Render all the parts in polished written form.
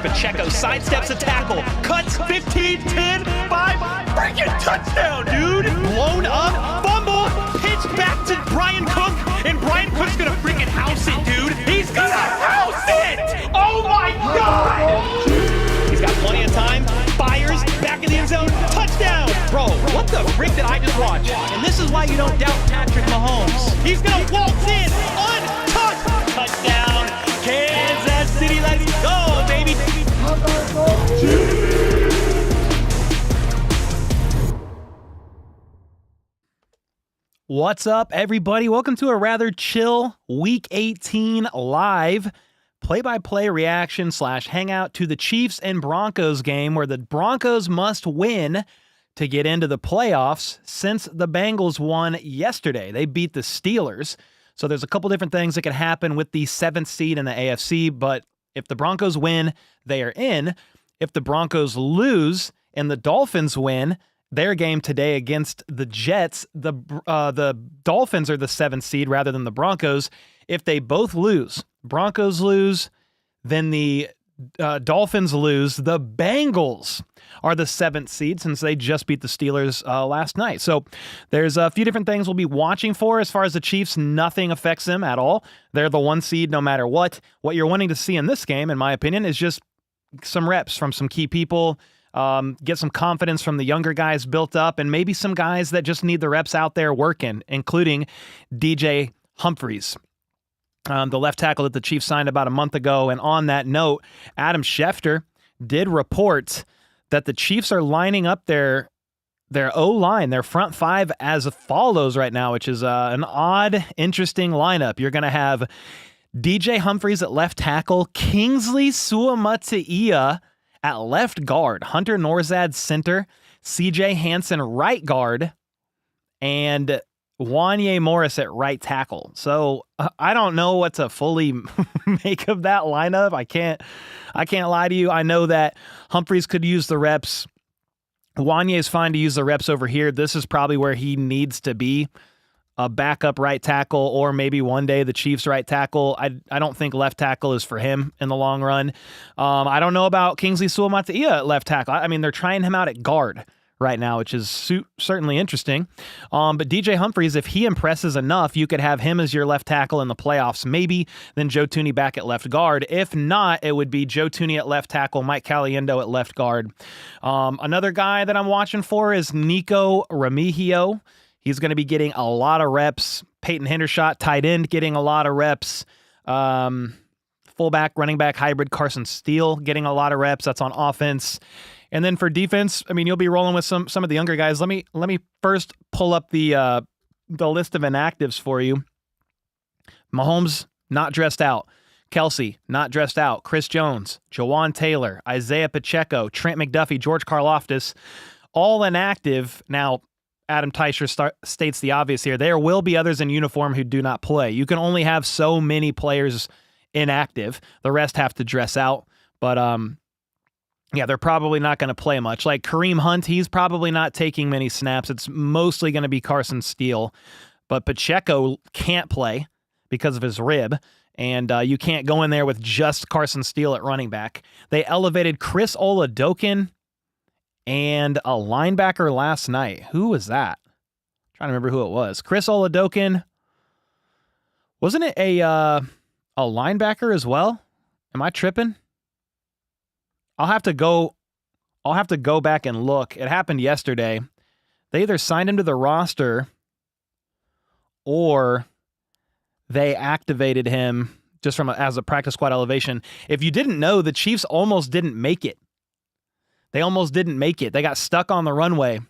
Pacheco sidesteps a tackle, cuts 15, 10, 5, freaking touchdown, dude! Blown up, fumble, pitch back to Brian Cook, and Brian Cook's gonna freaking house it, dude! He's gonna house it! Oh my God! He's got plenty of time, fires, back in the end zone, touchdown! Bro, what the frick did I just watch? And this is why you don't doubt Patrick Mahomes. He's gonna waltz in, untouched, touchdown, Kansas City, let's go, baby! What's up, everybody? Welcome to a rather chill Week 18 live play-by-play reaction / hangout to the Chiefs and Broncos game, where the Broncos must win to get into the playoffs since the Bengals won yesterday. They beat the Steelers. So there's a couple different things that could happen with the 7th seed in the AFC, but if the Broncos win, they are in. If the Broncos lose and the Dolphins win their game today against the Jets, the Dolphins are the 7th seed rather than the Broncos. If they both lose, Broncos lose, then the Dolphins lose, the Bengals are the 7th seed since they just beat the Steelers last night. So there's a few different things we'll be watching for. As far as the Chiefs, nothing affects them at all. They're the 1 seed no matter what. What you're wanting to see in this game, in my opinion, is just some reps from some key people, get some confidence from the younger guys built up, and maybe some guys that just need the reps out there working, including DJ Humphries, the left tackle that the Chiefs signed about a month ago. And on that note, Adam Schefter did report that the Chiefs are lining up their O-line, their front five, as follows right now, which is an odd, interesting lineup. You're going to have DJ Humphries at left tackle, Kingsley Suamataia at left guard, Hunter Norzad center, CJ Hansen right guard, and Wanye Morris at right tackle. So I don't know what to fully make of that lineup. I can't lie to you. I know that Humphries could use the reps. Wanye is fine to use the reps over here. This is probably where he needs to be, a backup right tackle, or maybe one day the Chiefs right tackle. I don't think left tackle is for him in the long run. I don't know about Kingsley Suamataia at left tackle. I mean, they're trying him out at guard right now, which is certainly interesting. But DJ Humphries, if he impresses enough, you could have him as your left tackle in the playoffs, maybe, then Joe Thuney back at left guard. If not, it would be Joe Thuney at left tackle, Mike Caliendo at left guard. Another guy that I'm watching for is Nico Remigio. He's going to be getting a lot of reps. Peyton Hendershot, tight end, getting a lot of reps. Fullback, running back hybrid, Carson Steele getting a lot of reps. That's on offense. And then for defense, I mean, you'll be rolling with some of the younger guys. Let me first pull up the list of inactives for you. Mahomes, not dressed out. Kelsey, not dressed out. Chris Jones, Jawan Taylor, Isaiah Pacheco, Trent McDuffie, George Karlaftis, all inactive. Now, Adam Teicher states the obvious here. There will be others in uniform who do not play. You can only have so many players inactive. The rest have to dress out. But yeah, they're probably not going to play much. Like Kareem Hunt, he's probably not taking many snaps. It's mostly going to be Carson Steele. But Pacheco can't play because of his rib, and you can't go in there with just Carson Steele at running back. They elevated Chris Oladokun and a linebacker last night. Who was that? I'm trying to remember who it was. Chris Oladokun. Wasn't it a linebacker as well? Am I tripping? I'll have to go back and look. It happened yesterday. They either signed him to the roster or they activated him just as a practice squad elevation. If you didn't know, the Chiefs almost didn't make it. They almost didn't make it. They got stuck on the runway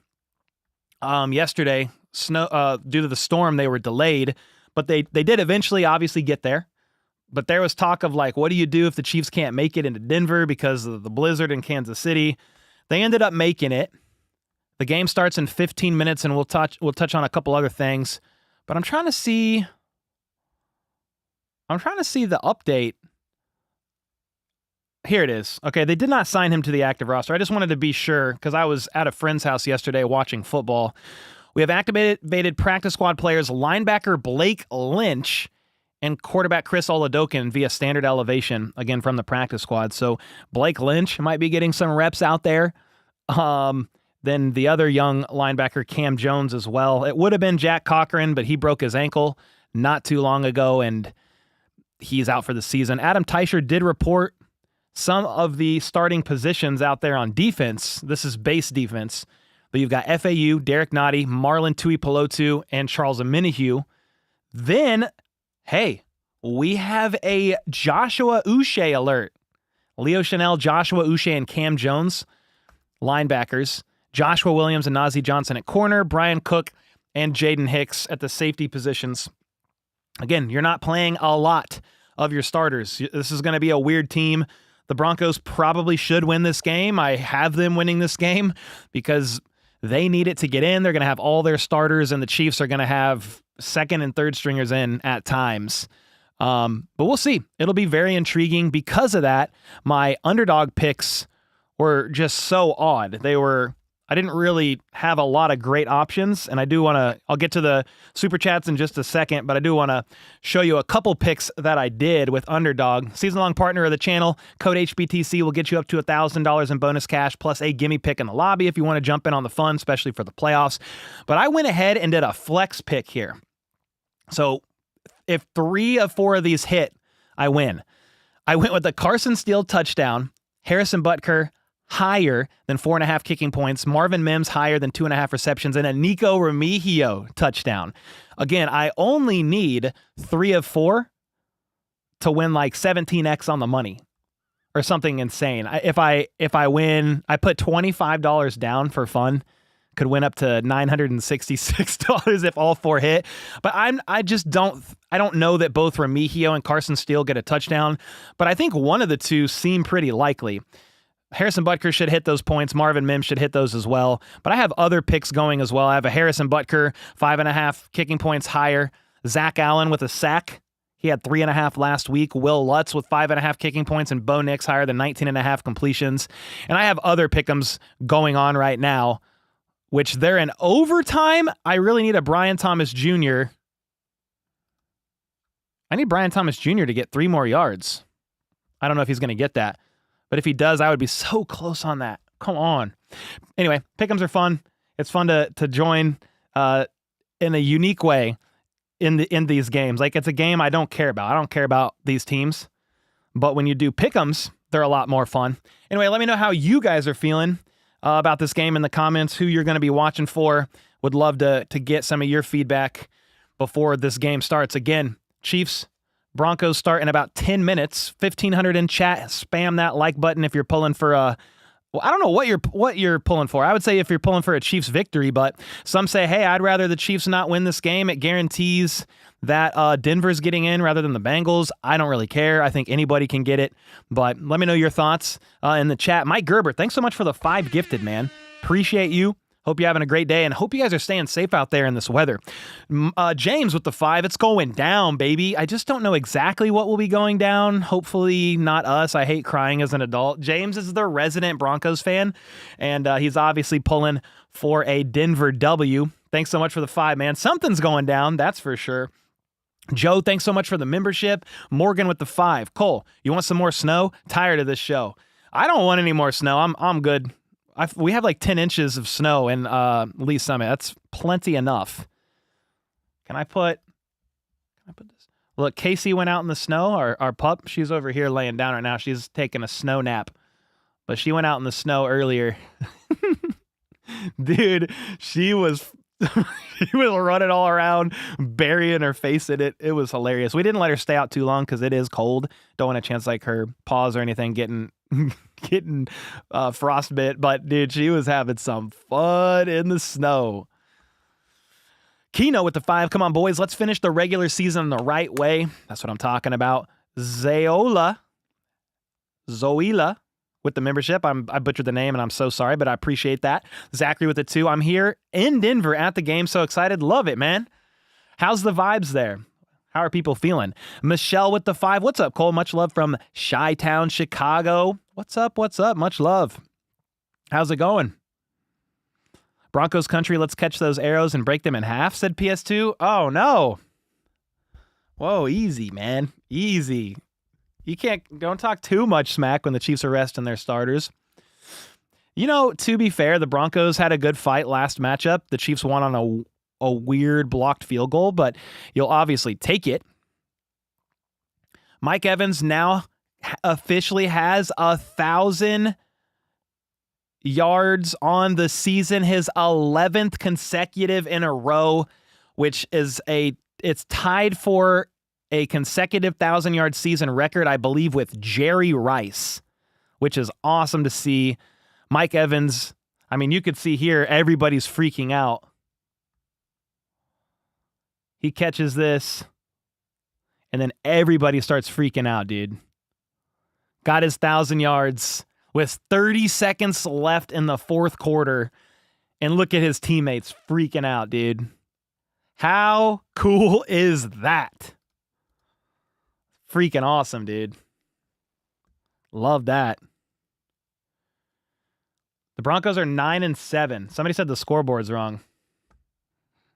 yesterday. Due to the storm, they were delayed, but they did eventually obviously get there. But there was talk of, like, what do you do if the Chiefs can't make it into Denver because of the blizzard in Kansas City? They ended up making it. The game starts in 15 minutes, and we'll touch on a couple other things. But I'm trying to see the update. Here it is. Okay, they did not sign him to the active roster. I just wanted to be sure because I was at a friend's house yesterday watching football. We have activated practice squad players linebacker Blake Lynch and quarterback Chris Oladokun via standard elevation, again from the practice squad. So Blake Lynch might be getting some reps out there. Then the other young linebacker, Cam Jones, as well. It would have been Jack Cochran, but he broke his ankle not too long ago, and he's out for the season. Adam Teicher did report some of the starting positions out there on defense. This is base defense. But you've got FAU, Derek Nottie, Marlon Tuipulotu, and Charles Omenihu. Then, hey, we have a Joshua Uche alert. Leo Chanel, Joshua Uche, and Cam Jones, linebackers. Joshua Williams and Najee Johnson at corner. Brian Cook and Jaden Hicks at the safety positions. Again, you're not playing a lot of your starters. This is going to be a weird team. The Broncos probably should win this game. I have them winning this game because they need it to get in. They're going to have all their starters, and the Chiefs are going to have second and third stringers in at times. But we'll see. It'll be very intriguing. Because of that, my underdog picks were just so odd. I didn't really have a lot of great options, and I'll get to the super chats in just a second, but I do want to show you a couple picks that I did with Underdog. Season-long partner of the channel, code HBTC will get you up to $1,000 in bonus cash, plus a gimme pick in the lobby if you want to jump in on the fun, especially for the playoffs. But I went ahead and did a flex pick here. So if 3 of 4 of these hit, I win. I went with the Carson Steele touchdown, Harrison Butker higher than 4.5 kicking points, Marvin Mims higher than 2.5 receptions, and a Nico Remigio touchdown. Again, I only need 3 of 4 to win like 17x on the money or something insane. If I win, I put $25 down for fun. Could win up to $966 if all 4 hit. But I don't know that both Remigio and Carson Steele get a touchdown, but I think one of the two seem pretty likely. Harrison Butker should hit those points. Marvin Mims should hit those as well. But I have other picks going as well. I have a Harrison Butker, 5.5 kicking points higher. Zach Allen with a sack. He had 3.5 last week. Will Lutz with 5.5 kicking points, and Bo Nix higher than 19.5 completions. And I have other pick'ems going on right now, which they're in overtime. I really need a Brian Thomas Jr. I need Brian Thomas Jr. to get 3 more yards. I don't know if he's going to get that. But if he does, I would be so close on that. Come on. Anyway, pick'ems are fun. It's fun to join in a unique way in these games. Like, it's a game I don't care about. I don't care about these teams. But when you do pick'ems, they're a lot more fun. Anyway, let me know how you guys are feeling about this game in the comments, who you're going to be watching for. Would love to get some of your feedback before this game starts. Again, Chiefs, Broncos start in about 10 minutes. 1,500 in chat. Spam that like button if you're pulling for a... Well, I don't know what you're pulling for. I would say if you're pulling for a Chiefs victory, but some say, hey, I'd rather the Chiefs not win this game. It guarantees that Denver's getting in rather than the Bengals. I don't really care. I think anybody can get it, but let me know your thoughts in the chat. Mike Gerber, thanks so much for the 5 gifted, man. Appreciate you. Hope you're having a great day, and hope you guys are staying safe out there in this weather. James with the 5. It's going down, baby. I just don't know exactly what will be going down. Hopefully not us. I hate crying as an adult. James is the resident Broncos fan, and he's obviously pulling for a Denver W. Thanks so much for the 5, man. Something's going down, that's for sure. Joe, thanks so much for the membership. Morgan with the 5. Cole, you want some more snow? Tired of this show. I don't want any more snow. I'm good. We have like 10 inches of snow in Lee Summit. That's plenty enough. Can I put this? Look, Casey went out in the snow. Our pup, she's over here laying down right now. She's taking a snow nap. But she went out in the snow earlier. Dude, she was running all around, burying her face in it. It was hilarious. We didn't let her stay out too long because it is cold. Don't want a chance like her paws or anything getting frostbit. But dude, she was having some fun in the snow. Kino with the 5. Come on, boys. Let's finish the regular season the right way. That's what I'm talking about. Zoila with the membership. I butchered the name, and I'm so sorry, but I appreciate that. Zachary with the 2. I'm here in Denver at the game. So excited. Love it, man. How's the vibes there? How are people feeling? Michelle with the 5. What's up, Cole? Much love from Chi-Town, Chicago. What's up? What's up? Much love. How's it going? Broncos country, let's catch those arrows and break them in half, said PS2. Oh, no. Whoa, easy, man. Easy. Don't talk too much smack when the Chiefs are resting their starters. You know, to be fair, the Broncos had a good fight last matchup. The Chiefs won on a weird blocked field goal, but you'll obviously take it. Mike Evans now officially has 1,000 yards on the season, his 11th consecutive in a row, which is it's tied for a consecutive 1,000-yard season record, I believe, with Jerry Rice, which is awesome to see. Mike Evans, I mean, you could see here, everybody's freaking out. He catches this, and then everybody starts freaking out, dude. Got his 1,000 yards with 30 seconds left in the fourth quarter, and look at his teammates freaking out, dude. How cool is that? Freaking awesome, dude. Love that. The Broncos are 9-7. Somebody said the scoreboard's wrong.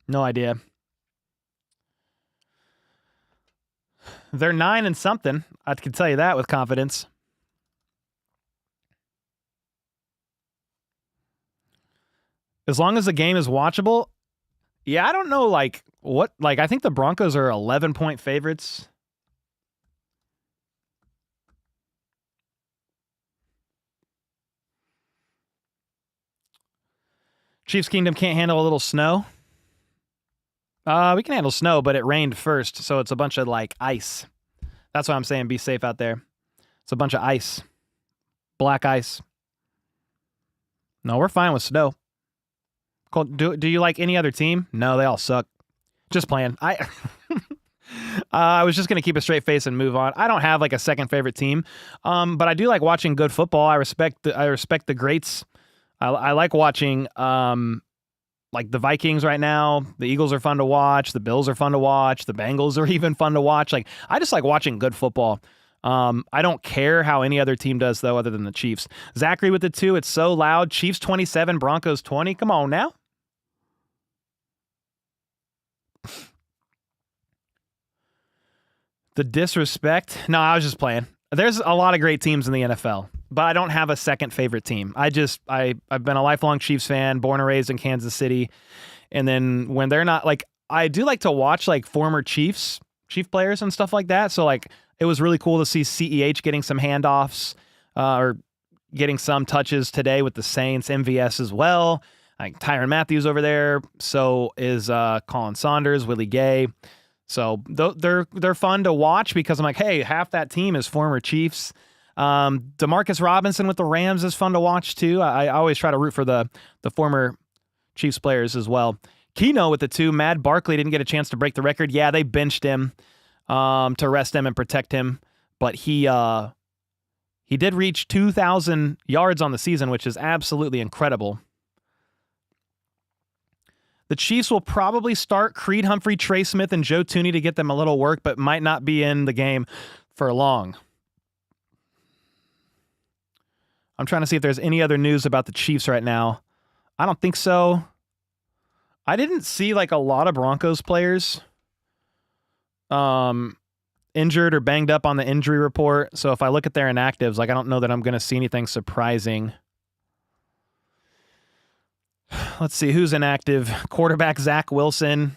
No idea. They're 9 and something. I can tell you that with confidence. As long as the game is watchable. Yeah, I don't know, I think the Broncos are 11-point favorites. Chiefs Kingdom can't handle a little snow. We can handle snow, but it rained first, so it's a bunch of, ice. That's why I'm saying be safe out there. It's a bunch of ice. Black ice. No, we're fine with snow. Cool. Do you like any other team? No, they all suck. Just playing. I was just going to keep a straight face and move on. I don't have, a second favorite team, but I do like watching good football. I respect the greats. I like watching the Vikings right now. The Eagles are fun to watch. The Bills are fun to watch. The Bengals are even fun to watch. I just like watching good football. I don't care how any other team does, though, other than the Chiefs. Zachary with the 2. It's so loud. Chiefs 27, Broncos 20. Come on now. The disrespect. No, I was just playing. There's a lot of great teams in the NFL, but I don't have a second favorite team. I've been a lifelong Chiefs fan, born and raised in Kansas City. And then when they're not, I do like to watch former Chief players and stuff like that. So it was really cool to see CEH getting some handoffs or getting some touches today with the Saints, MVS as well. Tyrann Matthews over there. So is Colin Saunders, Willie Gay. So they're fun to watch because I'm hey, half that team is former Chiefs. Demarcus Robinson with the Rams is fun to watch too. I always try to root for the former Chiefs players as well. Keno with the 2. Mad Barkley didn't get a chance to break the record. Yeah, they benched him to rest him and protect him, but he did reach 2,000 yards on the season, which is absolutely incredible. The Chiefs will probably start Creed Humphrey, Trey Smith, and Joe Tooney to get them a little work, but might not be in the game for long. I'm trying to see if there's any other news about the Chiefs right now. I don't think so. I didn't see a lot of Broncos players injured or banged up on the injury report. So if I look at their inactives, I don't know that I'm going to see anything surprising. Let's see who's inactive. Quarterback Zach Wilson.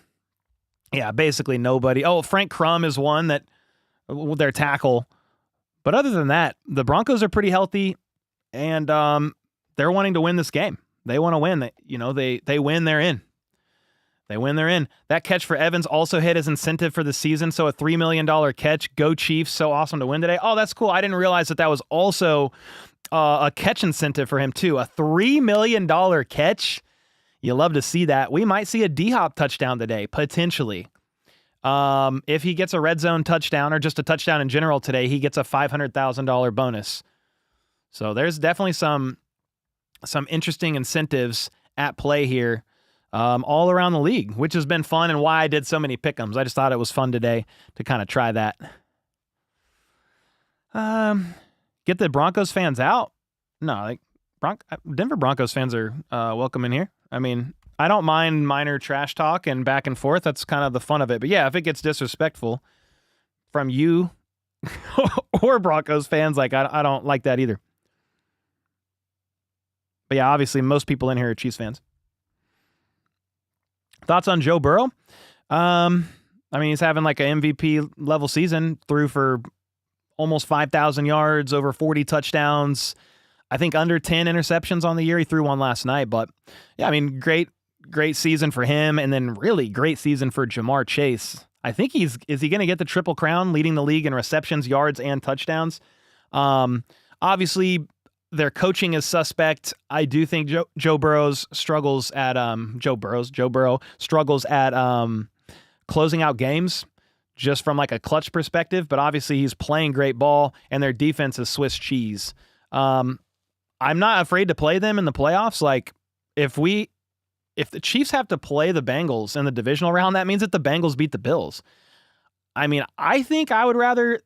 Yeah, basically nobody. Oh, Frank Crum is one that their tackle. But other than that, the Broncos are pretty healthy, and they're wanting to win this game. They want to win. They win, they're in. They win, they're in. That catch for Evans also hit his incentive for the season, so a $3 million catch. Go Chiefs. So awesome to win today. Oh, that's cool. I didn't realize that was also a catch incentive for him, too. A $3 million catch. You love to see that. We might see a D-Hop touchdown today, potentially. If he gets a red zone touchdown or just a touchdown in general today, he gets a $500,000 bonus. So there's definitely some interesting incentives at play here all around the league, which has been fun and why I did so many pick'ems. I just thought it was fun today to kind of try that. Get the Broncos fans out? No, Denver Broncos fans are welcome in here. I mean, I don't mind minor trash talk and back and forth. That's kind of the fun of it. But yeah, if it gets disrespectful, from you or Broncos fans. Like, I don't like that either. But yeah, obviously most people in here are Chiefs fans. Thoughts on Joe Burrow? I mean, he's having like an MVP level season, threw for almost 5,000 yards, over 40 touchdowns. I think under 10 interceptions on the year. He threw one last night, but yeah, I mean, great season for him. And then really great season for Jamar Chase. I think is he going to get the triple crown, leading the league in receptions, yards, and touchdowns? Obviously their coaching is suspect. I do think Joe Burrow struggles at closing out games just from like a clutch perspective, but obviously he's playing great ball and their defense is Swiss cheese. I'm not afraid to play them in the playoffs. Like if the Chiefs have to play the Bengals in the divisional round, that means that the Bengals beat the Bills. I mean, I think I would rather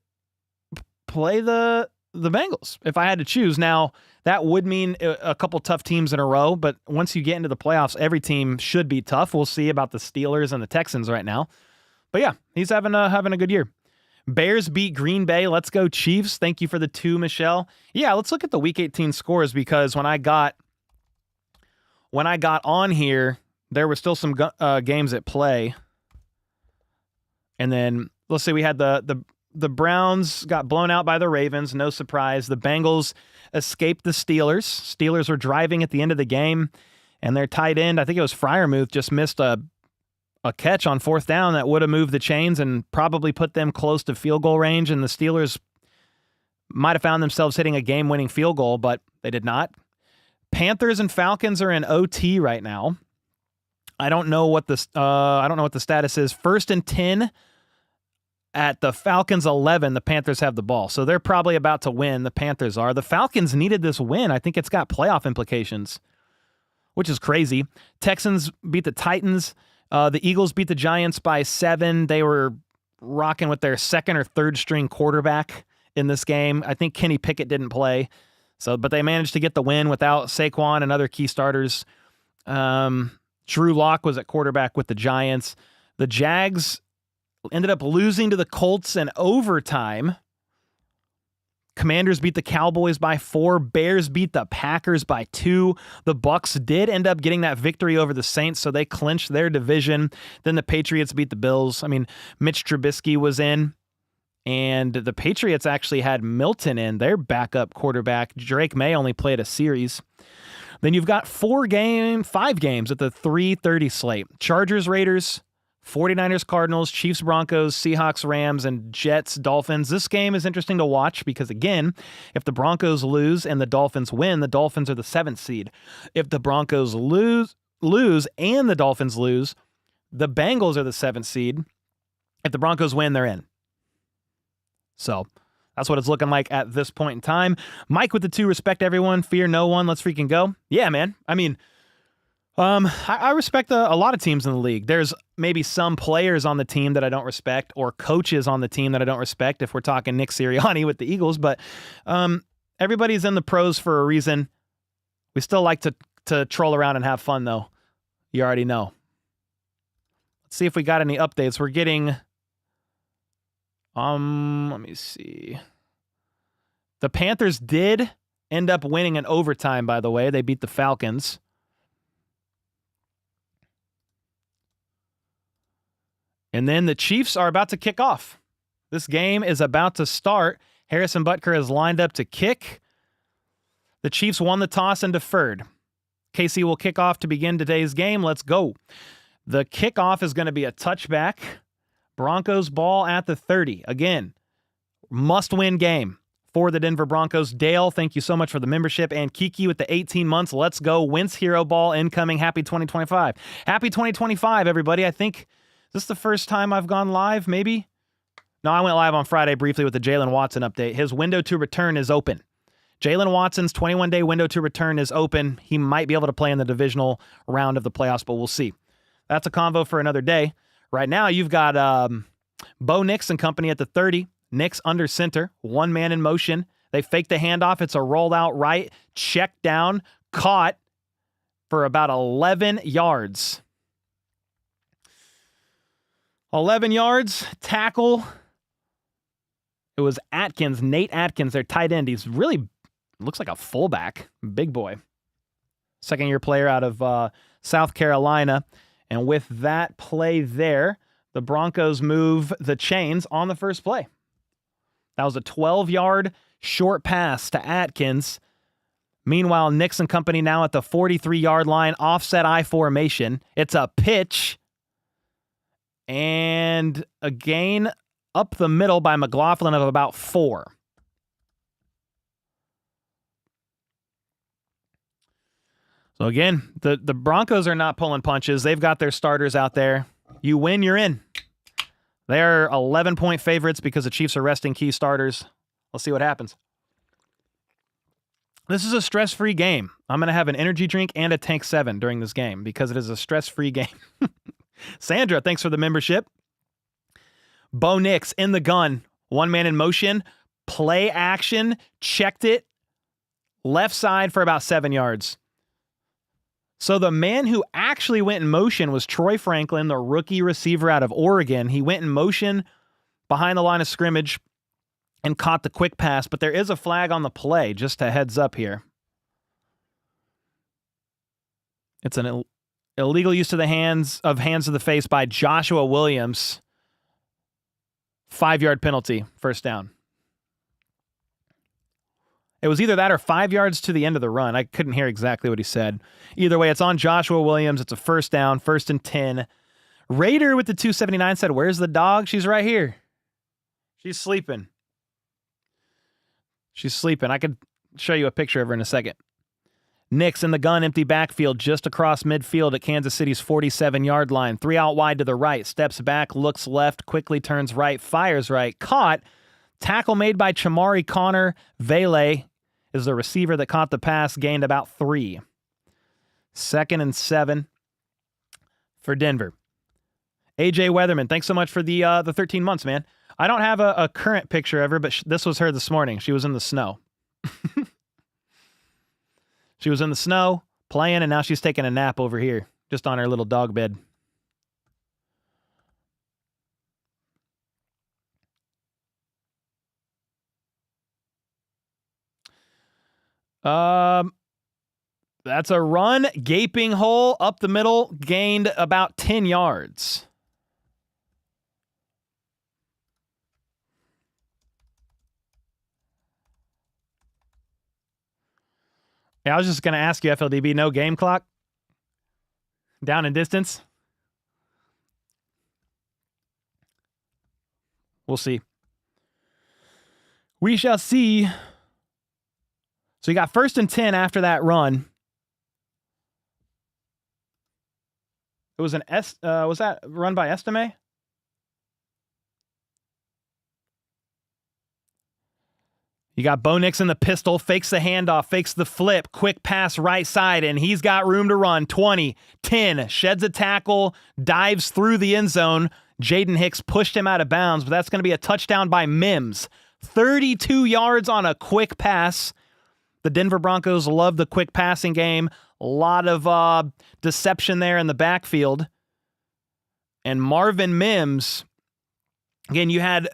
play the Bengals if I had to choose. Now, that would mean a couple tough teams in a row, but once you get into the playoffs, every team should be tough. We'll see about the Steelers and the Texans right now. But yeah, he's having a good year. Bears beat Green Bay. Let's go Chiefs. Thank you for the 2, Michelle. Yeah, let's look at the Week 18 scores, because when I got on here, there were still some games at play. And then let's say we had the Browns got blown out by the Ravens. No surprise. The Bengals escaped the Steelers. Steelers were driving at the end of the game, and their tight end, I think it was Freiermuth, just missed a catch on 4th down that would have moved the chains and probably put them close to field goal range, and the Steelers might have found themselves hitting a game-winning field goal, but they did not. Panthers and Falcons are in OT right now. I don't know what the status is. 1st and 10 at the Falcons 11. The Panthers have the ball, so they're probably about to win. The Panthers are. The Falcons needed this win. I think it's got playoff implications, which is crazy. Texans beat the Titans. The Eagles beat the Giants by 7. They were rocking with their 2nd or 3rd string quarterback in this game. I think Kenny Pickett didn't play. But they managed to get the win without Saquon and other key starters. Drew Lock was at quarterback with the Giants. The Jags ended up losing to the Colts in overtime. Commanders beat the Cowboys by 4. Bears beat the Packers by 2. The Bucks did end up getting that victory over the Saints, so they clinched their division. Then the Patriots beat the Bills. I mean, Mitch Trubisky was in. And the Patriots actually had Milton in, their backup quarterback. Drake May only played a series. Then you've got 5 games at the 3:30 slate. Chargers, Raiders, 49ers, Cardinals, Chiefs, Broncos, Seahawks, Rams, and Jets, Dolphins. This game is interesting to watch because, again, if the Broncos lose and the Dolphins win, the Dolphins are the 7th seed. If the Broncos lose and the Dolphins lose, the Bengals are the 7th seed. If the Broncos win, they're in. So that's what it's looking like at this point in time. Mike with the 2, respect everyone, fear no one, let's freaking go. Yeah, man. I mean, I respect a lot of teams in the league. There's maybe some players on the team that I don't respect, or coaches on the team that I don't respect, if we're talking Nick Sirianni with the Eagles, but everybody's in the pros for a reason. We still like to troll around and have fun, though. You already know. Let's see if we got any updates. We're getting... let me see. The Panthers did end up winning in overtime, by the way. They beat the Falcons. And then the Chiefs are about to kick off. This game is about to start. Harrison Butker is lined up to kick. The Chiefs won the toss and deferred. KC will kick off to begin today's game. Let's go. The kickoff is going to be a touchback. Broncos ball at the 30. Again, must-win game for the Denver Broncos. Dale, thank you so much for the membership. And Kiki with the 18 months. Let's go. Wentz hero ball incoming. Happy 2025. Happy 2025, everybody. I think, is this the first time I've gone live, maybe? No, I went live on Friday briefly with the Jalen Watson update. His window to return is open. Jalen Watson's 21-day window to return is open. He might be able to play in the divisional round of the playoffs, but we'll see. That's a convo for another day. Right now, you've got Bo Nix and company at the 30. Nix under center, 1 man in motion. They fake the handoff. It's a rolled out right, check down, caught for about 11 yards. 11 yards, tackle It was Atkins, Nate Atkins, their tight end. He's really looks like a fullback, big boy. Second-year player out of South Carolina. And with that play there, the Broncos move the chains on the first play. That was a 12-yard short pass to Atkins. Meanwhile, Nix and company now at the 43-yard line, offset I formation. It's a pitch. And a gain up the middle by McLaughlin of about 4. So again, the Broncos are not pulling punches. They've got their starters out there. You win, you're in. They're 11-point favorites because the Chiefs are resting key starters. Let's see what happens. This is a stress-free game. I'm going to have an energy drink and a Tank 7 during this game because it is a stress-free game. Sandra, thanks for the membership. Bo Nix in the gun. One man in motion. Play action. Checked it. Left side for about 7 yards. So the man who actually went in motion was Troy Franklin, the rookie receiver out of Oregon. He went in motion behind the line of scrimmage and caught the quick pass, but there is a flag on the play, just a heads up here. It's an illegal use of the hands to the face by Joshua Williams. 5-yard penalty, first down. It was either that or 5 yards to the end of the run. I couldn't hear exactly what he said. Either way, it's on Joshua Williams. It's a first down, 1st and 10. Raider with the 279 said, "Where's the dog?" She's right here. She's sleeping. She's sleeping. I could show you a picture of her in a second. Nix in the gun, empty backfield just across midfield at Kansas City's 47-yard line. 3 out wide to the right. Steps back, looks left, quickly turns right, fires right. Caught. Tackle made by Chamari Connor. Vele is the receiver that caught the pass, gained about 3. 2nd and 7 for Denver. AJ Weatherman, thanks so much for the 13 months, man. I don't have a current picture of her, but this was her this morning. She was in the snow. She was in the snow, playing, and now she's taking a nap over here, just on her little dog bed. That's a run, gaping hole up the middle, gained about 10 yards. Yeah, I was just going to ask you, FLDB, no game clock? Down in distance? We'll see. We shall see. So you got 1st and 10 after that run. It was was that run by Estime? You got Bo Nix in the pistol, fakes the handoff, fakes the flip, quick pass right side, and he's got room to run. 20, 10, sheds a tackle, dives through the end zone. Jaden Hicks pushed him out of bounds, but that's going to be a touchdown by Mims. 32 yards on a quick pass. The Denver Broncos love the quick passing game. A lot of deception there in the backfield. And Marvin Mims, again, you had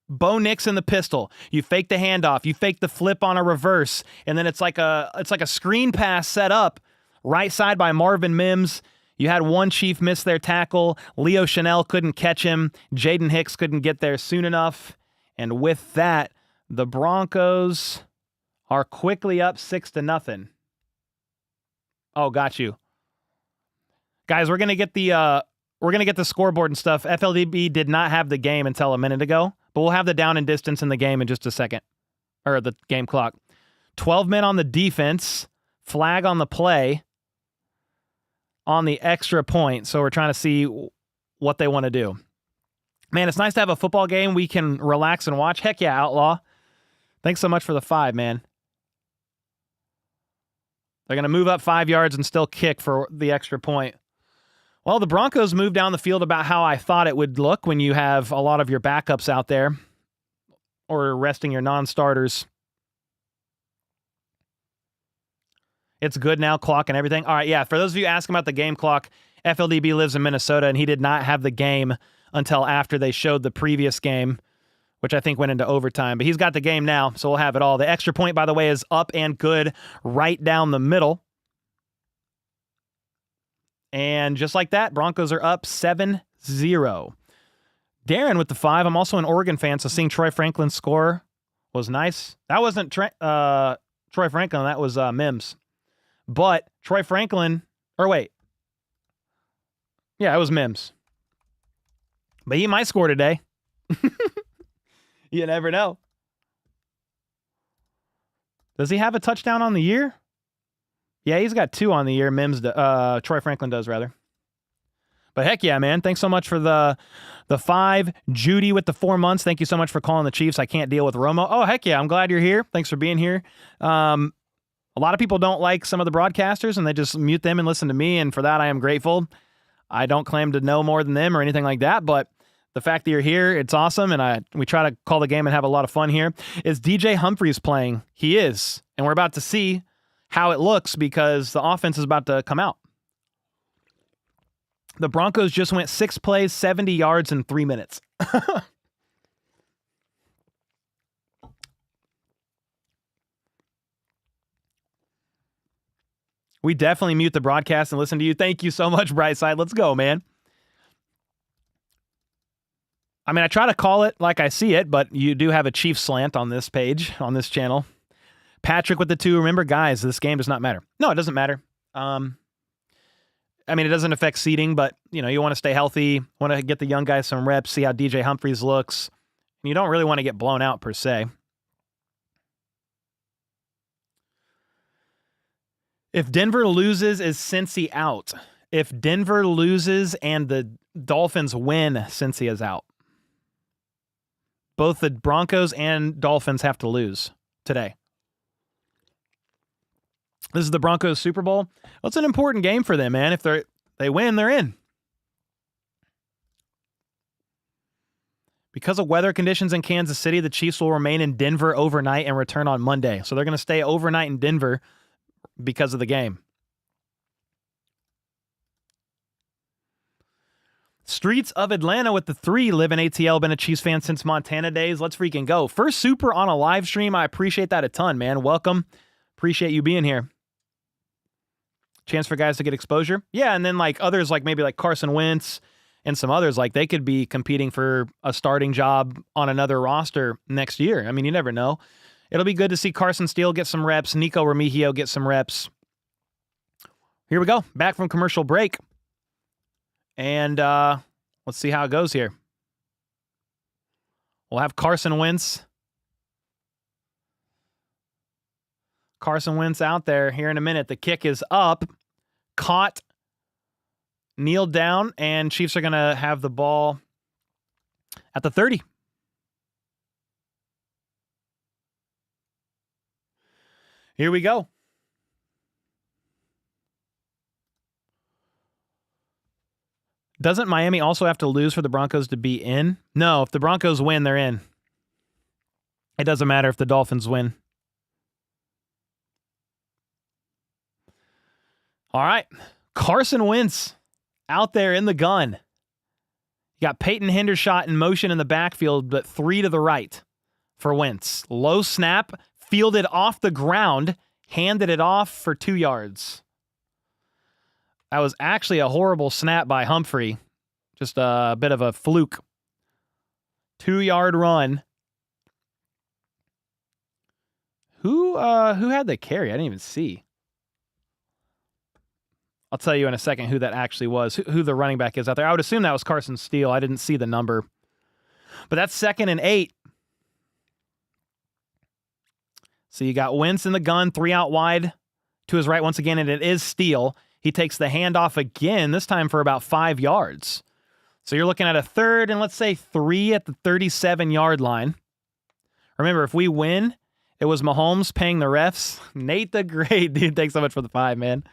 Bo Nix in the pistol. You fake the handoff. You fake the flip on a reverse. And then it's like a screen pass set up right side by Marvin Mims. You had one Chief miss their tackle. Leo Chanel couldn't catch him. Jaden Hicks couldn't get there soon enough. And with that, the Broncos are quickly up 6-0. Oh, got you. Guys, we're gonna get the scoreboard and stuff. FLDB did not have the game until a minute ago, but we'll have the down and distance in the game in just a second. Or the game clock. 12 men on the defense, flag on the play, on the extra point. So we're trying to see what they want to do. Man, it's nice to have a football game we can relax and watch. Heck yeah, Outlaw. Thanks so much for the 5, man. They're going to move up 5 yards and still kick for the extra point. Well, the Broncos moved down the field about how I thought it would look when you have a lot of your backups out there or resting your non-starters. It's good now, clock and everything. All right, yeah, for those of you asking about the game clock, FLDB lives in Minnesota, and he did not have the game until after they showed the previous game, which I think went into overtime. But he's got the game now, so we'll have it all. The extra point, by the way, is up and good right down the middle. And just like that, Broncos are up 7-0. Darren with the 5. I'm also an Oregon fan, so seeing Troy Franklin score was nice. That wasn't Troy Franklin. That was Mims. But Troy Franklin, or wait. Yeah, it was Mims. But he might score today. You never know. Does he have a touchdown on the year? Yeah, he's got 2 on the year. Troy Franklin does, rather. But heck yeah, man. Thanks so much for the 5. Judy with the 4 months. Thank you so much for calling the Chiefs. I can't deal with Romo. Oh, heck yeah. I'm glad you're here. Thanks for being here. A lot of people don't like some of the broadcasters, and they just mute them and listen to me, and for that I am grateful. I don't claim to know more than them or anything like that, but the fact that you're here, it's awesome, and we try to call the game and have a lot of fun here. Is DJ Humphries playing? He is, and we're about to see how it looks because the offense is about to come out. The Broncos just went 6 plays, 70 yards in 3 minutes. We definitely mute the broadcast and listen to you. Thank you so much, Brightside. Let's go, man. I mean, I try to call it like I see it, but you do have a Chiefs slant on this page, on this channel. Patrick with the 2. Remember, guys, this game does not matter. No, it doesn't matter. I mean, it doesn't affect seeding, but, you want to stay healthy, want to get the young guys some reps, see how DJ Humphries looks. You don't really want to get blown out, per se. If Denver loses, is Cincy out? If Denver loses and the Dolphins win, Cincy is out. Both the Broncos and Dolphins have to lose today. This is the Broncos Super Bowl. Well, it's an important game for them, man. If they win, they're in. Because of weather conditions in Kansas City, the Chiefs will remain in Denver overnight and return on Monday. So they're going to stay overnight in Denver because of the game. Streets of Atlanta with the 3. Live in ATL. Been a Chiefs fan since Montana days. Let's freaking go. First Super on a live stream. I appreciate that a ton, man. Welcome. Appreciate you being here. Chance for guys to get exposure. Yeah, and then others maybe Carson Wentz and some others, they could be competing for a starting job on another roster next year. I mean, you never know. It'll be good to see Carson Steele get some reps. Nico Remigio get some reps. Here we go. Back from commercial break. And let's see how it goes here. We'll have Carson Wentz. Carson Wentz out there here in a minute. The kick is up. Caught. Kneeled down. And Chiefs are going to have the ball at the 30. Here we go. Doesn't Miami also have to lose for the Broncos to be in? No, if the Broncos win, they're in. It doesn't matter if the Dolphins win. All right. Carson Wentz out there in the gun. You got Peyton Hendershot in motion in the backfield, but 3 to the right for Wentz. Low snap, fielded off the ground, handed it off for 2 yards. That was actually a horrible snap by Humphrey. Just a bit of a fluke. 2-yard run. Who had the carry? I didn't even see. I'll tell you in a second who that actually was, who the running back is out there. I would assume that was Carson Steele. I didn't see the number. But that's 2nd and 8. So you got Wentz in the gun, 3 out wide to his right once again, and it is Steele. He takes the handoff again, this time for about 5 yards. So you're looking at a 3rd and let's say 3 at the 37-yard line. Remember, if we win, it was Mahomes paying the refs. Nate the Great, dude, thanks so much for the 5, man.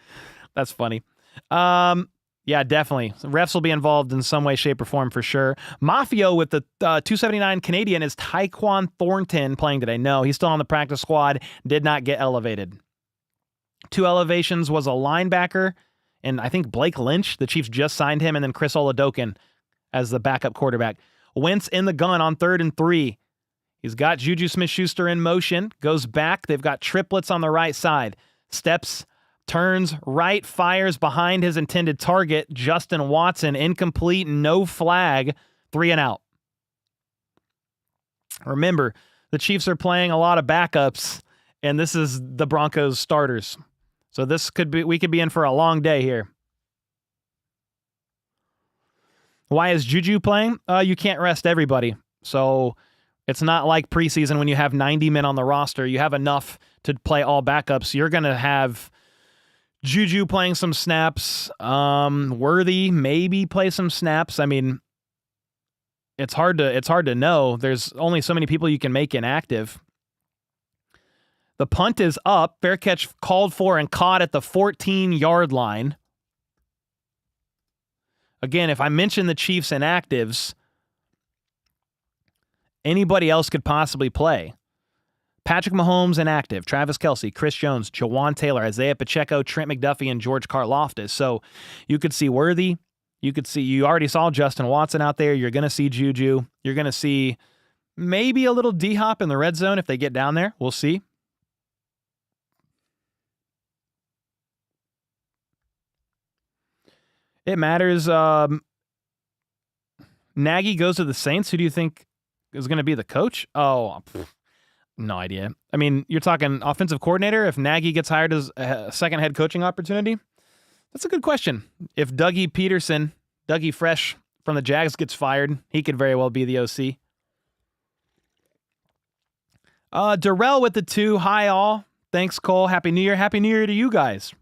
That's funny. Yeah, definitely. Refs will be involved in some way, shape, or form for sure. Mafio with the 279 Canadian is Tyquan Thornton playing today. No, he's still on the practice squad. Did not get elevated. 2 elevations was a linebacker, and I think Blake Lynch, the Chiefs just signed him, and then Chris Oladokin as the backup quarterback. Wentz in the gun on 3rd and 3. He's got Juju Smith-Schuster in motion, goes back. They've got triplets on the right side. Steps, turns right, fires behind his intended target, Justin Watson, incomplete, no flag, 3 and out. Remember, the Chiefs are playing a lot of backups, and this is the Broncos starters. So we could be in for a long day here. Why is Juju playing? You can't rest everybody. So it's not like preseason when you have 90 men on the roster. You have enough to play all backups. You're going to have Juju playing some snaps. Worthy maybe play some snaps. I mean, it's hard to know. There's only so many people you can make inactive. The punt is up. Fair catch called for and caught at the 14-yard line. Again, if I mention the Chiefs inactives, anybody else could possibly play. Patrick Mahomes inactive, Travis Kelce, Chris Jones, Jawan Taylor, Isaiah Pacheco, Trent McDuffie, and George Karlaftis. So you could see Worthy. You already saw Justin Watson out there. You're going to see Juju. You're going to see maybe a little D-hop in the red zone if they get down there. We'll see. It matters. Nagy goes to the Saints. Who do you think is going to be the coach? Oh, no idea. I mean, you're talking offensive coordinator. If Nagy gets hired as a second head coaching opportunity, that's a good question. If Dougie Fresh from the Jags gets fired, he could very well be the OC. Darrell with the 2. Hi, all. Thanks, Cole. Happy New Year. Happy New Year to you guys.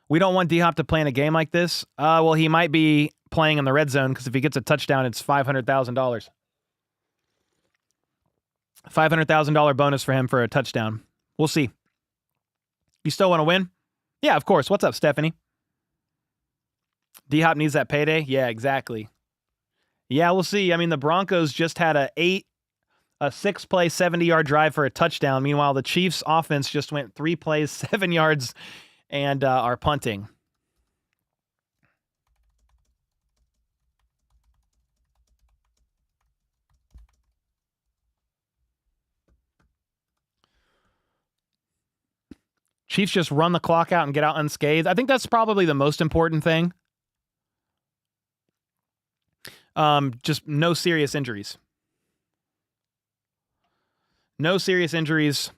We don't want D-Hop to play in a game like this. Well, he might be playing in the red zone because if he gets a touchdown, it's $500,000. $500,000 bonus for him for a touchdown. We'll see. You still want to win? Yeah, of course. What's up, Stephanie? D-Hop needs that payday? Yeah, exactly. Yeah, we'll see. I mean, the Broncos just had a 6-play, 70-yard drive for a touchdown. Meanwhile, the Chiefs' offense just went 3 plays, 7 yards, and are punting. Chiefs just run the clock out and get out unscathed. I think that's probably the most important thing. Just no serious injuries. No serious injuries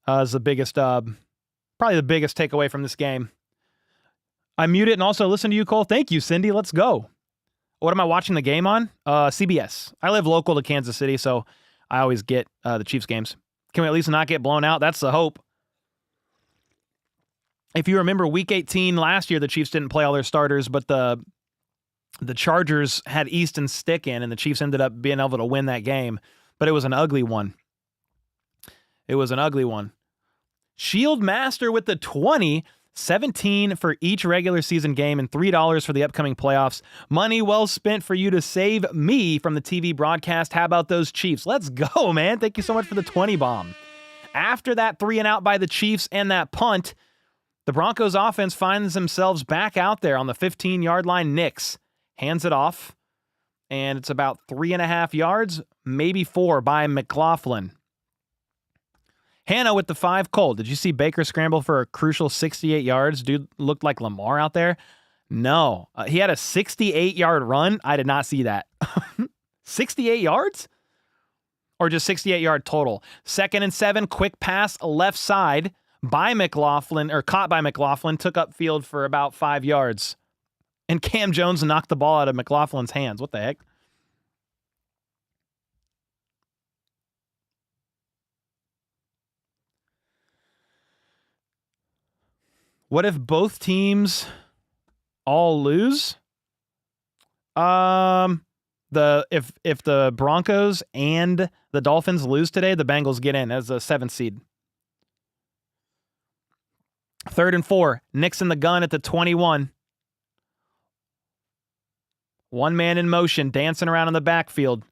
is the biggest, probably the biggest takeaway from this game. I mute it and also listen to you, Cole. Thank you, Cindy. Let's go. What am I watching the game on? CBS. I live local to Kansas City, so I always get the Chiefs games. Can we at least not get blown out? That's the hope. If you remember Week 18 last year, the Chiefs didn't play all their starters, but the Chargers had Easton Stick in, and the Chiefs ended up being able to win that game. But it was an ugly one. It was an ugly one. Shield Master with the 20, 17 for each regular season game and $3 for the upcoming playoffs. Money well spent for you to save me from the TV broadcast. How about those Chiefs? Let's go, man. Thank you so much for the 20 bomb. After that 3 and out by the Chiefs and that punt, the Broncos offense finds themselves back out there on the 15-yard line. Nix hands it off, and it's about 3.5 yards, maybe 4 by McLaughlin. Hannah with the 5. Cole, did you see Baker scramble for a crucial 68 yards? Dude looked like Lamar out there. No. He had a 68-yard run. I did not see that. 68 yards? Or just 68-yard total? 2nd and 7, quick pass left side by McLaughlin, or caught by McLaughlin, took up field for about 5 yards. And Cam Jones knocked the ball out of McLaughlin's hands. What the heck? What if both teams all lose? If the Broncos and the Dolphins lose today, the Bengals get in as a 7th seed. 3rd and 4. Nix in the gun at the 21. One man in motion, dancing around in the backfield.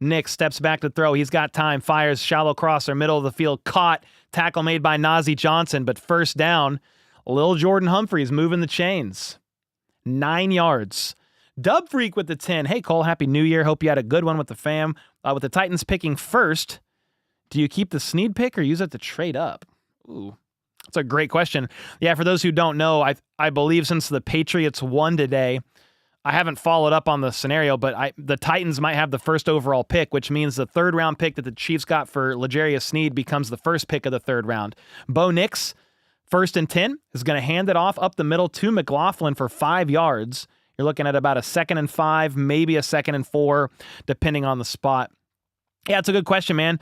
Nix steps back to throw. He's got time. Fires shallow crosser, middle of the field. Caught. Tackle made by Najee Johnson, but first down. Lil Jordan Humphreys moving the chains. 9 yards. Dub Freak with the 10. Hey, Cole, happy New Year. Hope you had a good one with the fam. With the Titans picking first, do you keep the Snead pick or use it to trade up? Ooh, that's a great question. Yeah, for those who don't know, I believe since the Patriots won today, I haven't followed up on the scenario, but the Titans might have the first overall pick, which means the third-round pick that the Chiefs got for L'Jarius Sneed becomes the first pick of the third round. Bo Nix, 1st and 10, is going to hand it off up the middle to McLaughlin for 5 yards. You're looking at about a 2nd and 5, maybe a 2nd and 4, depending on the spot. Yeah, it's a good question, man.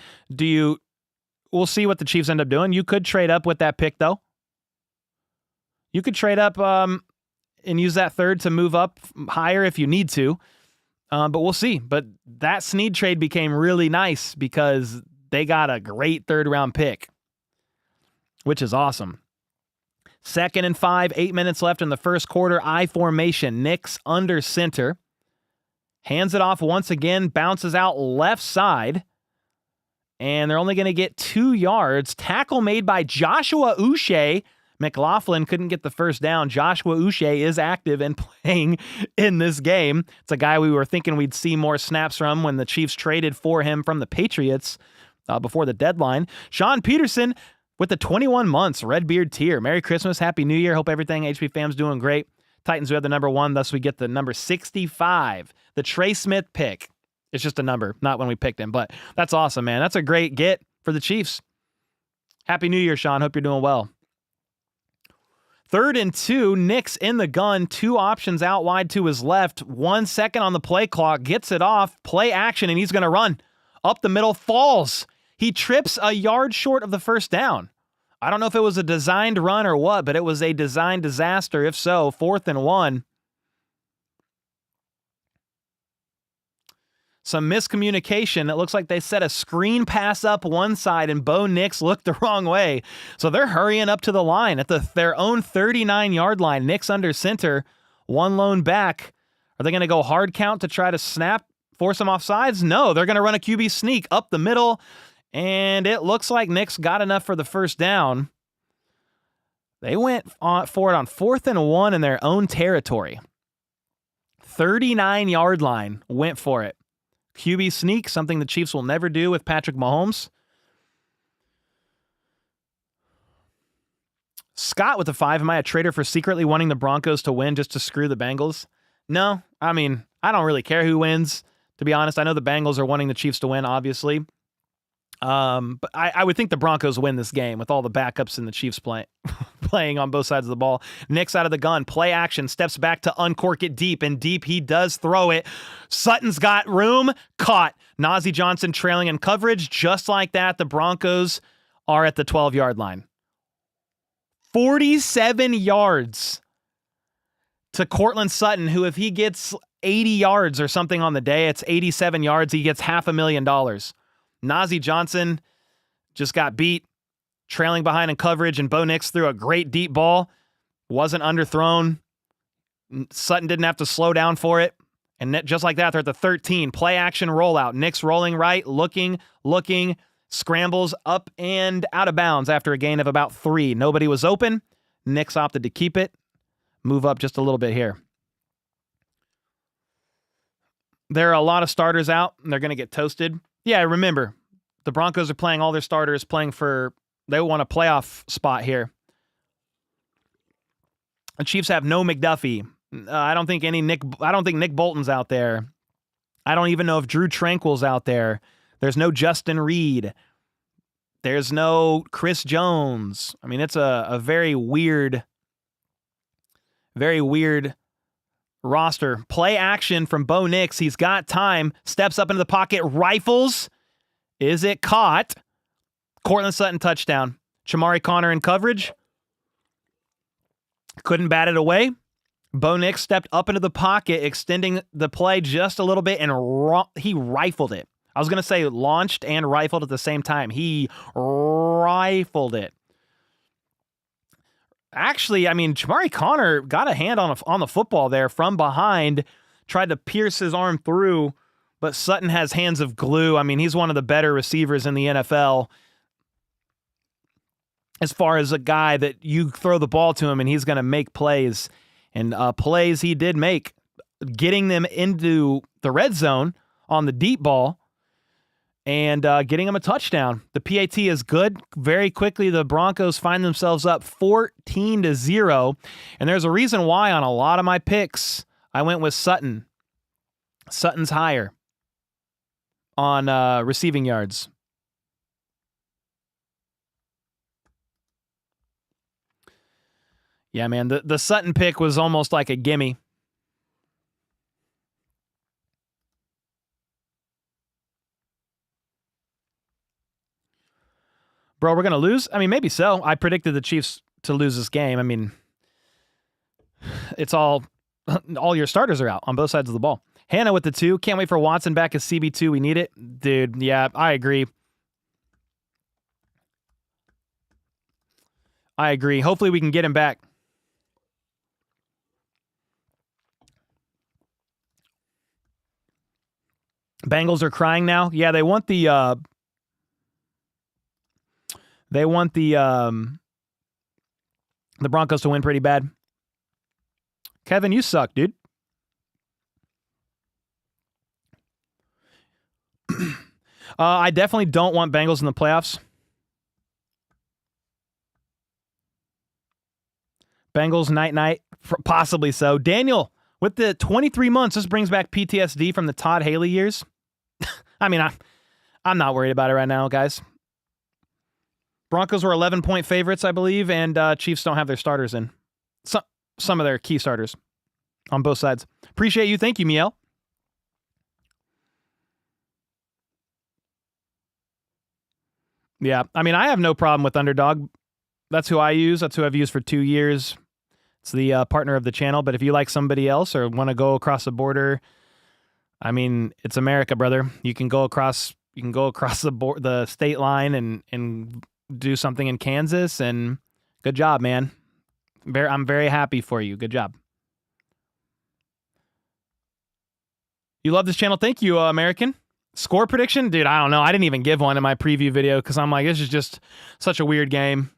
We'll see what the Chiefs end up doing. You could trade up with that pick, though. You could trade up and use that third to move up higher if you need to. But we'll see. But that Snead trade became really nice because they got a great third-round pick, which is awesome. 2nd and 5, 8 minutes left in the first quarter. I formation. Nix under center. Hands it off once again. Bounces out left side. And they're only going to get 2 yards. Tackle made by Joshua Uche. McLaughlin couldn't get the first down. Joshua Uche is active and playing in this game. It's a guy we were thinking we'd see more snaps from when the Chiefs traded for him from the Patriots before the deadline. Sean Peterson with the 21 months, Redbeard tier. Merry Christmas, Happy New Year. Hope everything HB fam's doing great. Titans, we have the number 1, thus we get the number 65. The Trey Smith pick. It's just a number, not when we picked him, but that's awesome, man. That's a great get for the Chiefs. Happy New Year, Sean. Hope you're doing well. 3rd and 2, Nix in the gun, 2 options out wide to his left, 1 second on the play clock, gets it off, play action, and he's going to run. Up the middle, falls. He trips a yard short of the first down. I don't know if it was a designed run or what, but it was a designed disaster. If so, 4th and 1. Some miscommunication. It looks like they set a screen pass up one side and Bo Nix looked the wrong way. So they're hurrying up to the line at their own 39-yard line. Nix under center, 1 lone back. Are they going to go hard count to try to snap, force them off sides? No, they're going to run a QB sneak up the middle, and it looks like Nix got enough for the first down. They went for it on 4th and 1 in their own territory. 39-yard line, went for it. QB sneak, something the Chiefs will never do with Patrick Mahomes. Scott with the 5. Am I a traitor for secretly wanting the Broncos to win just to screw the Bengals? No. I mean, I don't really care who wins, to be honest. I know the Bengals are wanting the Chiefs to win, obviously. But I would think the Broncos win this game with all the backups and the Chiefs playing on both sides of the ball. Nix out of the gun, play action, steps back to uncork it deep, and deep he does throw it. Sutton's got room, caught. Najee Johnson trailing in coverage. Just like that, the Broncos are at the 12-yard line. 47 yards to Cortland Sutton, who if he gets 80 yards or something on the day, it's 87 yards, he gets $500,000. Najee Johnson just got beat, trailing behind in coverage, and Bo Nix threw a great deep ball. Wasn't underthrown. Sutton didn't have to slow down for it. And just like that, they're at the 13. Play action rollout. Nix rolling right, looking, scrambles up and out of bounds after a gain of about 3. Nobody was open. Nix opted to keep it. Move up just a little bit here. There are a lot of starters out, and they're going to get toasted. Yeah, remember, the Broncos are playing all their starters, they want a playoff spot here. The Chiefs have no McDuffie. I don't think Nick Bolton's out there. I don't even know if Drew Tranquil's out there. There's no Justin Reed. There's no Chris Jones. I mean, it's a very weird roster. Play action from Bo Nix. He's got time. Steps up into the pocket. Rifles. Is it caught? Cortland Sutton touchdown. Chamari Connor in coverage. Couldn't bat it away. Bo Nix stepped up into the pocket, extending the play just a little bit, and he rifled it. I was going to say launched and rifled at the same time. He rifled it. Actually, I mean, Chamari Connor got a hand on the football there from behind, tried to pierce his arm through, but Sutton has hands of glue. I mean, he's one of the better receivers in the NFL as far as a guy that you throw the ball to him and he's going to make plays. And plays he did make, getting them into the red zone on the deep ball. and getting them a touchdown. The PAT is good. Very quickly, the Broncos find themselves up 14-0, and there's a reason why on a lot of my picks, I went with Sutton. Sutton's higher on receiving yards. Yeah, man, the Sutton pick was almost like a gimme. Bro, we're going to lose? I mean, maybe so. I predicted the Chiefs to lose this game. I mean, it's all your starters are out on both sides of the ball. Hannah with the 2. Can't wait for Watson back as CB2. We need it. Dude, yeah, I agree. I agree. Hopefully we can get him back. Bengals are crying now. Yeah, they want the Broncos to win pretty bad. Kevin, you suck, dude. I definitely don't want Bengals in the playoffs. Bengals night, possibly so. Daniel, with the 23 months, this brings back PTSD from the Todd Haley years. I mean, I'm not worried about it right now, guys. Broncos were 11-point favorites, I believe, and Chiefs don't have their starters in. Some of their key starters on both sides. Appreciate you. Thank you, Miel. Yeah, I mean, I have no problem with Underdog. That's who I use. That's who I've used for 2 years. It's the partner of the channel. But if you like somebody else or want to go across the border, I mean, it's America, brother. You can go across the state line and do something in Kansas, and good job, man. I'm very happy for you. Good job. You love this channel. Thank you, American. Score prediction? Dude, I don't know. I didn't even give one in my preview video because I'm like, this is just such a weird game.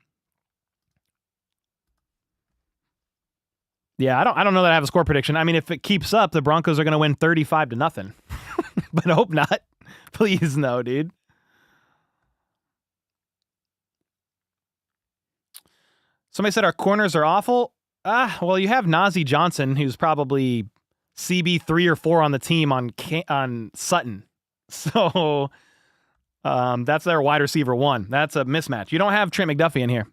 Yeah, I don't know that I have a score prediction. I mean, if it keeps up, the Broncos are going to win 35-0. But I hope not. Please no, dude. Somebody said our corners are awful. Well, you have Najee Johnson, who's probably CB 3 or 4 on the team on Sutton. So that's their wide receiver 1. That's a mismatch. You don't have Trent McDuffie in here.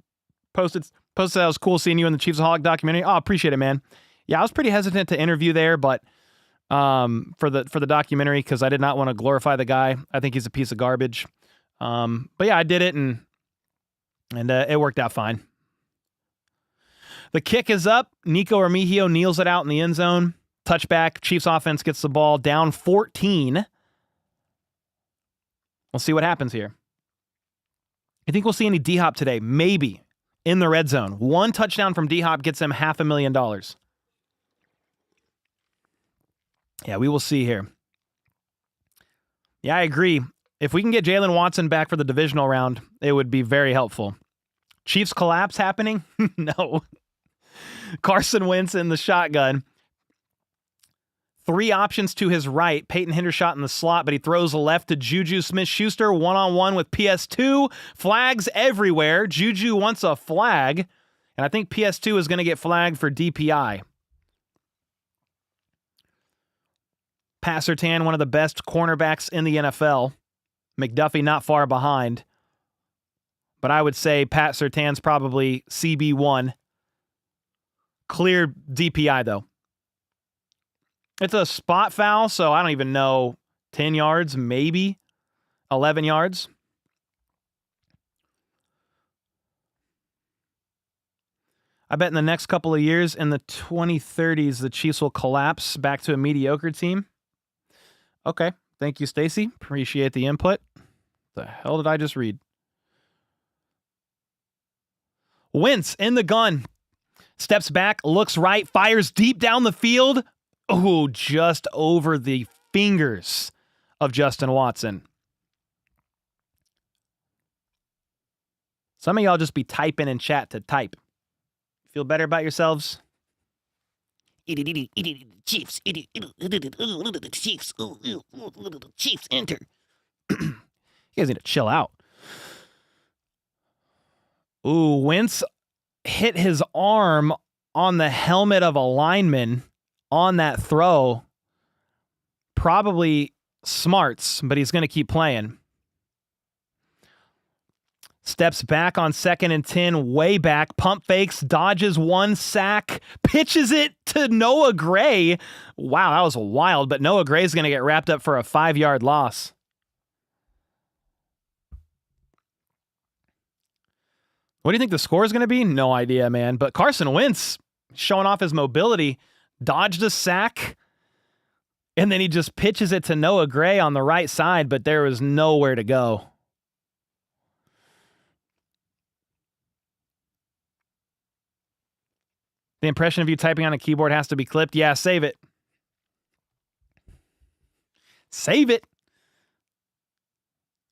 Posted that was cool seeing you in the Chiefs of Hog documentary. Oh, appreciate it, man. Yeah, I was pretty hesitant to interview there, but for the documentary, because I did not want to glorify the guy. I think he's a piece of garbage. But yeah, I did it, and it worked out fine. The kick is up. Nico Armigio kneels it out in the end zone. Touchback. Chiefs offense gets the ball down 14. We'll see what happens here. I think we'll see any D-Hop today. Maybe. In the red zone. One touchdown from D-Hop gets him $500,000. Yeah, we will see here. Yeah, I agree. If we can get Jalen Watson back for the divisional round, it would be very helpful. Chiefs collapse happening? No. Carson Wentz in the shotgun. 3 options to his right. Peyton Hendershot in the slot, but he throws left to Juju Smith-Schuster. One-on-one with PS2. Flags everywhere. Juju wants a flag, and I think PS2 is going to get flagged for DPI. Pat Surtain, one of the best cornerbacks in the NFL. McDuffie not far behind. But I would say Pat Surtain's probably CB1. Clear DPI, though. It's a spot foul, so I don't even know. 10 yards, maybe. 11 yards. I bet in the next couple of years, in the 2030s, the Chiefs will collapse back to a mediocre team. Okay. Thank you, Stacy. Appreciate the input. The hell did I just read? Wentz in the gun. Steps back, looks right, fires deep down the field. Oh, just over the fingers of Justin Watson. Some of y'all just be typing in chat to type. Feel better about yourselves? Chiefs, Chiefs, enter. You guys need to chill out. Ooh, Wentz hit his arm on the helmet of a lineman on that throw. Probably smarts, but he's going to keep playing. Steps back on 2nd and 10, way back, pump fakes, dodges one sack, pitches it to Noah Gray. Wow, that was wild, but Noah Gray's going to get wrapped up for a 5-yard loss. What do you think the score is going to be? No idea, man. But Carson Wentz, showing off his mobility, dodged a sack, and then he just pitches it to Noah Gray on the right side, but there was nowhere to go. The impression of you typing on a keyboard has to be clipped. Yeah, save it. Save it.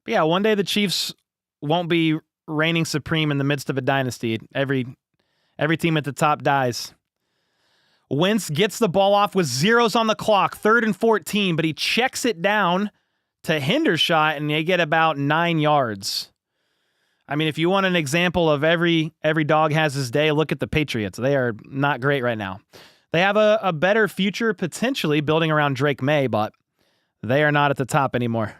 But yeah, one day the Chiefs won't be reigning supreme in the midst of a dynasty. Every team at the top dies. Wentz gets the ball off with zeros on the clock, 3rd and 14, but he checks it down to Hendershot, and they get about 9 yards. I mean, if you want an example of every dog has his day, look at the Patriots. They are not great right now. They have a better future potentially building around Drake May, but they are not at the top anymore.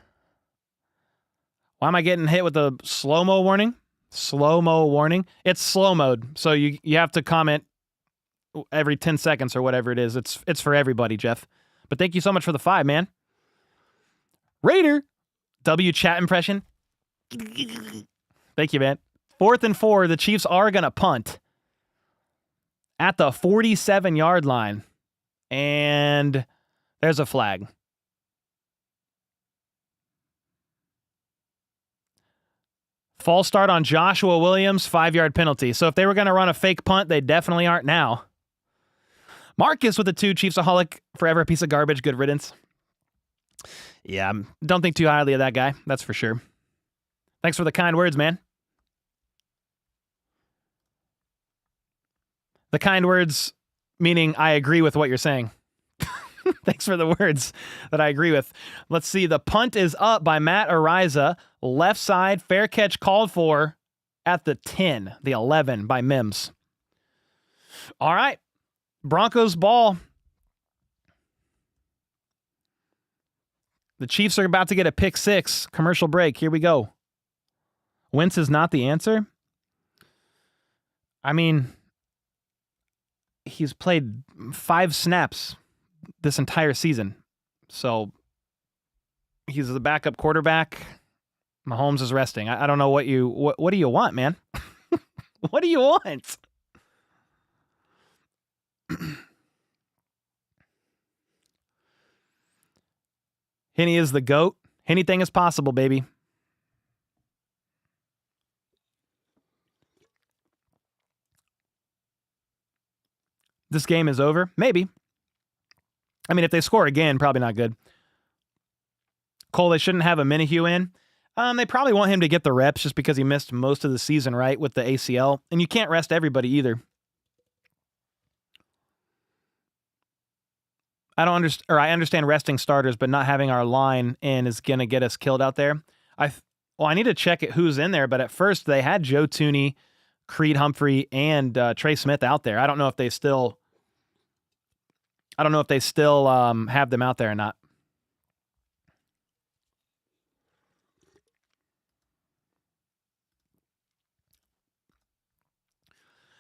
Why am I getting hit with a slow-mo warning? Slow-mo warning? It's slow mode, so you have to comment every 10 seconds or whatever it is. It's for everybody, Jeff. But thank you so much for the 5, man. Raider. W chat impression. Thank you, man. 4th and 4, the Chiefs are going to punt at the 47-yard line. And there's a flag. False start on Joshua Williams, 5-yard penalty. So if they were going to run a fake punt, they definitely aren't now. Marcus with the 2, Chiefsaholic, forever a piece of garbage, good riddance. Yeah, don't think too highly of that guy, that's for sure. Thanks for the kind words, man. The kind words meaning I agree with what you're saying. Thanks for the words that I agree with. Let's see. The punt is up by Matt Ariza. Left side, fair catch called for at the 10. The 11 by Mims. All right. Broncos ball. The Chiefs are about to get a pick 6. Commercial break. Here we go. Wentz is not the answer. I mean, he's played 5 snaps this entire season. So he's the backup quarterback. Mahomes is resting. I don't know what do you want, man? What do you want? Henny is the GOAT. Anything is possible, baby. This game is over? Maybe. I mean, if they score again, probably not good. Cole, they shouldn't have a Minihue in. They probably want him to get the reps just because he missed most of the season, right, with the ACL. And you can't rest everybody either. I understand resting starters, but not having our line in is going to get us killed out there. I need to check who's in there, but at first they had Joe Tooney, Creed Humphrey, and Trey Smith out there. I don't know if they still have them out there or not.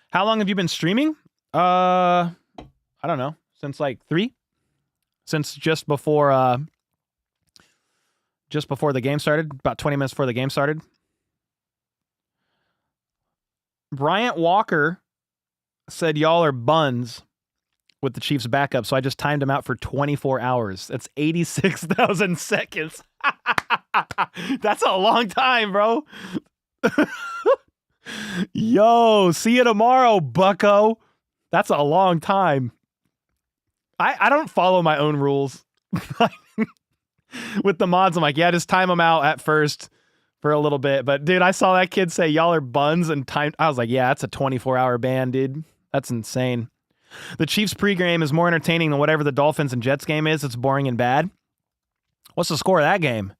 How long have you been streaming? I don't know. Since like 3? Since just before the game started, about 20 minutes before the game started. Bryant Walker said y'all are buns with the Chiefs backup, so I just timed him out for 24 hours. That's 86,000 seconds. That's a long time, bro. Yo, see you tomorrow, bucko. That's a long time. I don't follow my own rules. With the mods, I'm like, yeah, just time them out at first for a little bit. But, dude, I saw that kid say, y'all are buns, and timed. I was like, yeah, that's a 24-hour ban, dude. That's insane. The Chiefs pregame is more entertaining than whatever the Dolphins and Jets game is. It's boring and bad. What's the score of that game?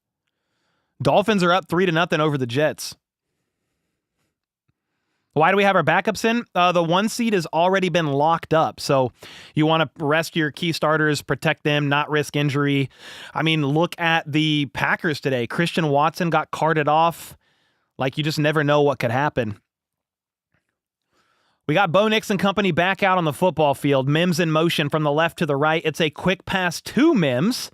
Dolphins are up 3-0 over the Jets. Why do we have our backups in? The 1 seed has already been locked up. So you want to rest your key starters, protect them, not risk injury. I mean, look at the Packers today. Christian Watson got carted off. Like, you just never know what could happen. We got Bo Nix and company back out on the football field. Mims in motion from the left to the right. It's a quick pass to Mims.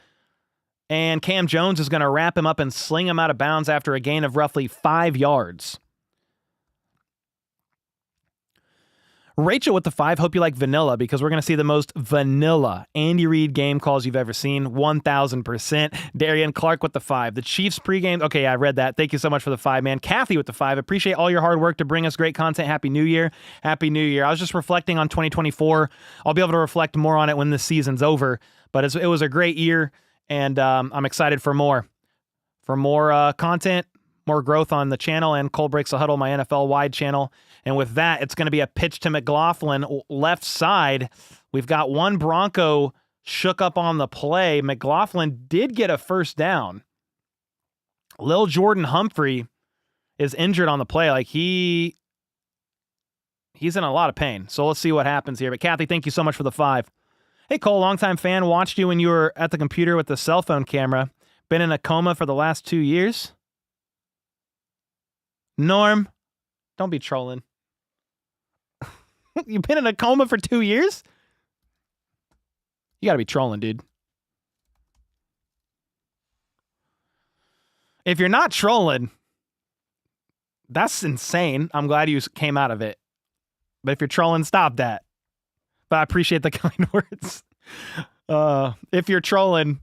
And Cam Jones is going to wrap him up and sling him out of bounds after a gain of roughly 5 yards. Rachel with the 5. Hope you like vanilla, because we're going to see the most vanilla Andy Reid game calls you've ever seen. 1,000%. Darian Clark with the 5. The Chiefs pregame. Okay, I read that. Thank you so much for the 5, man. Kathy with the 5. Appreciate all your hard work to bring us great content. Happy New Year. Happy New Year. I was just reflecting on 2024. I'll be able to reflect more on it when the season's over. But it was a great year, and I'm excited for more. For more content, more growth on the channel, and Cole Breaks the Huddle, my NFL wide channel. And with that, it's going to be a pitch to McLaughlin, left side. We've got one Bronco shook up on the play. McLaughlin did get a first down. Lil Jordan Humphrey is injured on the play. Like, he's in a lot of pain. So let's see what happens here. But Kathy, thank you so much for the 5. Hey, Cole, longtime fan. Watched you when you were at the computer with the cell phone camera. Been in a coma for the last 2 years. Norm, don't be trolling. You've been in a coma for 2 years? You got to be trolling, dude. If you're not trolling, that's insane. I'm glad you came out of it. But if you're trolling, stop that. But I appreciate the kind words. If you're trolling,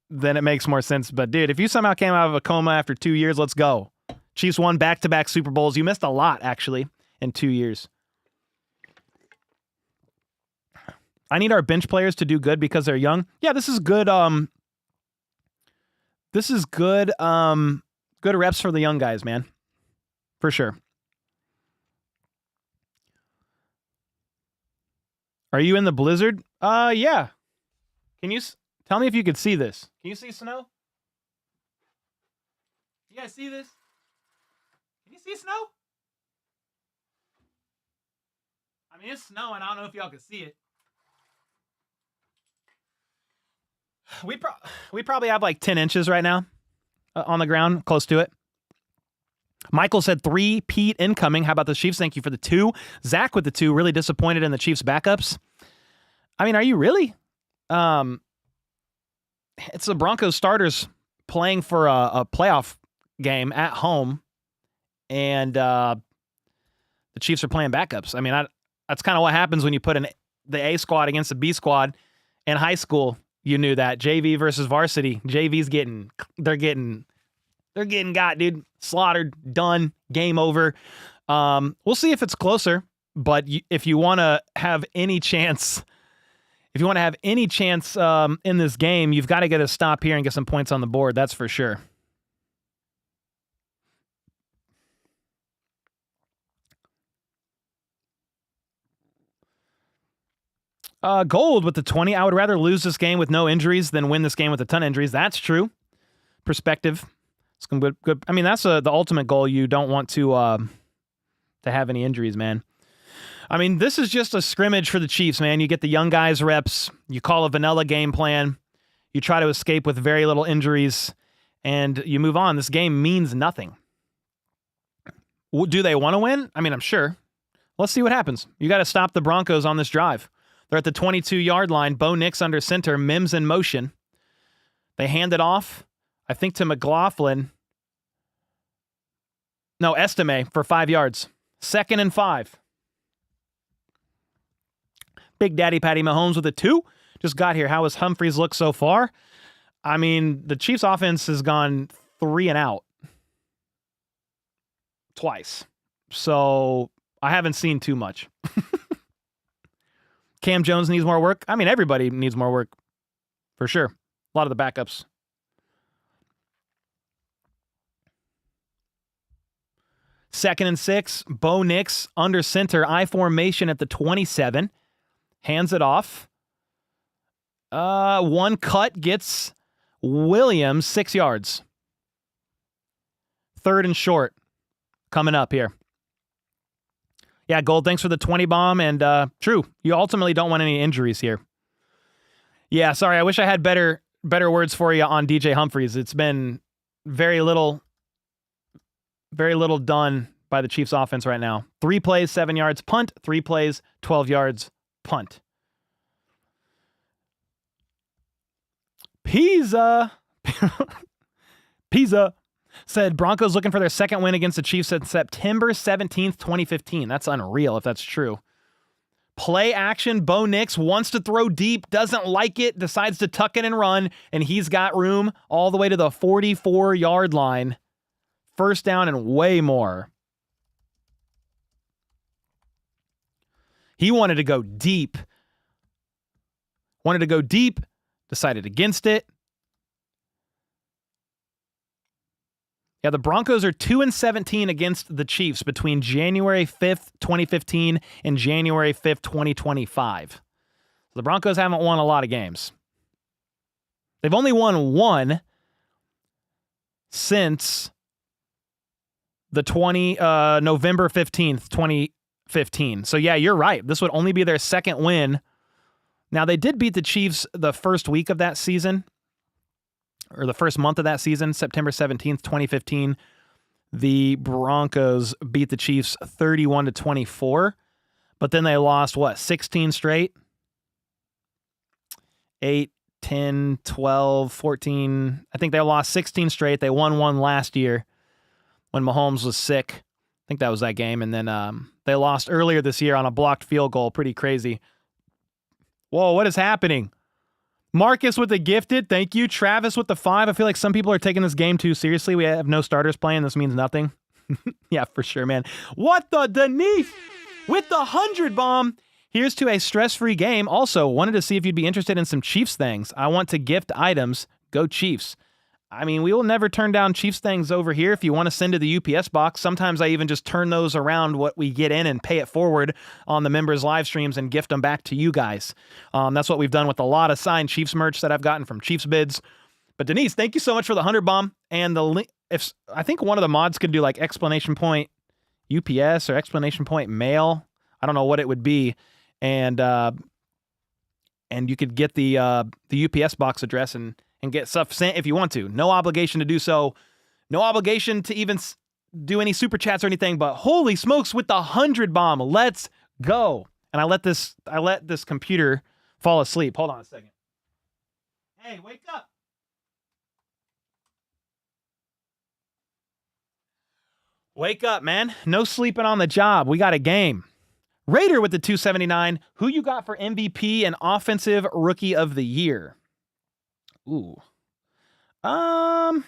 then it makes more sense. But, dude, if you somehow came out of a coma after 2 years, let's go. Chiefs won back-to-back Super Bowls. You missed a lot, actually, in 2 years. I need our bench players to do good because they're young. Yeah, this is good. This is good. Good reps for the young guys, man. For sure. Are you in the blizzard? Yeah. Can you tell me if you could see this? Can you see snow? You guys see this? Can you see snow? I mean, it's snowing. I don't know if y'all can see it. We probably have like 10 inches right now on the ground, close to it. Michael said 3 Pete incoming. How about the Chiefs? Thank you for the 2. Zach with the 2. Really disappointed in the Chiefs backups. I mean, are you really? It's the Broncos starters playing for a playoff game at home, and the Chiefs are playing backups. I mean, that's kind of what happens when you put the A squad against the B squad. In high school, you knew that. JV versus varsity. JV's they're getting got, dude. Slaughtered, done, game over. We'll see if it's closer, but if you want to have any chance in this game, you've got to get a stop here and get some points on the board. That's for sure. Gold with the 20. I would rather lose this game with no injuries than win this game with a ton of injuries. That's true. Perspective. It's good. I mean, that's the ultimate goal. You don't want to have any injuries, man. I mean, this is just a scrimmage for the Chiefs, man. You get the young guys reps. You call a vanilla game plan. You try to escape with very little injuries, and you move on. This game means nothing. Do they want to win? I mean, I'm sure. Let's see what happens. You got to stop the Broncos on this drive. They're at the 22-yard line. Bo Nix under center. Mims in motion. They hand it off, I think, to McLaughlin. No, Estime for 5 yards. 2nd and 5. Big Daddy Patty Mahomes with a 2. Just got here. How has Humphreys looked so far? I mean, the Chiefs offense has gone 3 and out. Twice. So I haven't seen too much. Cam Jones needs more work. I mean, everybody needs more work. For sure. A lot of the backups. Second and 6. Bo Nix under center. I formation at the 27. Hands it off. One cut gets Williams, 6 yards. 3rd and short coming up here. Yeah, Gold, thanks for the 20 bomb. And true, you ultimately don't want any injuries here. Yeah, sorry, I wish I had better words for you on DJ Humphries. It's been very little done by the Chiefs offense right now. 3 plays, 7 yards, punt. 3 plays, 12 yards, punt. Pizza said Broncos looking for their second win against the Chiefs since September 17th, 2015. That's unreal if that's true. Play action. Bo Nix wants to throw deep, doesn't like it, decides to tuck it and run, and he's got room all the way to the 44-yard line. 1st down and way more. He wanted to go deep. Decided against it. Yeah, the Broncos are 2-17 against the Chiefs between January 5th, 2015 and January 5th, 2025. The Broncos haven't won a lot of games. They've only won 1 since the November 15th, 2015. So yeah, you're right. This would only be their second win. Now, they did beat the Chiefs the first week of that season, or the first month of that season, September 17th, 2015. The Broncos beat the Chiefs 31-24, but then they lost, 16 straight? 8, 10, 12, 14. I think they lost 16 straight. They won 1 last year when Mahomes was sick. I think that was that game. And then they lost earlier this year on a blocked field goal. Pretty crazy. Whoa, what is happening? Marcus with the gifted. Thank you. Travis with the 5. I feel like some people are taking this game too seriously. We have no starters playing. This means nothing. Yeah, for sure, man. What the Denise with the 100 bomb. Here's to a stress-free game. Also, wanted to see if you'd be interested in some Chiefs things. I want to gift items. Go Chiefs. I mean, we will never turn down Chiefs things over here if you want to send to the UPS box. Sometimes I even just turn those around what we get in and pay it forward on the members' live streams and gift them back to you guys. That's what we've done with a lot of signed Chiefs merch that I've gotten from Chiefs Bids. But Denise, thank you so much for the 100 bomb. And the link, if I think one of the mods could do like exclamation point UPS or exclamation point mail. I don't know what it would be. And you could get the UPS box address and get stuff sent if you want to. No obligation to do so. No obligation to even do any super chats or anything, but holy smokes with the 100 bomb. Let's go. And I let this computer fall asleep. Hold on a second. Hey, wake up. Wake up, man. No sleeping on the job. We got a game. Raider with the 279. Who you got for MVP and Offensive Rookie of the Year? Ooh. Man.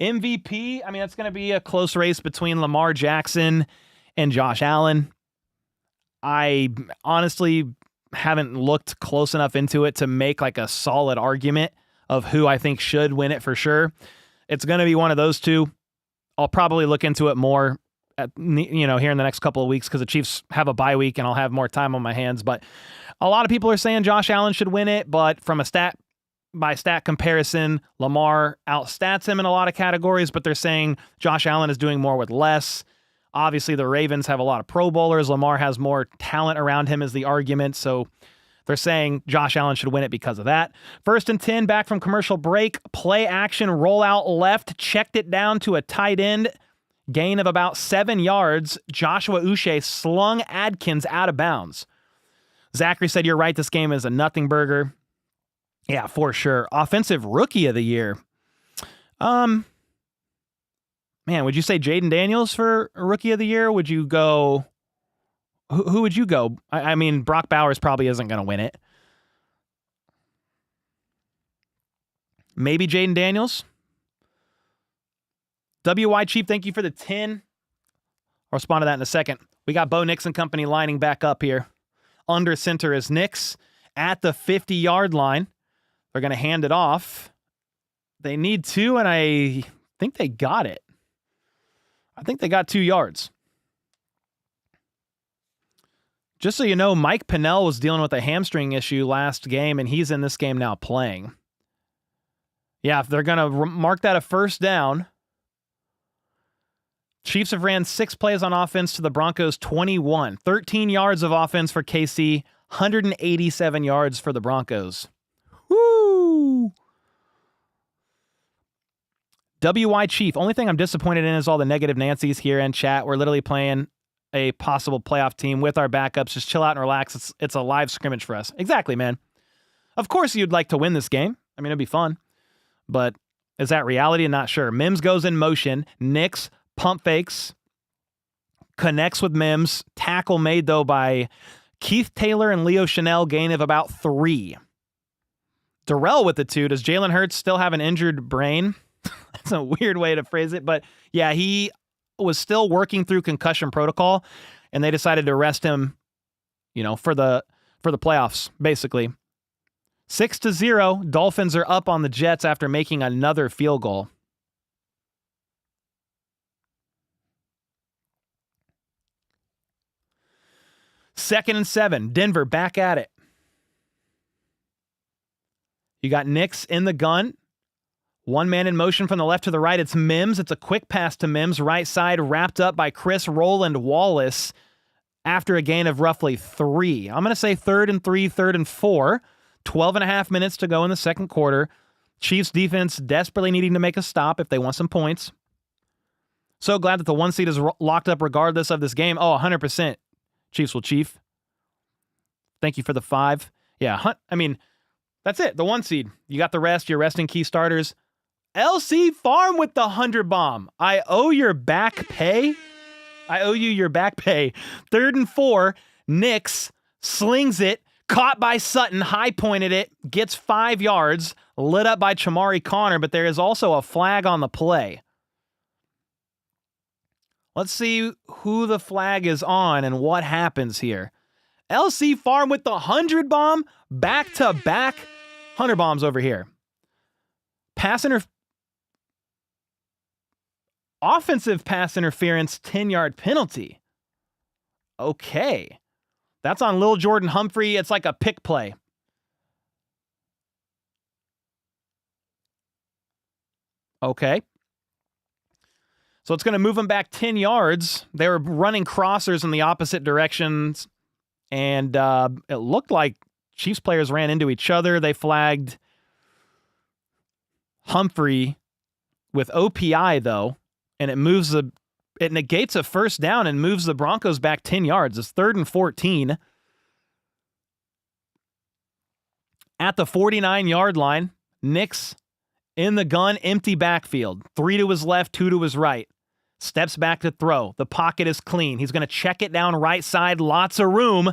MVP, I mean, that's going to be a close race between Lamar Jackson and Josh Allen. I honestly haven't looked close enough into it to make like a solid argument of who I think should win it for sure. It's going to be one of those two. I'll probably look into it more here in the next couple of weeks because the Chiefs have a bye week and I'll have more time on my hands. But a lot of people are saying Josh Allen should win it, but from a stat comparison, Lamar outstats him in a lot of categories, but they're saying Josh Allen is doing more with less. Obviously, the Ravens have a lot of Pro Bowlers. Lamar has more talent around him is the argument. So they're saying Josh Allen should win it because of that. 1st and 10, back from commercial break. Play action, rollout left, checked it down to a tight end. Gain of about 7 yards. Joshua Uche slung Adkins out of bounds. Zachary said, you're right, this game is a nothing burger. Yeah, for sure. Offensive Rookie of the Year. Man, would you say Jaden Daniels for Rookie of the Year? Would you go... Who would you go? I mean, Brock Bowers probably isn't going to win it. Maybe Jaden Daniels? WY Chief, thank you for the 10. I'll respond to that in a second. We got Bo Nix and company lining back up here. Under center is Nix at the 50-yard line. They're going to hand it off. They need 2, and I think they got it. I think they got 2 yards. Just so you know, Mike Pennell was dealing with a hamstring issue last game, and he's in this game now playing. Yeah, if they're going to mark that a first down. Chiefs have ran 6 plays on offense to the Broncos 21. 13 yards of offense for KC, 187 yards for the Broncos. Woo! WY Chief. Only thing I'm disappointed in is all the negative Nancy's here in chat. We're literally playing a possible playoff team with our backups. Just chill out and relax. It's a live scrimmage for us. Exactly, man. Of course you'd like to win this game. I mean, it'd be fun. But is that reality? I'm not sure. Mims goes in motion. Nix pump fakes. Connects with Mims. Tackle made, though, by Keith Taylor and Leo Chanel. Gain of about 3. Darrell with the 2. Does Jalen Hurts still have an injured brain? That's a weird way to phrase it. But, yeah, he was still working through concussion protocol, and they decided to arrest him, for the playoffs, basically. 6-0, Dolphins are up on the Jets after making another field goal. Second and 7, Denver back at it. You got Nix in the gun. One man in motion from the left to the right. It's Mims. It's a quick pass to Mims. Right side wrapped up by Chris Roland Wallace after a gain of roughly 3. I'm going to say 3rd and 3, 3rd and 4. 12 and a half minutes to go in the second quarter. Chiefs defense desperately needing to make a stop if they want some points. So glad that the 1 seed is locked up regardless of this game. Oh, 100%. Chiefs will chief. Thank you for the 5. Yeah, I mean, that's it. The 1 seed. You got the rest. You're resting key starters. LC Farm with the 100 bomb. I owe your back pay. I owe you your back pay. 3rd and 4. Nix slings it. Caught by Sutton, high-pointed it, gets 5 yards, lit up by Chamari Connor, but there is also a flag on the play. Let's see who the flag is on and what happens here. LC Farm with the 100 bomb, back-to-back 100 bombs over here. Offensive pass interference, 10-yard penalty. Okay. That's on Lil Jordan Humphrey. It's like a pick play. Okay. So it's going to move them back 10 yards. They were running crossers in the opposite directions, and it looked like Chiefs players ran into each other. They flagged Humphrey with OPI, though, and it negates a first down and moves the Broncos back 10 yards. It's 3rd and 14. At the 49-yard line, Nix in the gun, empty backfield. 3 to his left, 2 to his right. Steps back to throw. The pocket is clean. He's going to check it down right side. Lots of room.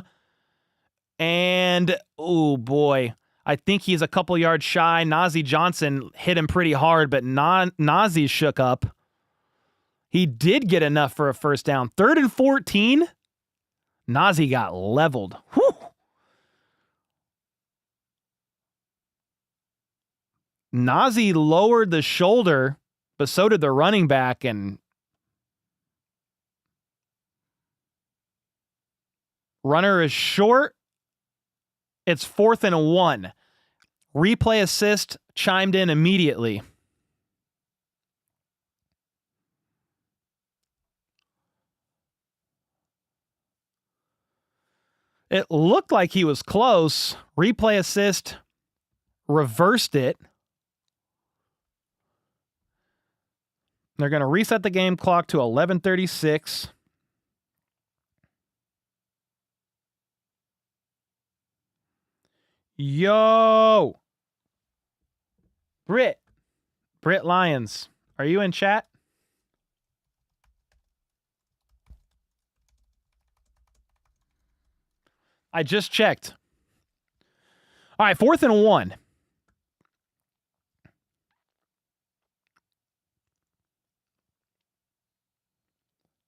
And, oh boy, I think he's a couple yards shy. Nazeeh Johnson hit him pretty hard, but Nazeeh shook up. He did get enough for a first down. 3rd and 14. Nazeeh got leveled. Whew. Nazeeh lowered the shoulder, but so did the running back, and runner is short. It's 4th and 1. Replay assist chimed in immediately. It looked like he was close. Replay assist reversed it. They're going to reset the game clock to 11:36. Yo! Britt Lyons, are you in chat? I just checked. All right, 4th and 1.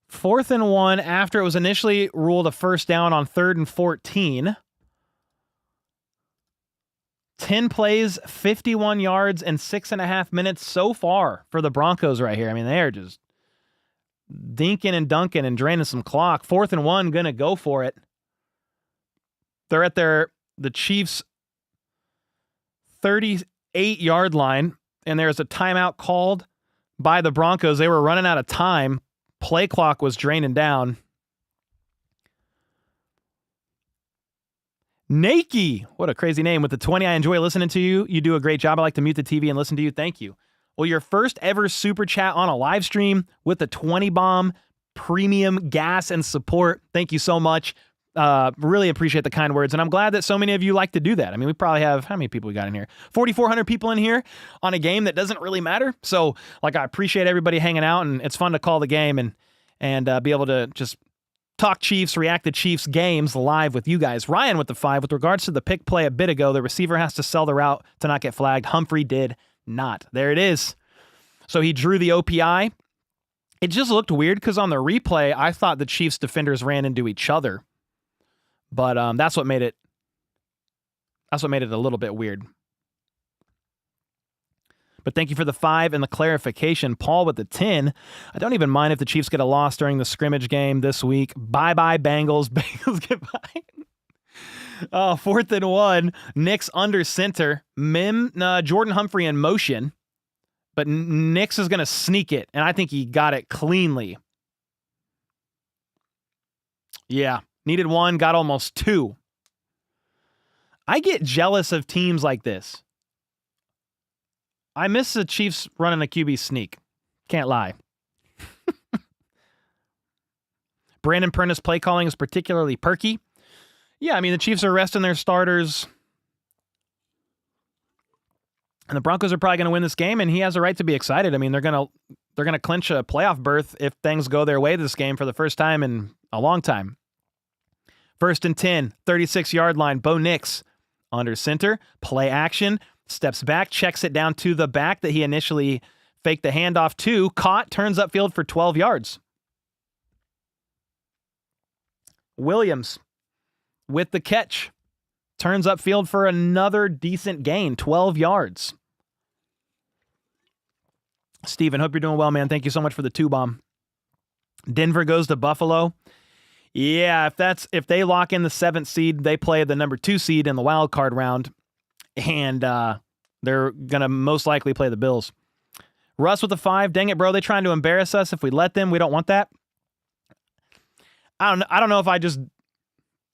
Fourth and 1 after it was initially ruled a first down on 3rd and 14. 10 plays, 51 yards, and 6.5 minutes so far for the Broncos right here. I mean, they are just dinking and dunking and draining some clock. 4th and 1, going to go for it. They're at the Chiefs' 38-yard line. and there's a timeout called by the Broncos. They were running out of time. Play clock was draining down. Nakey, what a crazy name. With the 20, I enjoy listening to you. You do a great job. I like to mute the TV and listen to you. Thank you. Well, your first ever super chat on a live stream with the 20 bomb, premium gas and support. Thank you so much. Really appreciate the kind words. And I'm glad that so many of you like to do that. I mean, we probably have, how many people we got in here? 4,400 people in here on a game that doesn't really matter. So like, I appreciate everybody hanging out, and it's fun to call the game and be able to just talk Chiefs, react to Chiefs games live with you guys. Ryan with the 5. With regards to the pick play a bit ago, the receiver has to sell the route to not get flagged. Humphrey did not. There it is. So he drew the OPI. It just looked weird because on the replay, I thought the Chiefs defenders ran into each other. But that's what made it a little bit weird. But thank you for the 5 and the clarification. Paul with the 10. I don't even mind if the Chiefs get a loss during the scrimmage game this week. Bye-bye, Bengals. Bengals get by. 4th and 1. Nix under center. Jordan Humphrey in motion. But Nix is going to sneak it, and I think he got it cleanly. Yeah. Needed 1, got almost 2. I get jealous of teams like this. I miss the Chiefs running a QB sneak. Can't lie. Brandon Prentice play calling is particularly perky. Yeah, I mean, the Chiefs are resting their starters. And the Broncos are probably going to win this game, and he has a right to be excited. I mean, they're going to clinch a playoff berth if things go their way this game for the first time in a long time. 1st and 10, 36-yard line. Bo Nix under center, play action, steps back, checks it down to the back that he initially faked the handoff to, caught, turns upfield for 12 yards. Williams with the catch, turns upfield for another decent gain, 12 yards. Steven, hope you're doing well, man. Thank you so much for the 2-bomb. Denver goes to Buffalo. Yeah, if they lock in the 7th seed, they play the number 2 seed in the wild card round, and they're going to most likely play the Bills. Russ with the 5. Dang it, bro. They trying to embarrass us if we let them. We don't want that. I don't know if I just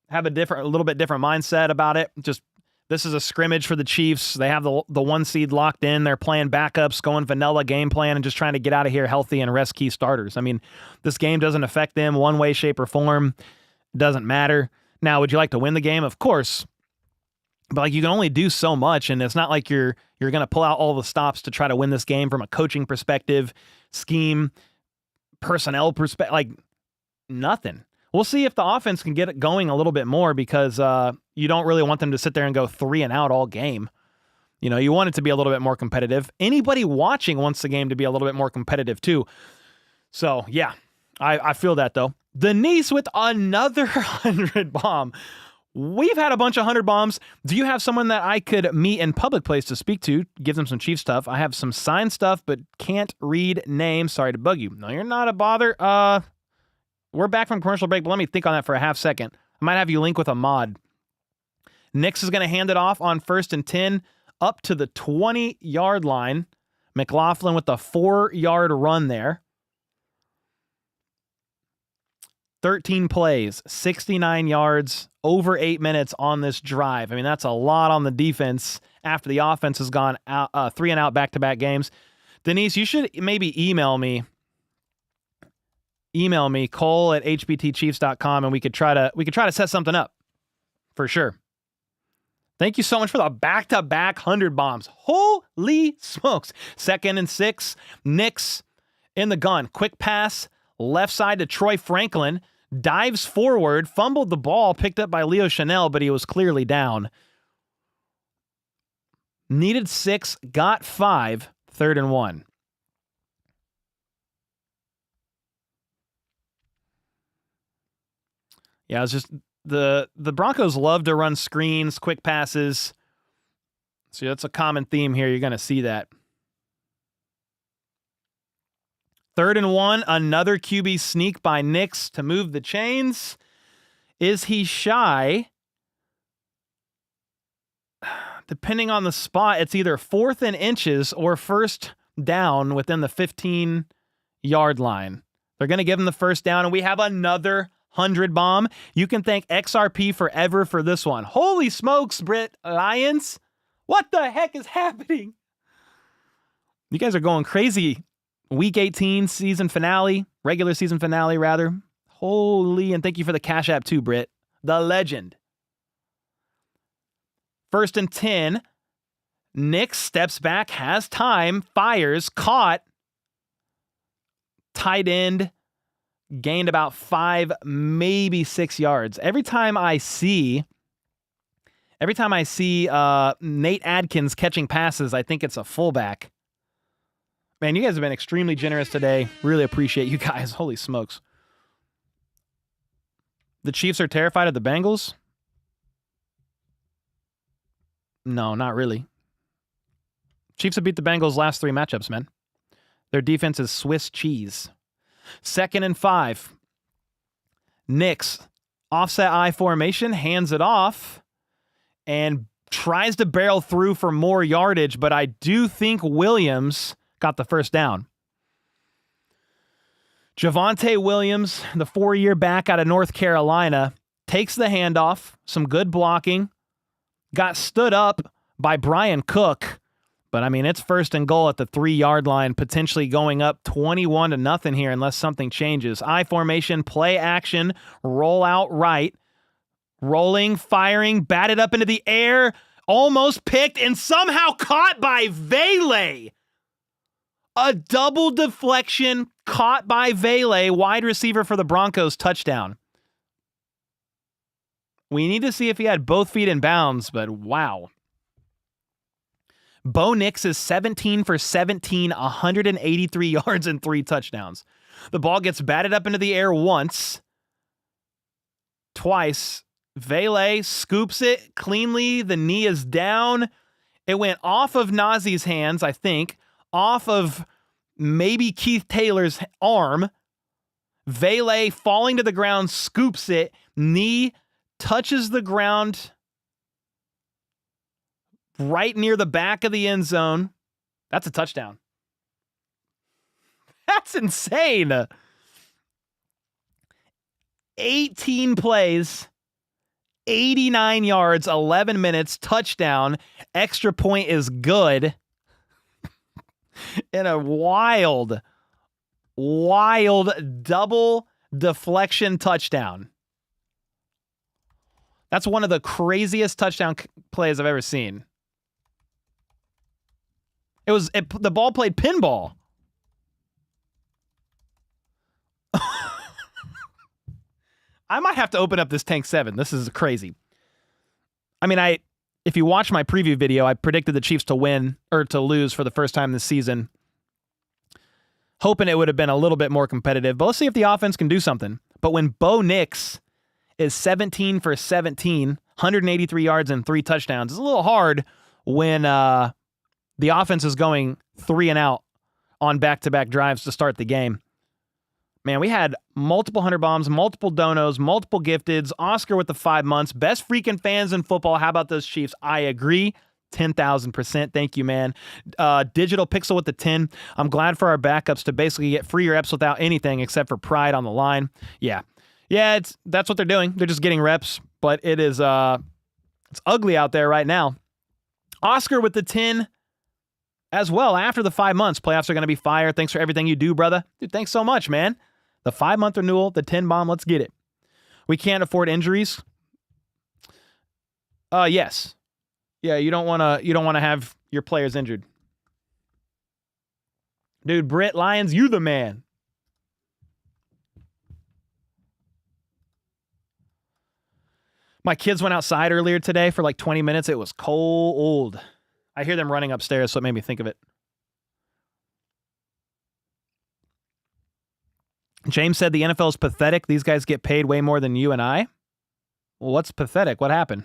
have a little bit different mindset about it. Just, this is a scrimmage for the Chiefs. They have the 1 seed locked in. They're playing backups, going vanilla game plan, and just trying to get out of here healthy and rest key starters. I mean, this game doesn't affect them one way, shape, or form. It doesn't matter. Now, would you like to win the game? Of course. But like, you can only do so much, and it's not like you're going to pull out all the stops to try to win this game from a coaching perspective, scheme, personnel perspective, like nothing. We'll see if the offense can get it going a little bit more, because you don't really want them to sit there and go 3 and out all game. You know, you want it to be a little bit more competitive. Anybody watching wants the game to be a little bit more competitive too. So yeah, I feel that though. Denise with another 100 bomb. We've had a bunch of 100 bombs. Do you have someone that I could meet in public place to speak to? Give them some Chief stuff. I have some signed stuff, but can't read names. Sorry to bug you. No, you're not a bother. We're back from commercial break, but let me think on that for a half second. I might have you link with a mod. Nix is going to hand it off on 1st and 10 up to the 20-yard line. McLaughlin with a 4-yard run there. 13 plays, 69 yards, over 8 minutes on this drive. I mean, that's a lot on the defense after the offense has gone out, 3 and out back-to-back games. Denise, you should maybe email me, Cole@hbtchiefs.com, and we could try to set something up for sure. Thank you so much for the back-to-back 100 bombs. Holy smokes. 2nd and 6. Nix in the gun. Quick pass, left side to Troy Franklin. Dives forward, fumbled the ball, picked up by Leo Chanel, but he was clearly down. Needed 6, got 5, 3rd and 1. Yeah, it's just the Broncos love to run screens, quick passes. So that's a common theme here. You're going to see that. 3rd and 1, another QB sneak by Nix to move the chains. Is he shy? depending on the spot, it's either 4th and inches or first down within the 15-yard line. They're going to give him the first down, and we have another 100 bomb. You can thank XRP forever for this one. Holy smokes, Brit Lions. What the heck is happening? You guys are going crazy. Week 18 season finale, regular season finale, rather. Holy, and thank you for the Cash App too, Brit. The legend. 1st and 10. Nick steps back, has time, fires, caught. Tight end, gained about 5, maybe 6 yards. Every time I see Nate Adkins catching passes, I think it's a fullback. Man, you guys have been extremely generous today. Really appreciate you guys. Holy smokes. The Chiefs are terrified of the Bengals? No, not really. Chiefs have beat the Bengals last 3 matchups, man. Their defense is Swiss cheese. 2nd and 5. Nix, offset I formation, hands it off, and tries to barrel through for more yardage, but I do think Williams got the first down. Javonte Williams, the 4-year back out of North Carolina, takes the handoff, some good blocking, got stood up by Brian Cook, but I mean, it's 1st and goal at the 3-yard line, potentially going up 21-0 here unless something changes. I formation, play action, roll out right, rolling, firing, batted up into the air, almost picked, and somehow caught by Vele. A double deflection caught by Vele, wide receiver for the Broncos, touchdown. We need to see if he had both feet in bounds, but wow. Bo Nix is 17 for 17, 183 yards and 3 touchdowns. The ball gets batted up into the air once, twice. Vele scoops it cleanly. The knee is down. It went off of Nazee's hands, I think, off of maybe Keith Taylor's arm. Vele falling to the ground, scoops it. Knee touches the ground right near the back of the end zone. That's a touchdown. That's insane. 18 plays, 89 yards, 11 minutes, touchdown. Extra point is good. In a wild double deflection touchdown. That's one of the craziest touchdown plays I've ever seen. The ball played pinball. I might have to open up this Tank 7. This is crazy. I mean, if you watch my preview video, I predicted the Chiefs to win or to lose for the first time this season. Hoping it would have been a little bit more competitive, but let's see if the offense can do something. But when Bo Nix is 17 for 17, 183 yards and 3 touchdowns, it's a little hard when the offense is going 3 and out on back-to-back drives to start the game. Man, we had multiple 100 bombs, multiple donos, multiple gifteds, Oscar with the 5 months, best freaking fans in football. How about those Chiefs? I agree. 10,000%. Thank you, man. Digital Pixel with the 10. I'm glad for our backups to basically get free reps without anything except for pride on the line. Yeah, that's what they're doing. They're just getting reps, but it's ugly out there right now. Oscar with the 10 as well. After the 5 months, playoffs are going to be fire. Thanks for everything you do, brother. Dude, thanks so much, man. The 5-month renewal, the 10 bomb, let's get it. We can't afford injuries. Yes. Yeah, you don't want to have your players injured. Dude, Britt Lions, you the man. My kids went outside earlier today for like 20 minutes. It was cold. I hear them running upstairs, so it made me think of it. James said the NFL is pathetic. These guys get paid way more than you and I. Well, what's pathetic? What happened?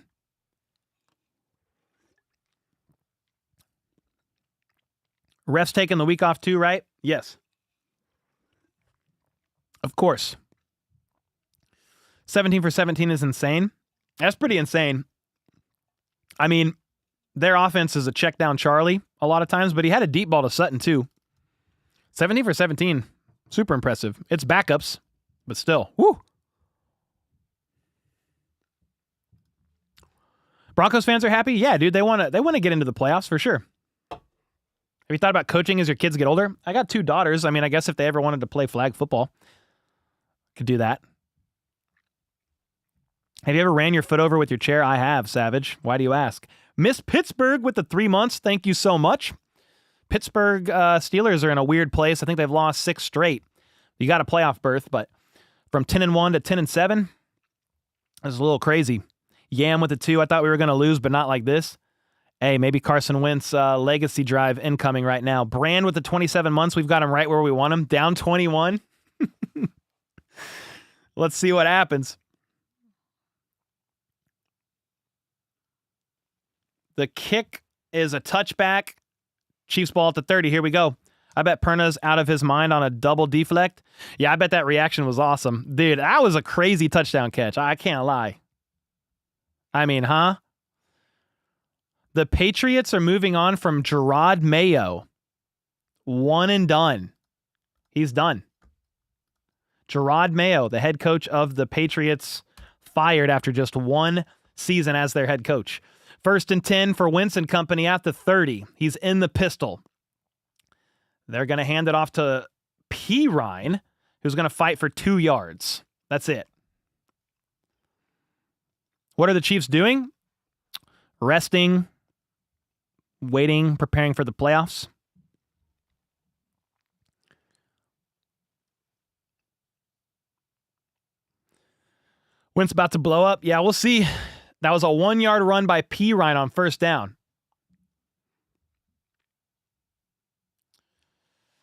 Refs taking the week off too, right? Yes. Of course. 17 for 17 is insane. That's pretty insane. I mean, their offense is a check down Charlie a lot of times, but he had a deep ball to Sutton too. 17 for 17. Super impressive. It's backups, but still. Woo! Broncos fans are happy? Yeah, dude, they want to get into the playoffs for sure. Have you thought about coaching as your kids get older? I got 2 daughters. I mean, I guess if they ever wanted to play flag football, could do that. Have you ever ran your foot over with your chair? I have, Savage. Why do you ask? Miss Pittsburgh with the 3 months. Thank you so much. Pittsburgh Steelers are in a weird place. I think they've lost 6 straight. You got a playoff berth, but from 10-1 to 10-7, that's a little crazy. Yam with the 2. I thought we were going to lose, but not like this. Hey, maybe Carson Wentz legacy drive incoming right now. Brand with the 27 months. We've got him right where we want him. Down 21. Let's see what happens. The kick is a touchback. Chiefs ball at the 30. Here we go. I bet Perna's out of his mind on a double deflect. Yeah, I bet that reaction was awesome. Dude, that was a crazy touchdown catch. I can't lie. I mean, huh? The Patriots are moving on from Gerard Mayo. One and done. He's done. Gerard Mayo, the head coach of the Patriots, fired after just 1 season as their head coach. 1st and 10 for Wentz and company at the 30. He's in the pistol. They're going to hand it off to P. Ryan, who's going to fight for 2 yards. That's it. What are the Chiefs doing? Resting, waiting, preparing for the playoffs. Wentz about to blow up. Yeah, we'll see. That was a 1-yard run by P. Ryan on 1st down.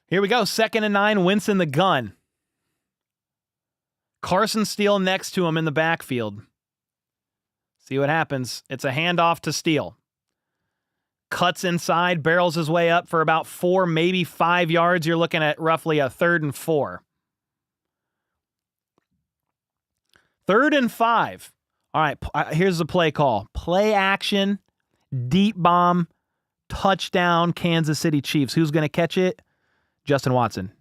Here we go. 2nd and 9. Wentz in the gun. Carson Steele next to him in the backfield. See what happens. It's a handoff to Steele. Cuts inside, barrels his way up for about 4, maybe 5 yards. You're looking at roughly a 3rd and 4. 3rd and 5. All right, here's the play call. Play action, deep bomb, touchdown, Kansas City Chiefs. Who's going to catch it? Justin Watson.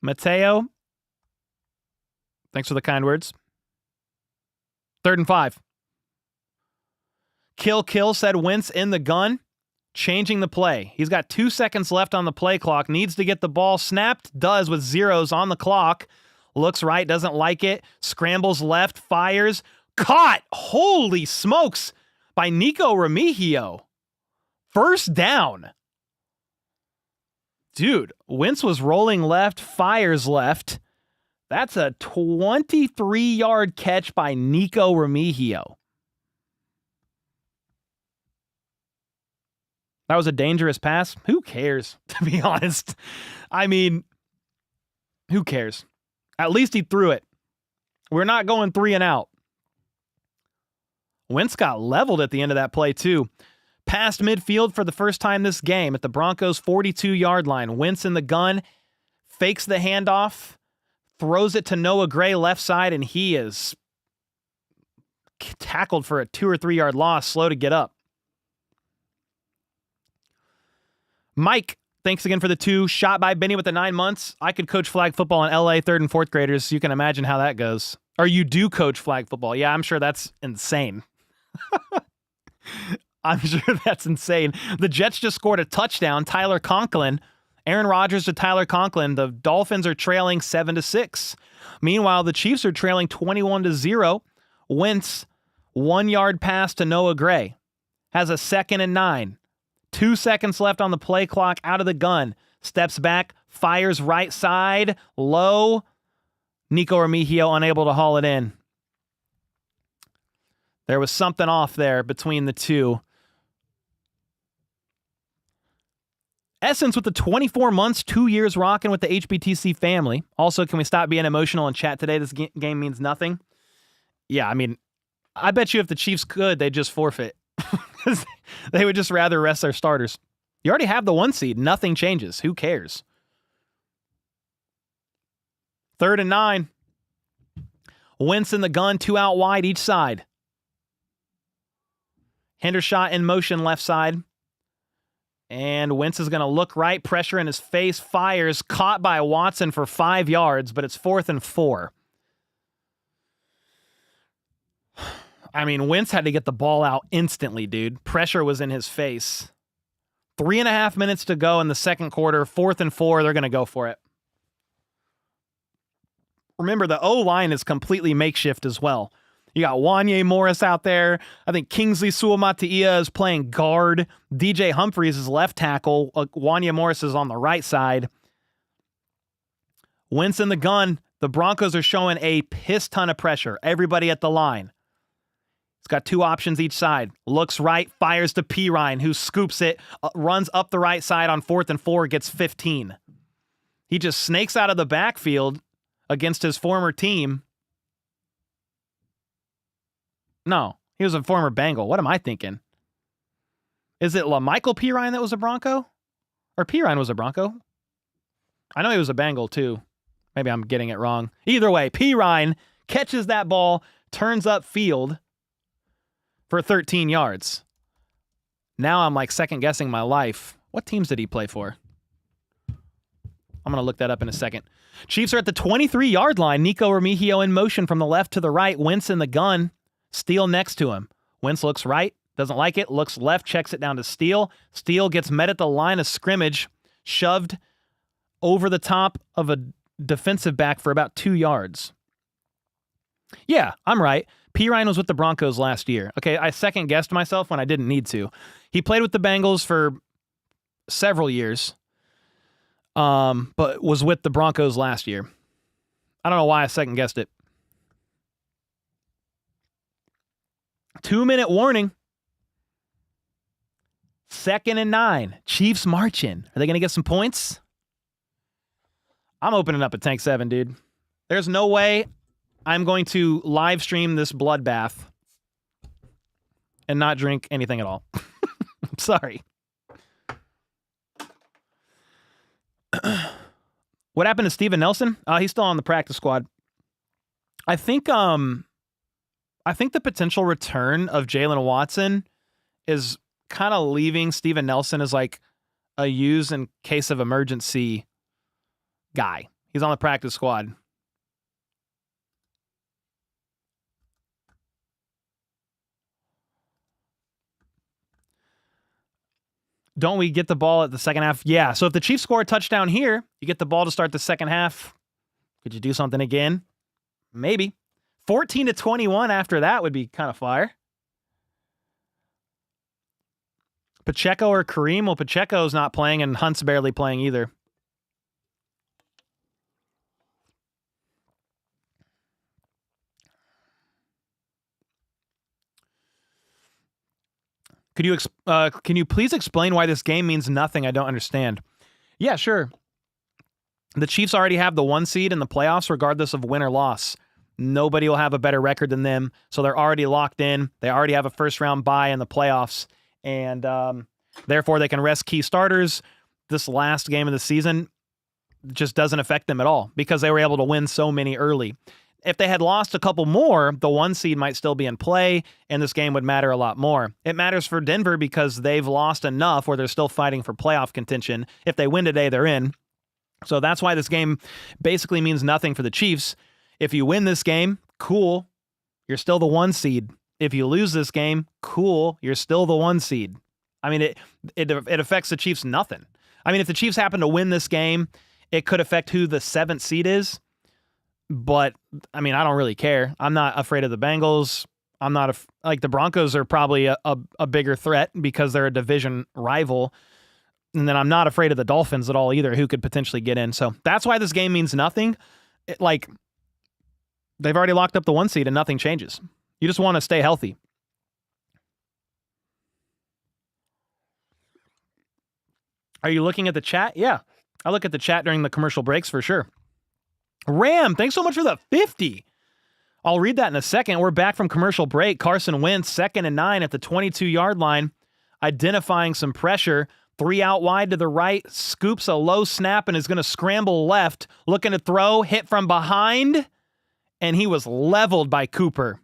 Mateo, thanks for the kind words. 3rd and 5. Kill said Wentz in the gun. Changing the play. He's got 2 seconds left on the play clock. Needs to get the ball snapped. Does with zeros on the clock. Looks right. Doesn't like it. Scrambles left. Fires. Caught. Holy smokes. By Nico Remigio. 1st down. Dude, Wentz was rolling left. Fires left. That's a 23-yard catch by Nico Remigio. That was a dangerous pass. Who cares, to be honest? I mean, who cares? At least he threw it. We're not going 3 and out. Wentz got leveled at the end of that play, too. Past midfield for the first time this game at the Broncos' 42-yard line. Wentz in the gun, fakes the handoff, throws it to Noah Gray left side, and he is tackled for a 2 or 3 yard loss, slow to get up. Mike, thanks again for the 2. Shot by Benny with the 9 months. I could coach flag football in LA 3rd and 4th graders, so you can imagine how that goes. Or you do coach flag football. Yeah, I'm sure that's insane. I'm sure that's insane. The Jets just scored a touchdown. Tyler Conklin. Aaron Rodgers to Tyler Conklin. The Dolphins are trailing 7-6. Meanwhile, the Chiefs are trailing 21-0. Wentz, 1-yard pass to Noah Gray. Has a 2nd and 9. 2 seconds left on the play clock, out of the gun. Steps back, fires right side, low. Nico Remigio unable to haul it in. There was something off there between the two. Essence with the 24 months, 2 years rocking with the HBTC family. Also, can we stop being emotional and chat today? This game means nothing. Yeah, I mean, I bet you if the Chiefs could, they'd just forfeit. They would just rather rest their starters. You already have the 1 seed. Nothing changes. Who cares? 3rd and 9. Wentz in the gun, 2 out wide each side. Hendershot in motion left side. And Wentz is going to look right, pressure in his face, fires, caught by Watson for 5 yards, but it's 4th and 4. I mean, Wentz had to get the ball out instantly, dude. Pressure was in his face. 3.5 minutes to go in the second quarter, 4th and 4. They're going to go for it. Remember, the O-line is completely makeshift as well. You got Wanya Morris out there. I think Kingsley Suamataia is playing guard. DJ Humphries is left tackle. Wanya Morris is on the right side. Wentz in the gun. The Broncos are showing a piss ton of pressure. Everybody at the line. He's got 2 options each side. Looks right, fires to Pirine, who scoops it, runs up the right side on 4th and 4, gets 15. He just snakes out of the backfield against his former team. No, he was a former Bengal. What am I thinking? Is it LaMichael Pirine that was a Bronco? Or Pirine was a Bronco? I know he was a Bengal too. Maybe I'm getting it wrong. Either way, Pirine catches that ball, turns up field for 13 yards. Now I'm like second guessing my life. What teams did he play for? I'm going to look that up in a second. Chiefs are at the 23-yard line. Nico Remigio in motion from the left to the right. Wentz in the gun. Steele next to him. Wentz looks right, doesn't like it, looks left, checks it down to Steele. Steele gets met at the line of scrimmage, shoved over the top of a defensive back for about 2 yards. Yeah, I'm right. Pirine was with the Broncos last year. Okay, I second-guessed myself when I didn't need to. He played with the Bengals for several years, but was with the Broncos last year. I don't know why I second-guessed it. 2-minute warning. 2nd and 9. Chiefs marching. Are they going to get some points? I'm opening up a Tank 7, dude. There's no way I'm going to live stream this bloodbath and not drink anything at all. I'm sorry. What happened to Steven Nelson? He's still on the practice squad. I think the potential return of Jalen Watson is kind of leaving Steven Nelson as like a use in case of emergency guy. He's on the practice squad. Don't we get the ball at the second half? Yeah. So if the Chiefs score a touchdown here, you get the ball to start the second half. Could you do something again? Maybe. 14-21 after that would be kind of fire. Pacheco or Kareem? Well, Pacheco's not playing and Hunt's barely playing either. Can you please explain why this game means nothing? I don't understand. Yeah, sure. The Chiefs already have the 1 seed in the playoffs regardless of win or loss. Nobody will have a better record than them, so they're already locked in. They already have a first-round bye in the playoffs, and therefore they can rest key starters. This last game of the season just doesn't affect them at all because they were able to win so many early. If they had lost a couple more, the 1 seed might still be in play, and this game would matter a lot more. It matters for Denver because they've lost enough where they're still fighting for playoff contention. If they win today, they're in. So that's why this game basically means nothing for the Chiefs. If you win this game, cool, you're still the 1 seed. If you lose this game, cool, you're still the 1 seed. I mean, it affects the Chiefs nothing. I mean, if the Chiefs happen to win this game, it could affect who the 7th seed is. But, I mean, I don't really care. I'm not afraid of the Bengals. I'm not, like, the Broncos are probably a bigger threat because they're a division rival. And then I'm not afraid of the Dolphins at all either, who could potentially get in. So that's why this game means nothing. They've already locked up the 1 seed and nothing changes. You just want to stay healthy. Are you looking at the chat? Yeah. I look at the chat during the commercial breaks for sure. Ram, thanks so much for the 50. I'll read that in a second. We're back from commercial break. Carson Wentz, 2nd and 9 at the 22-yard line, identifying some pressure, 3 out wide to the right, scoops a low snap and is going to scramble left, looking to throw, hit from behind, and he was leveled by Cooper.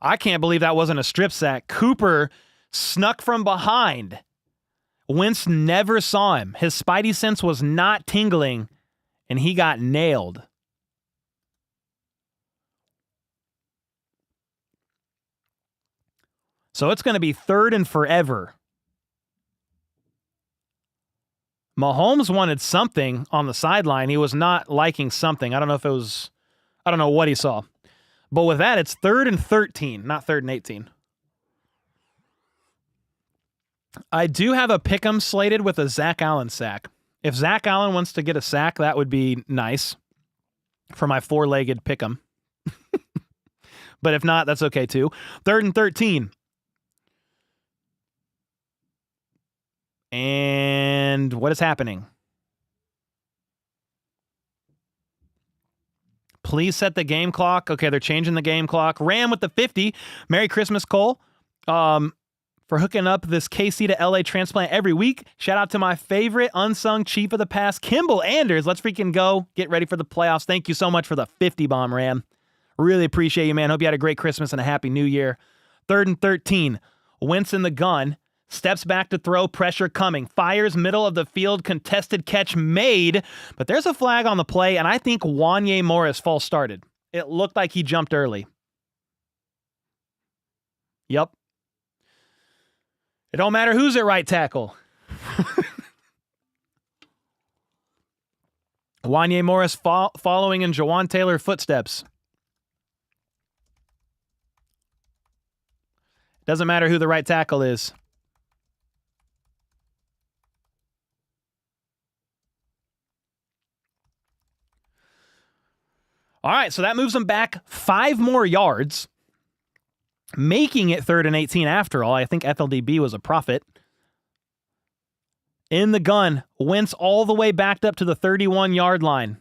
I can't believe that wasn't a strip sack. Cooper snuck from behind. Wentz never saw him. His spidey sense was not tingling, and he got nailed. So it's going to be 3rd and forever. Mahomes wanted something on the sideline. He was not liking something. I don't know what he saw. But with that, it's 3rd and 13, not 3rd and 18. I do have a pick'em slated with a Zach Allen sack. If Zach Allen wants to get a sack, that would be nice for my 4-legged pick'em. But if not, that's okay too. 3rd and 13. And what is happening? Please set the game clock. Okay, they're changing the game clock. Ram with the 50. Merry Christmas, Cole. For hooking up this KC to LA transplant every week. Shout out to my favorite unsung chief of the past, Kimball Anders. Let's freaking go. Get ready for the playoffs. Thank you so much for the 50 bomb, Ram. Really appreciate you, man. Hope you had a great Christmas and a happy new year. 3rd and 13. Wentz in the gun. Steps back to throw, pressure coming. Fires middle of the field, contested catch made. But there's a flag on the play, and I think Wanye Morris false started. It looked like he jumped early. Yep. It don't matter who's at right tackle. Wanye Morris following in Jawan Taylor footsteps. Doesn't matter who the right tackle is. All right, so that moves them back 5 more yards, making it 3rd and 18 after all. I think FLDB was a profit. In the gun, Wentz all the way backed up to the 31-yard line.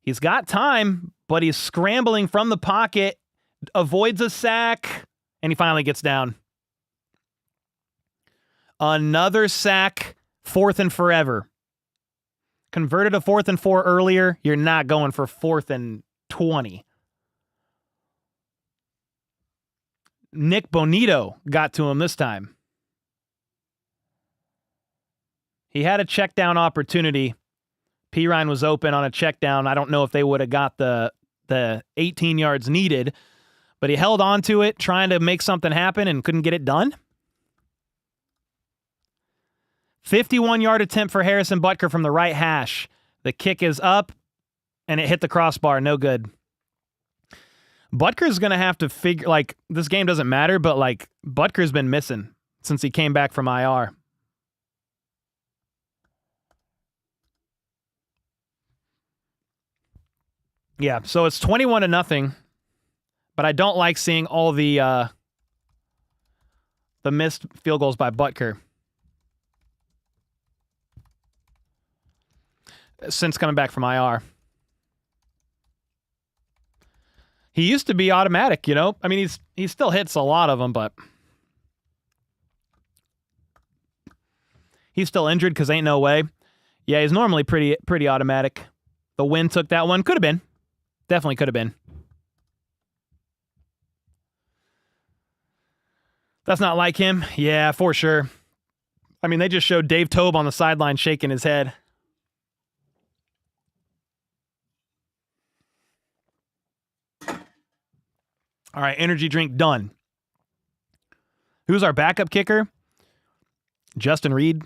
He's got time, but he's scrambling from the pocket, avoids a sack, and he finally gets down. Another sack, 4th and forever. Converted a 4th and 4 earlier. You're not going for 4th and 20. Nick Bonito got to him this time. He had a check down opportunity. Pirine was open on a check down. I don't know if they would have got the 18 yards needed, but he held on to it, trying to make something happen and couldn't get it done. 51-yard attempt for Harrison Butker from the right hash. The kick is up, and it hit the crossbar. No good. Butker's going to have to figure, this game doesn't matter, but, Butker's been missing since he came back from IR. Yeah, so it's 21-0, but I don't like seeing all the missed field goals by Butker. Since coming back from IR. He used to be automatic, I mean, he still hits a lot of them, but he's still injured because ain't no way. Yeah, he's normally pretty automatic. The wind took that one. Could have been. Definitely could have been. That's not like him. Yeah, for sure. I mean, they just showed Dave Tobe on the sideline shaking his head. All right, energy drink done. Who's our backup kicker? Justin Reed.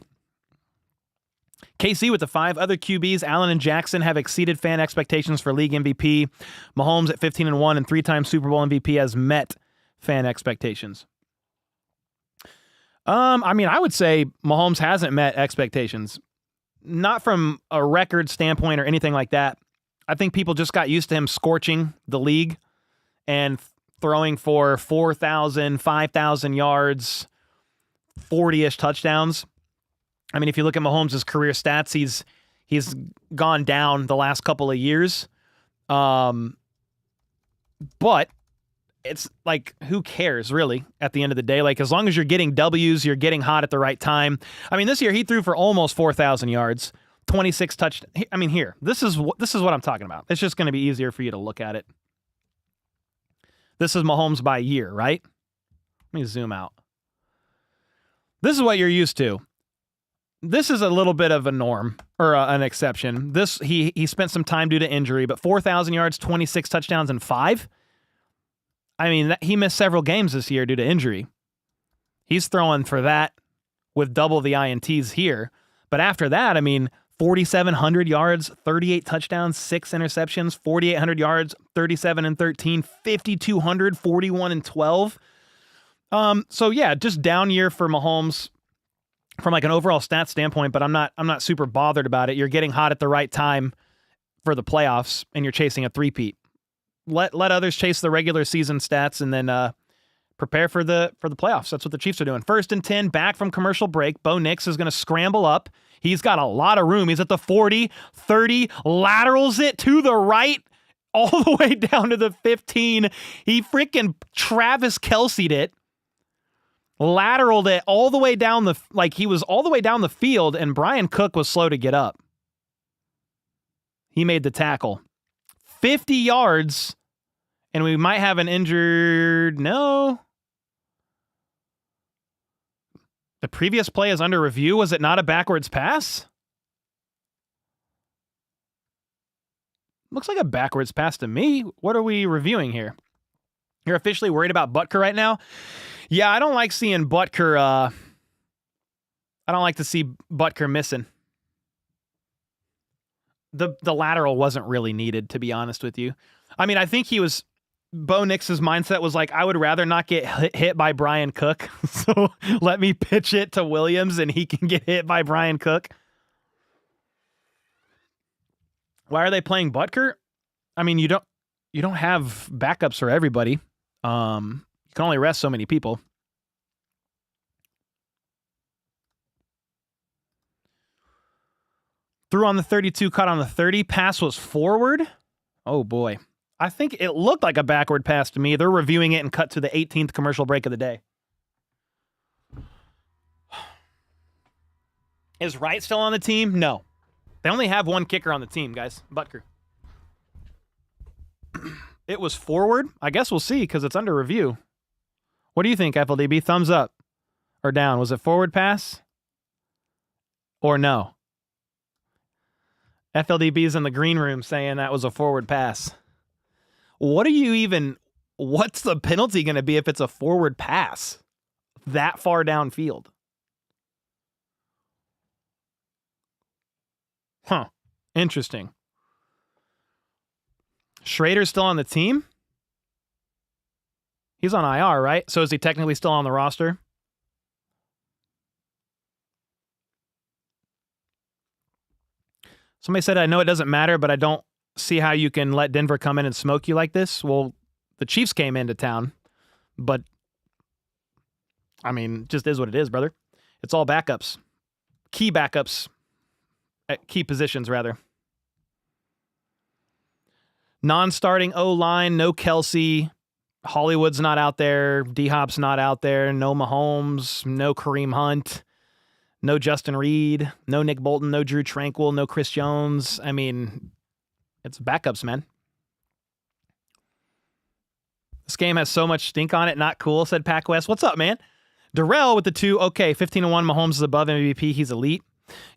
KC with the 5 other QBs. Allen and Jackson have exceeded fan expectations for league MVP. Mahomes at 15-1 and 3-time Super Bowl MVP has met fan expectations. I mean, I would say Mahomes hasn't met expectations. Not from a record standpoint or anything like that. I think people just got used to him scorching the league and throwing for 4,000, 5,000 yards, 40-ish touchdowns. I mean, if you look at Mahomes' career stats, he's gone down the last couple of years. But it's like, who cares, really, at the end of the day? Like, as long as you're getting W's, you're getting hot at the right time. I mean, this year he threw for almost 4,000 yards, 26 touchdowns. I mean, here, this is what I'm talking about. It's just going to be easier for you to look at it. This is Mahomes by year, right? Let me zoom out. This is what you're used to. This is a little bit of a norm, or an exception. He spent some time due to injury, but 4,000 yards, 26 touchdowns, and 5. I mean, he missed several games this year due to injury. He's throwing for that with double the INTs here. But after that, I mean, 4,700 yards, 38 touchdowns, 6 interceptions, 4,800 yards, 37 and 13, 5,200, 41 and 12. So yeah, just down year for Mahomes from like an overall stat standpoint, but I'm not super bothered about it. You're getting hot at the right time for the playoffs, and you're chasing a three-peat. Let others chase the regular season stats, and then prepare for the playoffs. That's what the Chiefs are doing. 1st and 10, back from commercial break. Bo Nix is going to scramble up. He's got a lot of room. He's at the 40, 30, laterals it to the right, all the way down to the 15. He freaking Travis Kelce'd it. Lateraled it all the way down he was all the way down the field, and Brian Cook was slow to get up. He made the tackle. 50 yards, and we might have an injured... No. The previous play is under review. Was it not a backwards pass? Looks like a backwards pass to me. What are we reviewing here? You're officially worried about Butker right now? Yeah, I don't like seeing Butker... I don't like to see Butker missing. The lateral wasn't really needed, to be honest with you. I mean, I think Bo Nix's mindset was like, I would rather not get hit by Brian Cook, so let me pitch it to Williams and he can get hit by Brian Cook. Why are they playing Butker? I mean, you don't have backups for everybody. You can only rest so many people. Threw on the 32, caught on the 30. Pass was forward. Oh, boy. I think it looked like a backward pass to me. They're reviewing it and cut to the 18th commercial break of the day. Is Wright still on the team? No. They only have one kicker on the team, guys. Butker. It was forward. I guess we'll see because it's under review. What do you think, FLDB? Thumbs up or down? Was it forward pass or no? FLDB's in the green room saying that was a forward pass. What's the penalty going to be if it's a forward pass that far downfield? Huh. Interesting. Schrader's still on the team? He's on IR, right? So is he technically still on the roster? Somebody said, I know it doesn't matter, but I don't see how you can let Denver come in and smoke you like this. Well, the Chiefs came into town, but I mean, just is what it is, brother. It's all backups. Key backups. At key positions, rather. Non-starting O-line, no Kelsey. Hollywood's not out there. D-Hop's not out there. No Mahomes. No Kareem Hunt. No Justin Reed. No Nick Bolton. No Drew Tranquil. No Chris Jones. I mean, it's backups, man. This game has so much stink on it. Not cool, said Pac West. What's up, man? Darrell with the 2. Okay, 15-1. Mahomes is above MVP. He's elite.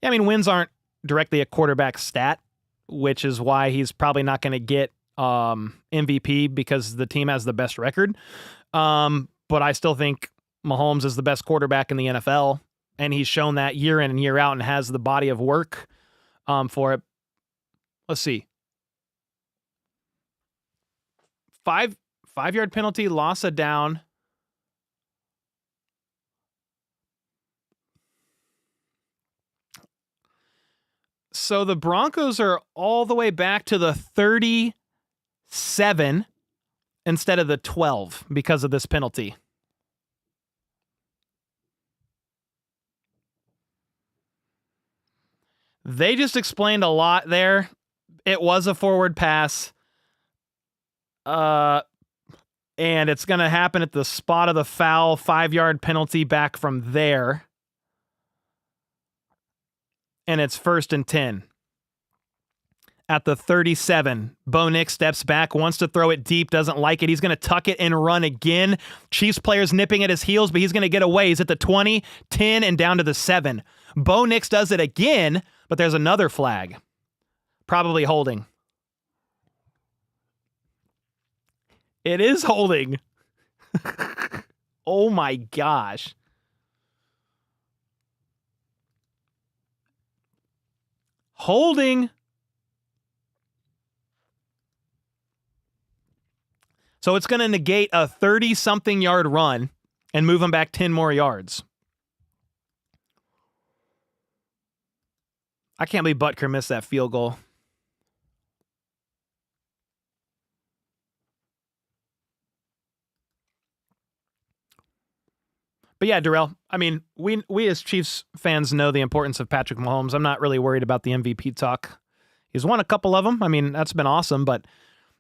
Yeah, I mean, wins aren't directly a quarterback stat, which is why he's probably not going to get MVP because the team has the best record. But I still think Mahomes is the best quarterback in the NFL, and he's shown that year in and year out and has the body of work for it. Let's see. 5-yard penalty, loss of down. So the Broncos are all the way back to the 37 instead of the 12 because of this penalty. They just explained a lot there. It was a forward pass. And it's going to happen at the spot of the foul, 5-yard penalty back from there. And it's 1st and 10. At the 37, Bo Nix steps back, wants to throw it deep, doesn't like it. He's going to tuck it and run again. Chiefs player's nipping at his heels, but he's going to get away. He's at the 20, 10, and down to the 7. Bo Nix does it again, but there's another flag. Probably holding. It is holding. Oh my gosh. Holding. So it's going to negate a 30-something yard run and move him back 10 more yards. I can't believe Butker missed that field goal. But yeah, Darrell, I mean, we as Chiefs fans know the importance of Patrick Mahomes. I'm not really worried about the MVP talk. He's won a couple of them. I mean, that's been awesome, but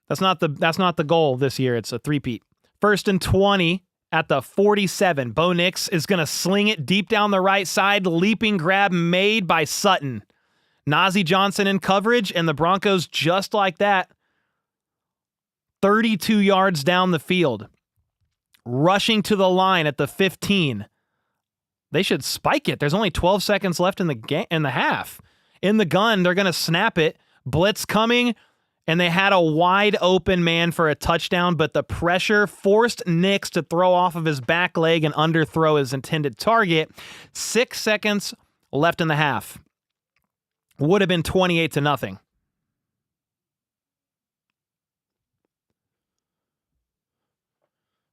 that's not the goal this year. It's a three-peat. 1st and 20 at the 47. Bo Nix is going to sling it deep down the right side. Leaping grab made by Sutton. Najee Johnson in coverage, and the Broncos, just like that, 32 yards down the field. Rushing to the line at the 15. They should spike it. There's only 12 seconds left in the half. In the gun, they're going to snap it. Blitz coming. And they had a wide open man for a touchdown, but the pressure forced Nix to throw off of his back leg and underthrow his intended target. 6 seconds left in the half. Would have been 28-0.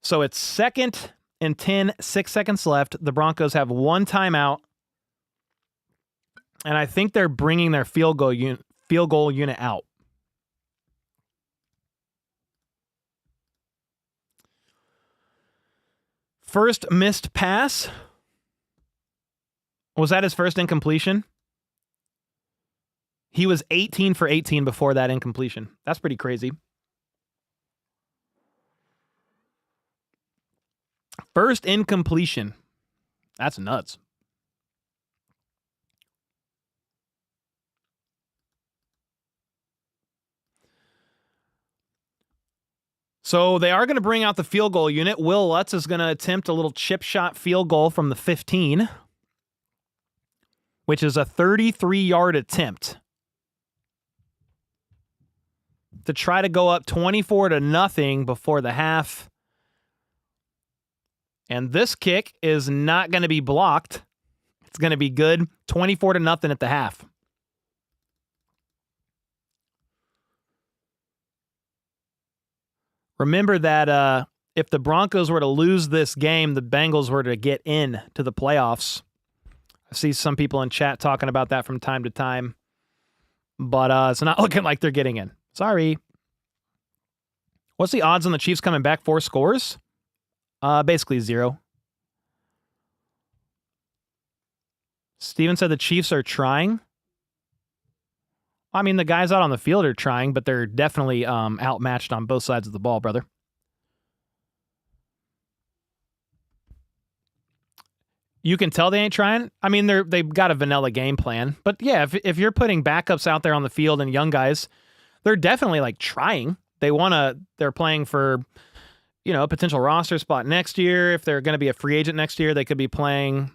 So it's 2nd and 10, 6 seconds left. The Broncos have one timeout. And I think they're bringing their field goal unit out. First missed pass. Was that his first incompletion? He was 18 for 18 before that incompletion. That's pretty crazy. First incompletion. That's nuts. So they are going to bring out the field goal unit. Will Lutz is going to attempt a little chip shot field goal from the 15, which is a 33-yard attempt to try to go up 24-0 before the half. And this kick is not going to be blocked. It's going to be good. 24-0 at the half. Remember that if the Broncos were to lose this game, the Bengals were to get in to the playoffs. I see some people in chat talking about that from time to time. But it's not looking like they're getting in. Sorry. What's the odds on the Chiefs coming back 4 scores? Basically 0. Steven said the Chiefs are trying. I mean, the guys out on the field are trying, but they're definitely outmatched on both sides of the ball, brother. You can tell they ain't trying. I mean, they've got a vanilla game plan. But yeah, if you're putting backups out there on the field and young guys, they're definitely like trying. They're playing for, a potential roster spot next year. If they're going to be a free agent next year, they could be playing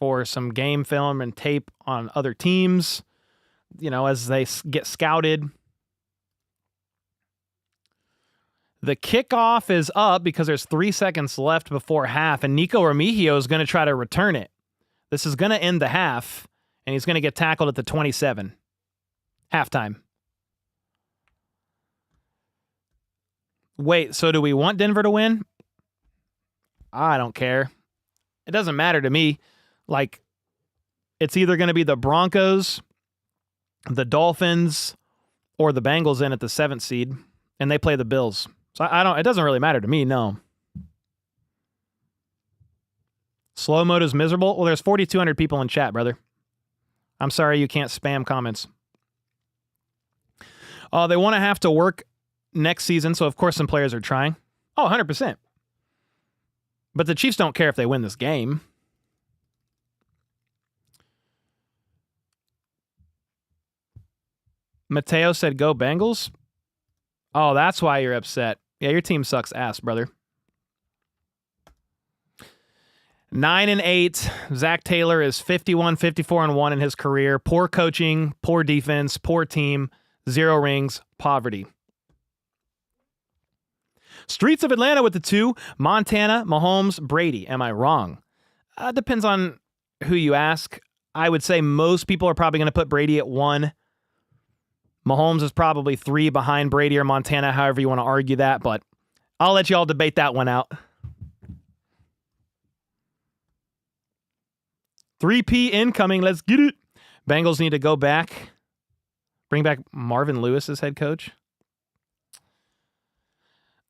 for some game film and tape on other teams, as they get scouted. The kickoff is up because there's 3 seconds left before half, and Nico Remigio is going to try to return it. This is going to end the half, and he's going to get tackled at the 27. Halftime. Wait, so do we want Denver to win? I don't care. It doesn't matter to me. Like, it's either going to be the Broncos, the Dolphins, or the Bengals in at the 7th seed, and they play the Bills. So it doesn't really matter to me, no. Slow mode is miserable. Well, there's 4,200 people in chat, brother. I'm sorry you can't spam comments. They want to have to work next season, so of course some players are trying. Oh, 100%. But the Chiefs don't care if they win this game. Mateo said, go Bengals. Oh, that's why you're upset. Yeah, your team sucks ass, brother. 9-8. Zach Taylor is 51-54-1 in his career. Poor coaching, poor defense, poor team, 0 rings, poverty. Streets of Atlanta with the 2. Montana, Mahomes, Brady. Am I wrong? Depends on who you ask. I would say most people are probably going to put Brady at 1. Mahomes is probably 3 behind Brady or Montana, however you want to argue that, but I'll let you all debate that one out. 3P incoming. Let's get it. Bengals need to go back. Bring back Marvin Lewis as head coach.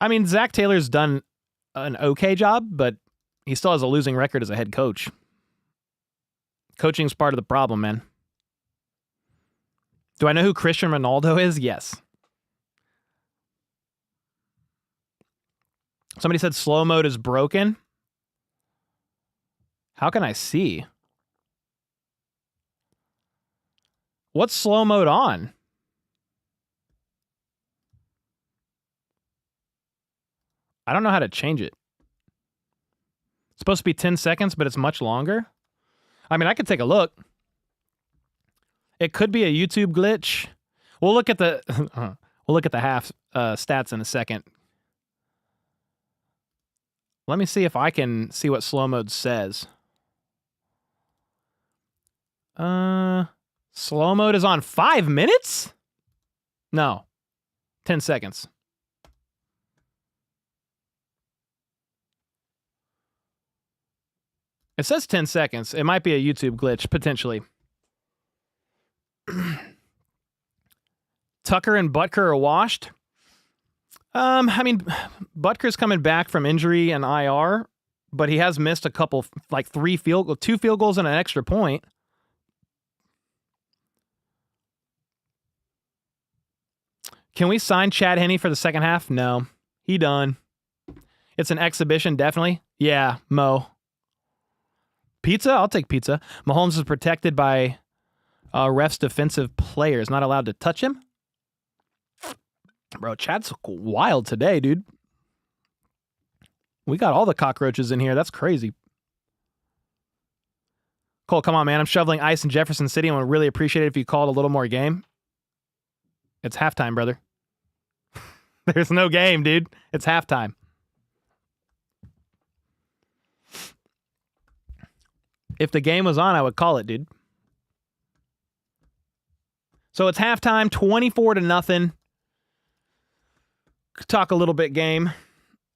I mean, Zach Taylor's done an okay job, but he still has a losing record as a head coach. Coaching's part of the problem, man. Do I know who Cristiano Ronaldo is? Yes. Somebody said slow mode is broken. How can I see? What's slow mode on? I don't know how to change it. It's supposed to be 10 seconds, but it's much longer. I mean, I could take a look. It could be a YouTube glitch. We'll look at the half stats in a second. Let me see if I can see what slow mode says. Slow mode is on 5 minutes? No. 10 seconds. It says 10 seconds. It might be a YouTube glitch, potentially. Tucker and Butker are washed. I mean, Butker's coming back from injury and IR, but he has missed a couple, like 2 field goals and an extra point. Can we sign Chad Henne for the second half? No. He done. It's an exhibition, definitely. Yeah, Mo. Pizza? I'll take pizza. Mahomes is protected by ref's defensive players. Not allowed to touch him? Bro, Chad's wild today, dude. We got all the cockroaches in here. That's crazy. Cole, come on, man. I'm shoveling ice in Jefferson City. I would really appreciate it if you called a little more game. It's halftime, brother. There's no game, dude. It's halftime. If the game was on, I would call it, dude. So it's halftime, 24-0. Talk a little bit game.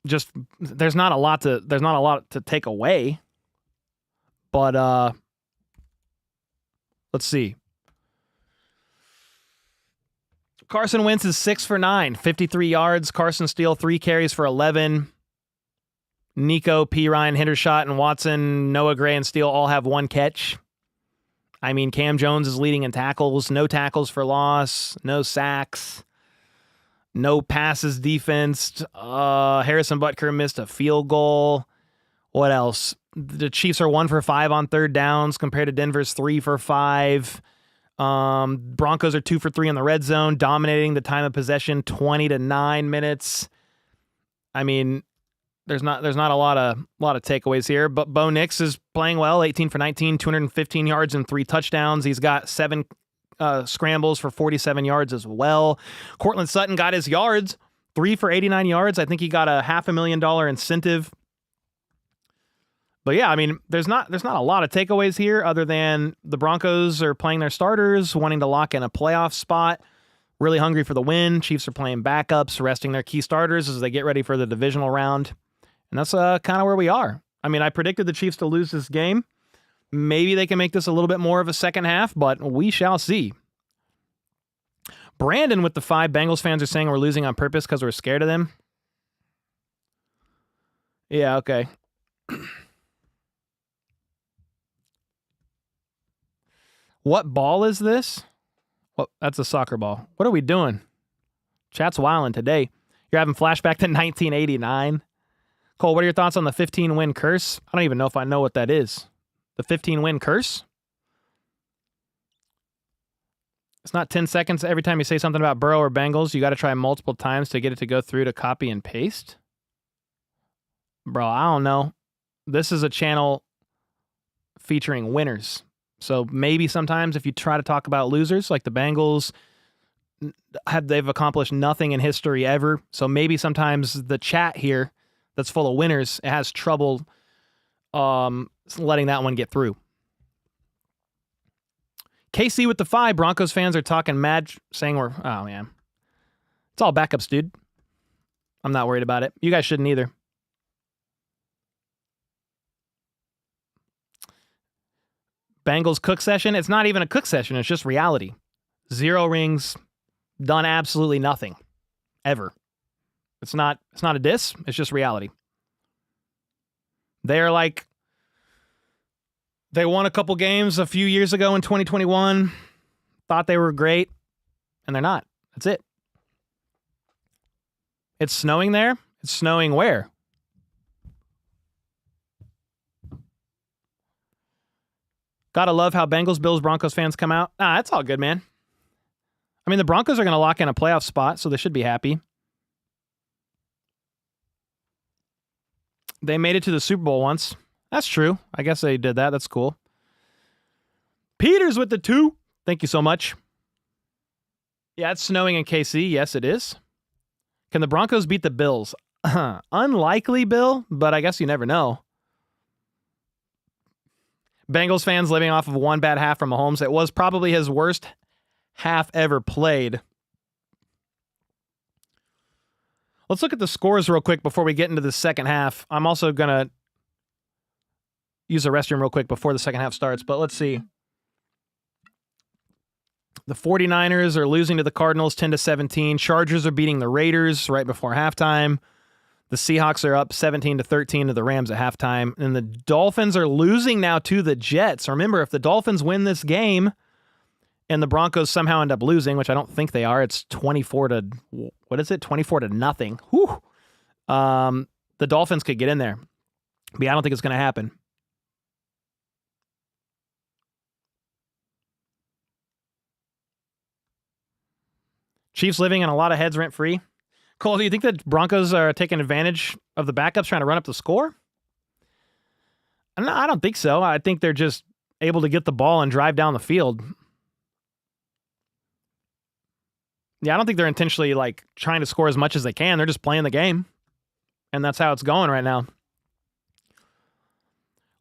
Just there's not a lot to take away. But let's see. Carson Wentz is 6 for 9, 53 yards. Carson Steele 3 carries for 11. Nico, P. Ryan, Hendershot, and Watson, Noah Gray, and Steele all have 1 catch. I mean, Cam Jones is leading in tackles. No tackles for loss. No sacks. No passes defensed. Harrison Butker missed a field goal. What else? The Chiefs are 1 for 5 on third downs compared to Denver's 3 for 5. Broncos are 2 for 3 in the red zone, dominating the time of possession, 20-9 minutes. I mean, there's not a lot of takeaways here, but Bo Nix is playing well, 18 for 19, 215 yards and 3 touchdowns. He's got 7 scrambles for 47 yards as well. Cortland Sutton got his yards, 3 for 89 yards. I think he got a $500,000 incentive. But yeah, I mean, there's not a lot of takeaways here other than the Broncos are playing their starters, wanting to lock in a playoff spot, really hungry for the win. Chiefs are playing backups, resting their key starters as they get ready for the divisional round. And that's kind of where we are. I mean, I predicted the Chiefs to lose this game. Maybe they can make this a little bit more of a second half, but we shall see. Brandon with the 5. Bengals fans are saying we're losing on purpose because we're scared of them. Yeah, okay. What ball is this? Well, that's a soccer ball. What are we doing? Chat's wilding today. You're having flashback to 1989. Cole, what are your thoughts on the 15-win curse? I don't even know if I know what that is. The 15-win curse? It's not 10 seconds every time you say something about Burrow or Bengals. You got to try multiple times to get it to go through to copy and paste. Bro, I don't know. This is a channel featuring winners. So maybe sometimes if you try to talk about losers, like the Bengals, they've accomplished nothing in history ever. So maybe sometimes the chat here that's full of winners, it has trouble letting that one get through. KC with the 5. Broncos fans are talking mad, saying we're... Oh, man. It's all backups, dude. I'm not worried about it. You guys shouldn't either. Bengals cook session. It's not even a cook session. It's just reality. 0 rings. Done absolutely nothing. Ever. It's not a diss. It's just reality. They're like... They won a couple games a few years ago in 2021. Thought they were great. And they're not. That's it. It's snowing there. It's snowing where? Gotta love how Bengals, Bills, Broncos fans come out. That's all good, man. I mean, the Broncos are going to lock in a playoff spot, so they should be happy. They made it to the Super Bowl once. That's true. I guess they did that. That's cool. Peters with the 2. Thank you so much. Yeah, it's snowing in KC. Yes, it is. Can the Broncos beat the Bills? Unlikely, Bill, but I guess you never know. Bengals fans living off of one bad half from Mahomes. It was probably his worst half ever played. Let's look at the scores real quick before we get into the second half. I'm also going to use the restroom real quick before the second half starts, but let's see. The 49ers are losing to the Cardinals 10-17. Chargers are beating the Raiders right before halftime. The Seahawks are up 17-13 to the Rams at halftime. And the Dolphins are losing now to the Jets. Remember, if the Dolphins win this game and the Broncos somehow end up losing, which I don't think they are, it's 24-0. Whew. The Dolphins could get in there. But I don't think it's going to happen. Chiefs living in a lot of heads rent-free. Cole, do you think that Broncos are taking advantage of the backups trying to run up the score? No, I don't think so. I think they're just able to get the ball and drive down the field. Yeah, I don't think they're intentionally like trying to score as much as they can. They're just playing the game. And that's how it's going right now.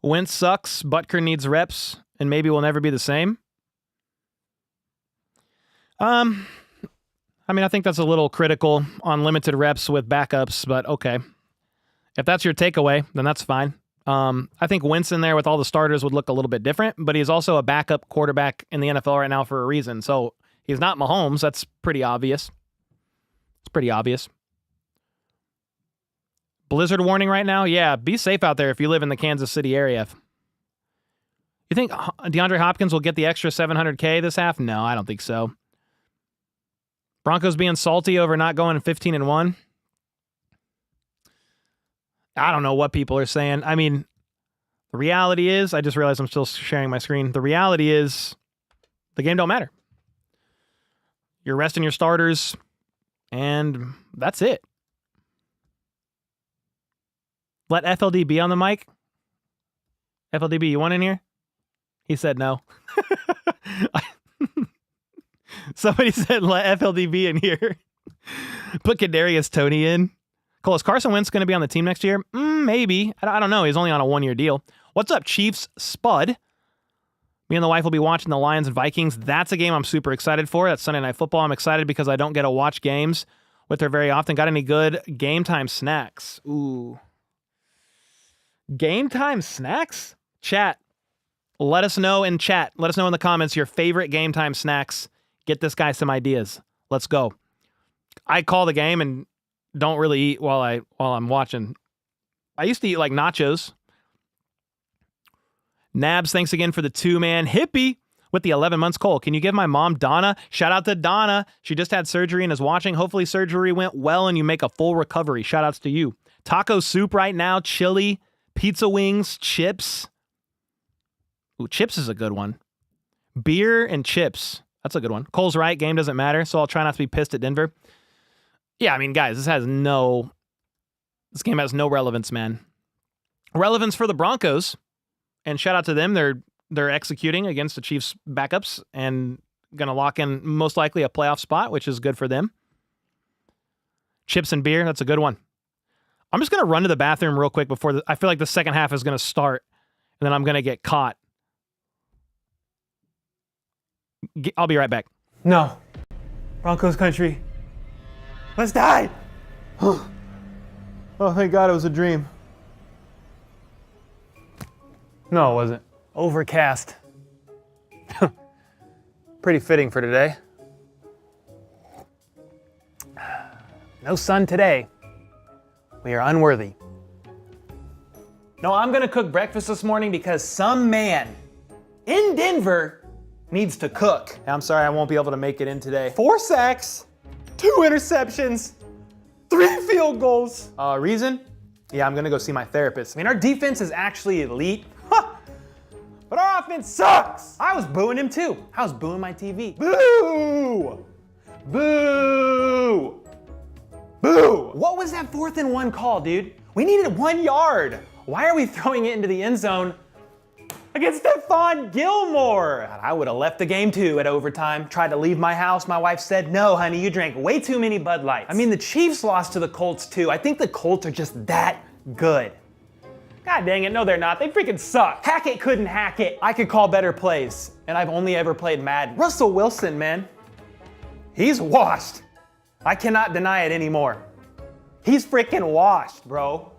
Wentz sucks. Butker needs reps. And maybe we'll never be the same. I mean, I think that's a little critical on limited reps with backups, but okay. If that's your takeaway, then that's fine. I think Wentz in there with all the starters would look a little bit different, but he's also a backup quarterback in the NFL right now for a reason. So he's not Mahomes. That's pretty obvious. It's pretty obvious. Blizzard warning right now? Yeah, be safe out there if you live in the Kansas City area. You think DeAndre Hopkins will get the extra $700K this half? No, I don't think so. Broncos being salty over not going 15-1. I don't know what people are saying. I mean, the reality is, I just realized I'm still sharing my screen. The reality is, the game don't matter. You're resting your starters, and that's it. Let FLD be on the mic. FLDB, you want in here? He said no. Somebody said let FLDB in here. Put Kadarius Toney in. Cole, is Carson Wentz going to be on the team next year? Maybe. I don't know. He's only on a 1-year deal. What's up, Chiefs? Spud. Me and the wife will be watching the Lions and Vikings. That's a game I'm super excited for. That's Sunday Night Football. I'm excited because I don't get to watch games with her very often. Got any good game time snacks? Ooh. Game time snacks? Chat. Let us know in chat. Let us know in the comments your favorite game time snacks. Get this guy some ideas. Let's go. I call the game and don't really eat while I'm watching. I used to eat like nachos. Nabs, thanks again for the 2-man. Hippie, with the 11 months. Cole, can you give my mom, Donna? Shout out to Donna. She just had surgery and is watching. Hopefully surgery went well and you make a full recovery. Shout outs to you. Taco soup right now, chili, pizza wings, chips. Ooh, chips is a good one. Beer and chips. That's a good one. Cole's right. Game doesn't matter, so I'll try not to be pissed at Denver. Yeah, I mean, guys, this game has no relevance, man. Relevance for the Broncos, and shout out to them. They're executing against the Chiefs backups and going to lock in most likely a playoff spot, which is good for them. Chips and beer, that's a good one. I'm just going to run to the bathroom real quick before I feel like the second half is going to start, and then I'm going to get caught. I'll be right back. No. Broncos country. Let's die. Oh, thank God it was a dream. No, it wasn't. Overcast. Pretty fitting for today. No sun today. We are unworthy. No, I'm gonna cook breakfast this morning because some man in Denver needs to cook. I'm sorry I won't be able to make it in today. 4 sacks, 2 interceptions, 3 field goals. Reason? Yeah, I'm gonna go see my therapist. I mean, our defense is actually elite, but our offense sucks. I was booing him too. I was booing my TV. Boo! Boo! Boo! What was that 4th and 1 call, dude? We needed 1 yard. Why are we throwing it into the end zone against Stephon Gilmore? I would have left the game too at overtime. Tried to leave my house. My wife said, no, honey, you drank way too many Bud Lights. I mean, the Chiefs lost to the Colts too. I think the Colts are just that good. God dang it, no they're not. They freaking suck. Hackett couldn't hack it. I could call better plays, and I've only ever played Madden. Russell Wilson, man. He's washed. I cannot deny it anymore. He's freaking washed, bro.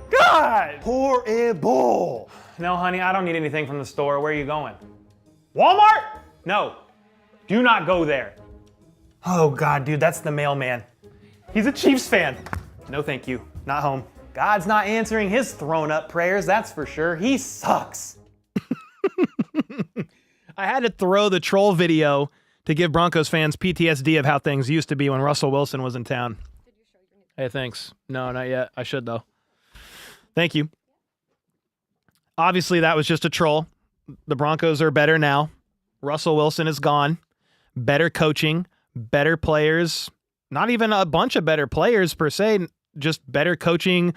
God! Horrible. No, honey, I don't need anything from the store. Where are you going? Walmart? No. Do not go there. Oh, God, dude, that's the mailman. He's a Chiefs fan. No, thank you. Not home. God's not answering his thrown up prayers, that's for sure. He sucks. I had to throw the troll video to give Broncos fans PTSD of how things used to be when Russell Wilson was in town. Did you show your new? Hey, thanks. No, not yet. I should, though. Thank you. Obviously, that was just a troll. The Broncos are better now. Russell Wilson is gone. Better coaching, better players. Not even a bunch of better players per se, just better coaching.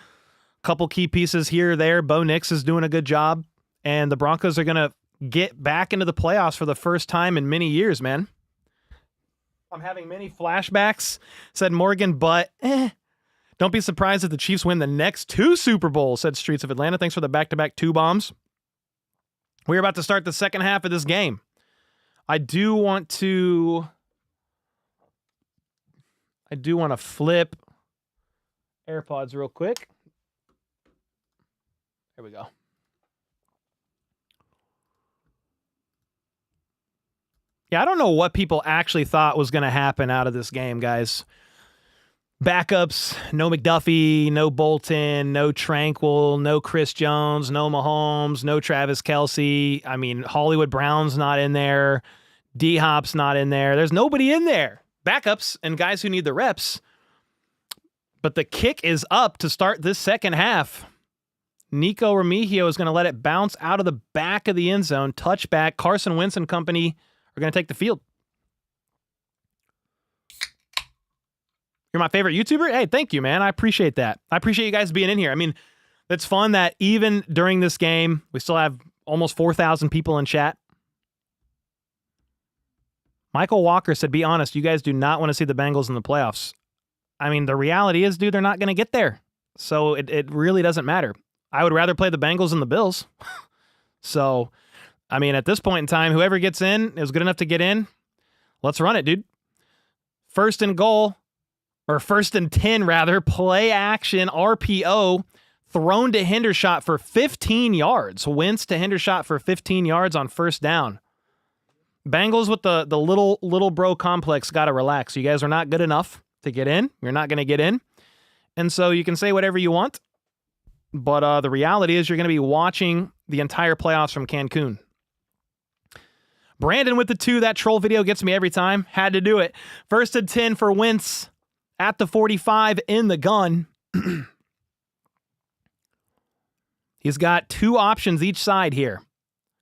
Couple key pieces here or there. Bo Nix is doing a good job. And the Broncos are going to get back into the playoffs for the first time in many years, man. I'm having many flashbacks, said Morgan, but don't be surprised if the Chiefs win the next 2 Super Bowls, said Streets of Atlanta. Thanks for the back-to-back 2 bombs. We're about to start the second half of this game. I do want to flip AirPods real quick. There we go. Yeah, I don't know what people actually thought was going to happen out of this game, guys. Backups, no McDuffie, no Bolton, no Tranquil, no Chris Jones, no Mahomes, no Travis Kelce. I mean, Hollywood Brown's not in there. D-Hop's not in there. There's nobody in there. Backups and guys who need the reps. But the kick is up to start this second half. Nico Remigio is going to let it bounce out of the back of the end zone. Touchback. Carson Wentz and company are going to take the field. You're my favorite YouTuber? Hey, thank you, man. I appreciate that. I appreciate you guys being in here. I mean, it's fun that even during this game, we still have almost 4,000 people in chat. Michael Walker said, be honest, you guys do not want to see the Bengals in the playoffs. I mean, the reality is, dude, they're not going to get there. So it really doesn't matter. I would rather play the Bengals than the Bills. So, I mean, at this point in time, whoever gets in is good enough to get in. Let's run it, dude. First and goal, or first and 10, rather, play action, RPO, thrown to Hendershot for 15 yards. Wentz to Hendershot for 15 yards on first down. Bengals with the little bro complex got to relax. You guys are not good enough to get in. You're not going to get in. And so you can say whatever you want, but the reality is you're going to be watching the entire playoffs from Cancun. Brandon with the 2. That troll video gets me every time. Had to do it. 1st and 10 for Wentz at the 45 in the gun. He's got 2 options each side here.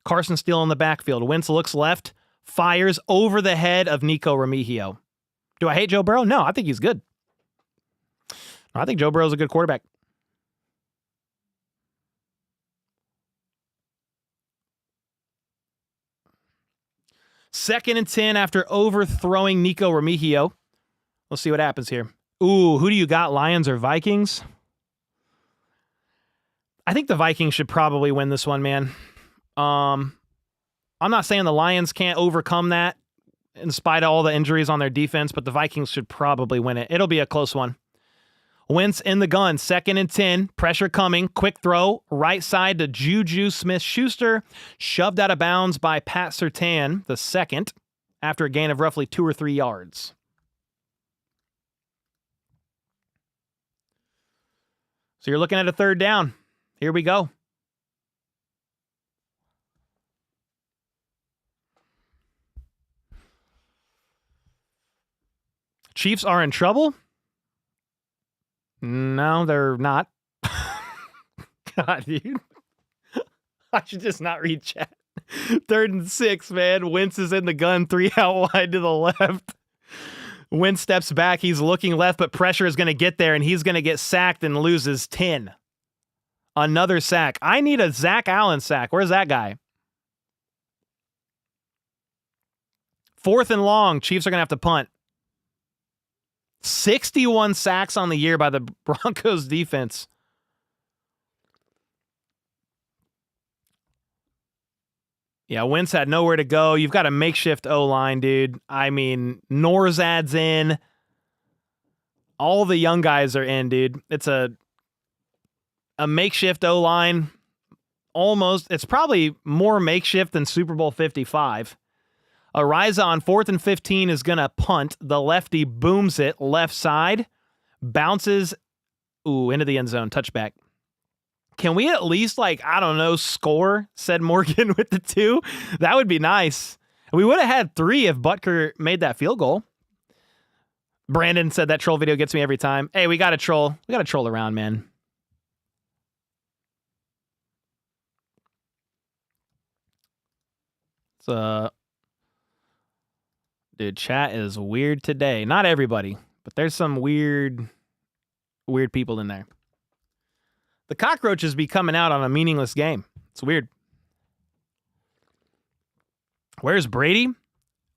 Carson Steele in the backfield. Wentz looks left, fires over the head of Nico Remigio. Do I hate Joe Burrow? No, I think he's good. I think Joe Burrow's a good quarterback. Second and 10 after overthrowing Nico Remigio. Let's see what happens here. Ooh, who do you got, Lions or Vikings? I think the Vikings should probably win this one, man. I'm not saying the Lions can't overcome that in spite of all the injuries on their defense, but the Vikings should probably win it. It'll be a close one. Wentz in the gun, 2nd and 10, pressure coming, quick throw, right side to Juju Smith-Schuster, shoved out of bounds by Pat Surtain, the second, after a gain of roughly 2 or 3 yards. So you're looking at a 3rd down. Here we go. Chiefs are in trouble? No, they're not. God, dude. I should just not read chat. 3rd and 6, man. Wentz is in the gun, 3 out wide to the left. Wentz steps back. He's looking left, but pressure is going to get there, and he's going to get sacked and loses 10. Another sack. I need a Zach Allen sack. Where's that guy? 4th and long. Chiefs are going to have to punt. 61 sacks on the year by the Broncos defense. Yeah, Wentz had nowhere to go. You've got a makeshift O-line, dude. I mean, Norzad's in. All the young guys are in, dude. It's a makeshift O-line. Almost. It's probably more makeshift than Super Bowl 55. Ariza on 4th and 15 is going to punt. The lefty booms it left side. Bounces into the end zone. Touchback. Can we at least, I don't know, score, said Morgan with the 2? That would be nice. We would have had 3 if Butker made that field goal. Brandon said that troll video gets me every time. Hey, we got to troll. We got to troll around, man. Dude, chat is weird today. Not everybody, but there's some weird people in there. The cockroaches be coming out on a meaningless game. It's weird. Where's Brady?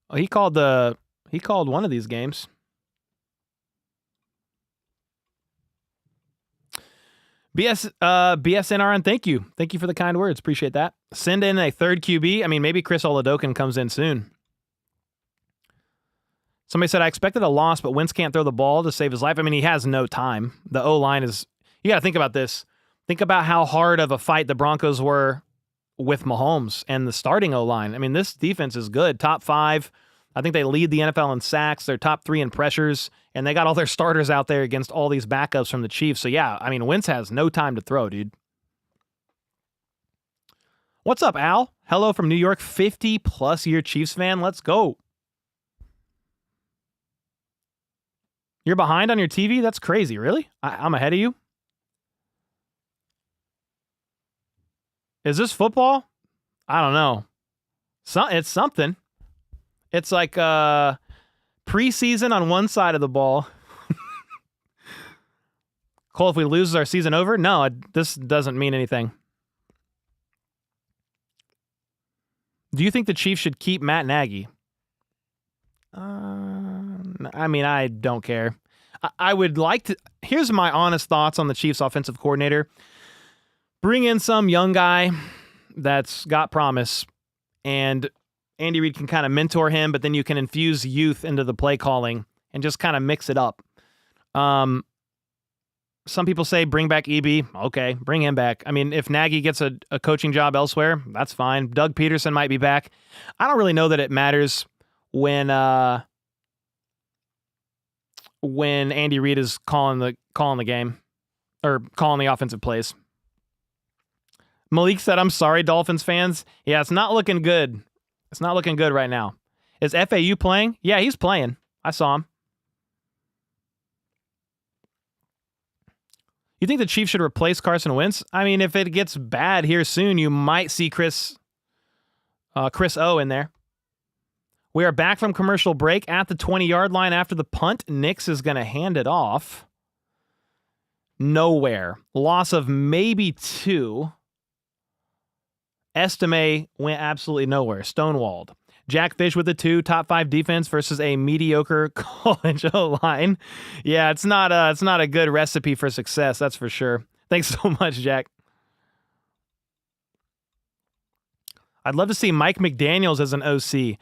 Oh, he called one of these games. BSNRN, thank you. Thank you for the kind words. Appreciate that. Send in a 3rd QB. I mean, maybe Chris Oladokun comes in soon. Somebody said, I expected a loss, but Wentz can't throw the ball to save his life. I mean, he has no time. The O-line is... You got to think about this. Think about how hard of a fight the Broncos were with Mahomes and the starting O-line. I mean, this defense is good. Top 5. I think they lead the NFL in sacks. They're top 3 in pressures. And they got all their starters out there against all these backups from the Chiefs. So, yeah, I mean, Wentz has no time to throw, dude. What's up, Al? Hello from New York. 50-plus year Chiefs fan. Let's go. You're behind on your TV? That's crazy. Really? I'm ahead of you? Is this football? I don't know. It's something. It's like preseason on one side of the ball. Cole, if we lose, is our season over? No, this doesn't mean anything. Do you think the Chiefs should keep Matt Nagy? I mean, I don't care. I would like to... Here's my honest thoughts on the Chiefs offensive coordinator. Bring in some young guy that's got promise, and Andy Reid can kind of mentor him, but then you can infuse youth into the play calling and just kind of mix it up. Some people say bring back EB. Okay, bring him back. I mean, if Nagy gets a coaching job elsewhere, that's fine. Doug Peterson might be back. I don't really know that it matters when Andy Reid is calling the game or calling the offensive plays. Malik said, I'm sorry, Dolphins fans. Yeah, it's not looking good. It's not looking good right now. Is FAU playing? Yeah, he's playing. I saw him. You think the Chiefs should replace Carson Wentz? I mean, if it gets bad here soon, you might see Chris O in there. We are back from commercial break at the 20-yard line after the punt. Nix is going to hand it off. Nowhere. Loss of maybe 2. Estime went absolutely nowhere. Stonewalled. Jack Fish with the 2. Top 5 defense versus a mediocre college O-line. Yeah, it's not a good recipe for success, that's for sure. Thanks so much, Jack. I'd love to see Mike McDaniels as an OC.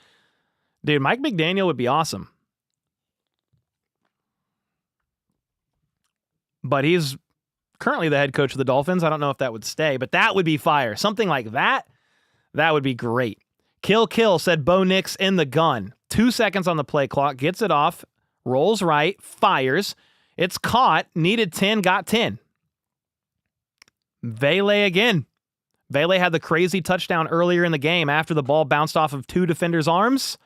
Dude, Mike McDaniel would be awesome. But he's currently the head coach of the Dolphins. I don't know if that would stay, but that would be fire. Something like that, that would be great. Kill, said Bo Nix in the gun. 2 seconds on the play clock, gets it off, rolls right, fires. It's caught, needed 10, got 10. Vele again. Vele had the crazy touchdown earlier in the game after the ball bounced off of 2 defenders' arms.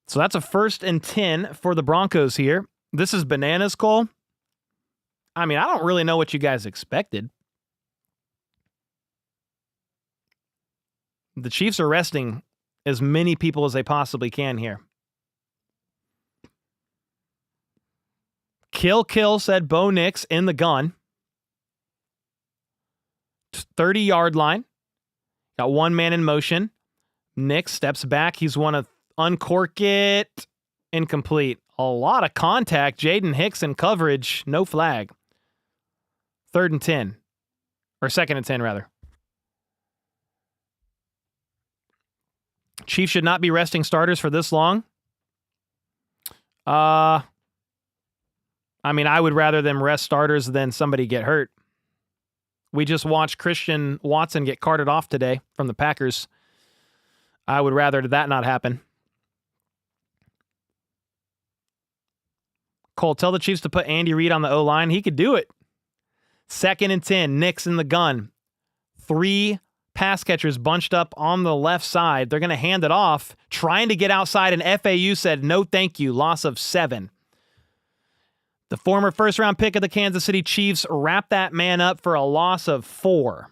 So that's a 1st and 10 for the Broncos here. This is bananas, Cole. I mean, I don't really know what you guys expected. The Chiefs are resting as many people as they possibly can here. Kill, said Bo Nix in the gun. 30-yard line. Got one man in motion. Nix steps back. He's one of uncork it. Incomplete. A lot of contact. Jaden Hicks in coverage. No flag. 3rd and 10. Or 2nd and 10, rather. Chiefs should not be resting starters for this long. I mean, I would rather them rest starters than somebody get hurt. We just watched Christian Watson get carted off today from the Packers. I would rather that not happen. Cole, tell the Chiefs to put Andy Reid on the O-line. He could do it. 2nd and 10. Nix in the gun. 3 pass catchers bunched up on the left side. They're going to hand it off, trying to get outside, and FAU said, no thank you. Loss of 7. The former first-round pick of the Kansas City Chiefs wrapped that man up for a loss of 4.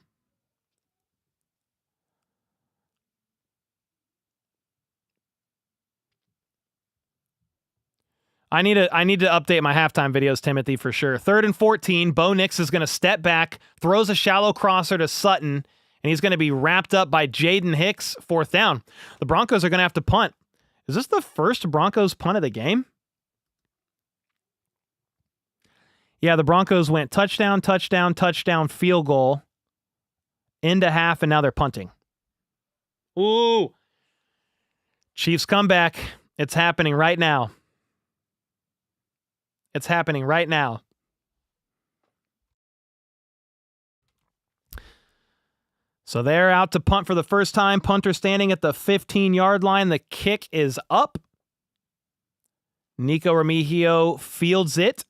I need to update my halftime videos, Timothy, for sure. 3rd and 14. Bo Nix is going to step back, throws a shallow crosser to Sutton, and he's going to be wrapped up by Jaden Hicks. 4th down. The Broncos are going to have to punt. Is this the first Broncos punt of the game? Yeah, the Broncos went touchdown, field goal, into half, and now they're punting. Ooh. Chiefs comeback. It's happening right now. It's happening right now. So they're out to punt for the first time. Punter standing at the 15-yard line. The kick is up. Nico Remigio fields it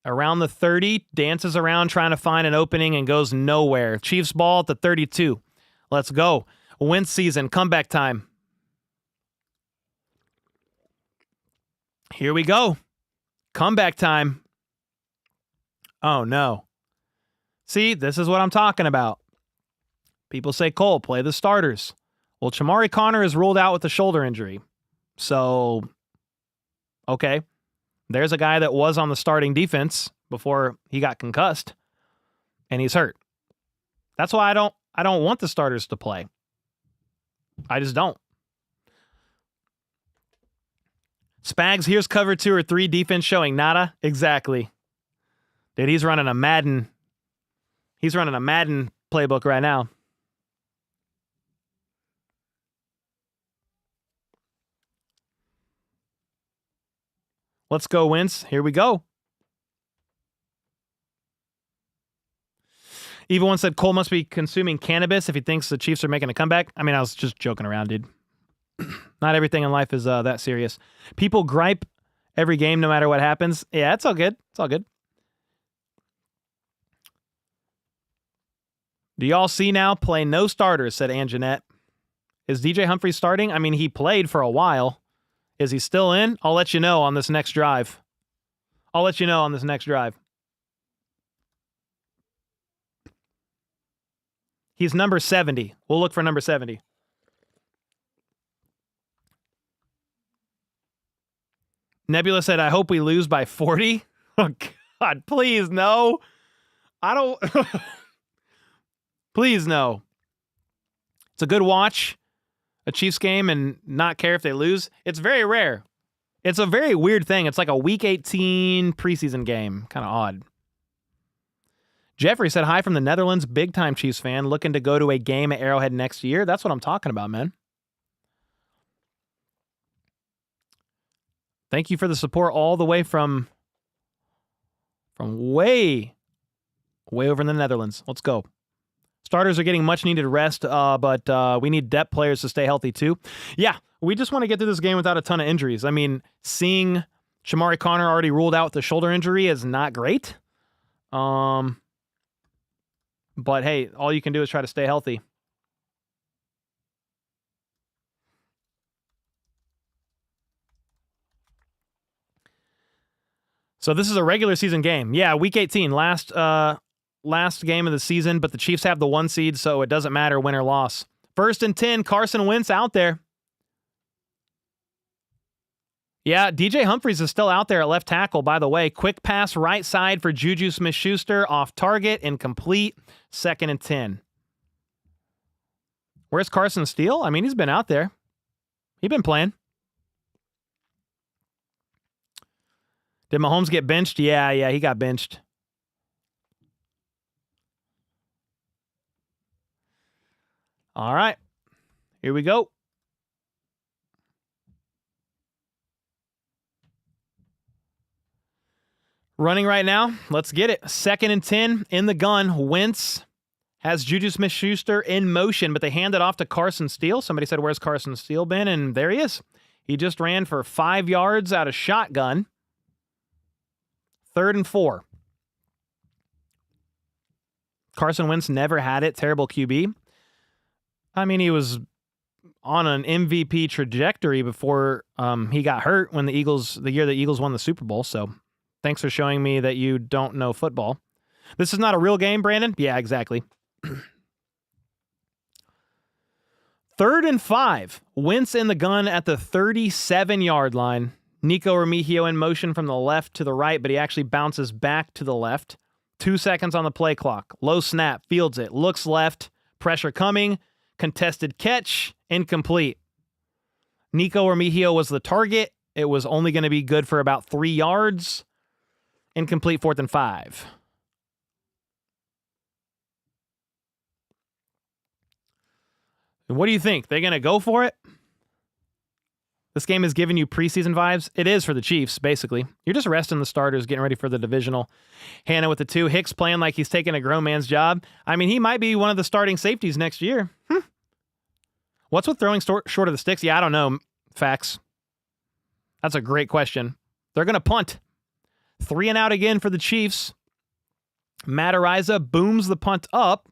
around the 30, dances around trying to find an opening and goes nowhere. Chiefs ball at the 32. Let's go. Win season, comeback time. Here we go. Comeback time. Oh, no. See, this is what I'm talking about. People say, Cole, play the starters. Well, Chamari Connor is ruled out with a shoulder injury. So, okay. There's a guy that was on the starting defense before he got concussed, and he's hurt. That's why I don't want the starters to play. I just don't. Spags, here's cover 2 or 3 defense showing nada. Exactly. Dude, he's running a Madden playbook right now. Let's go, Wentz. Here we go. Evil One said Cole must be consuming cannabis if he thinks the Chiefs are making a comeback. I mean, I was just joking around, dude. Not everything in life is that serious. People gripe every game no matter what happens. Yeah, it's all good. It's all good. Do y'all see now? Play no starters, said Anjanette. Is DJ Humphries starting? I mean, he played for a while. Is he still in? I'll let you know on this next drive. He's number 70. We'll look for number 70. Nebula said, I hope we lose by 40. Oh, God, please, no. I don't... Please, no. It's a good watch, a Chiefs game, and not care if they lose. It's very rare. It's a very weird thing. It's like a Week 18 preseason game. Kind of odd. Jeffrey said, hi from the Netherlands, big-time Chiefs fan, looking to go to a game at Arrowhead next year. That's what I'm talking about, man. Thank you for the support all the way from way over in the Netherlands. Let's go. Starters are getting much-needed rest, but we need depth players to stay healthy, too. Yeah, we just want to get through this game without a ton of injuries. I mean, seeing Shamari Connor already ruled out with the shoulder injury is not great. But, hey, all you can do is try to stay healthy. So this is a regular season game. Yeah, Week 18, last game of the season, but the Chiefs have the 1 seed, so it doesn't matter win or loss. 1st and 10, Carson Wentz out there. Yeah, DJ Humphries is still out there at left tackle, by the way. Quick pass right side for Juju Smith-Schuster, off target, incomplete. 2nd and 10. Where's Carson Steele? I mean, he's been out there. He's been playing. Did Mahomes get benched? Yeah, he got benched. All right. Here we go. Running right now. Let's get it. 2nd and 10 in the gun. Wentz has Juju Smith-Schuster in motion, but they hand it off to Carson Steele. Somebody said, where's Carson Steele been? And there he is. He just ran for 5 yards out of shotgun. 3rd and 4. Carson Wentz never had it. Terrible QB. I mean, he was on an MVP trajectory before he got hurt when the year the Eagles won the Super Bowl. So thanks for showing me that you don't know football. This is not a real game, Brandon? Yeah, exactly. 3rd and 5. Wentz in the gun at the 37-yard line. Nico Remigio in motion from the left to the right, but he actually bounces back to the left. 2 seconds on the play clock. Low snap, fields it, looks left, pressure coming, contested catch, incomplete. Nico Remigio was the target. It was only going to be good for about 3 yards. Incomplete, 4th and 5. What do you think? They're going to go for it? This game is giving you preseason vibes. It is for the Chiefs, basically. You're just resting the starters, getting ready for the divisional. Hannah with the 2. Hicks playing like he's taking a grown man's job. I mean, he might be one of the starting safeties next year. What's with throwing short of the sticks? Yeah, I don't know. Facts. That's a great question. They're going to punt. 3 and out again for the Chiefs. Matt Ariza booms the punt up.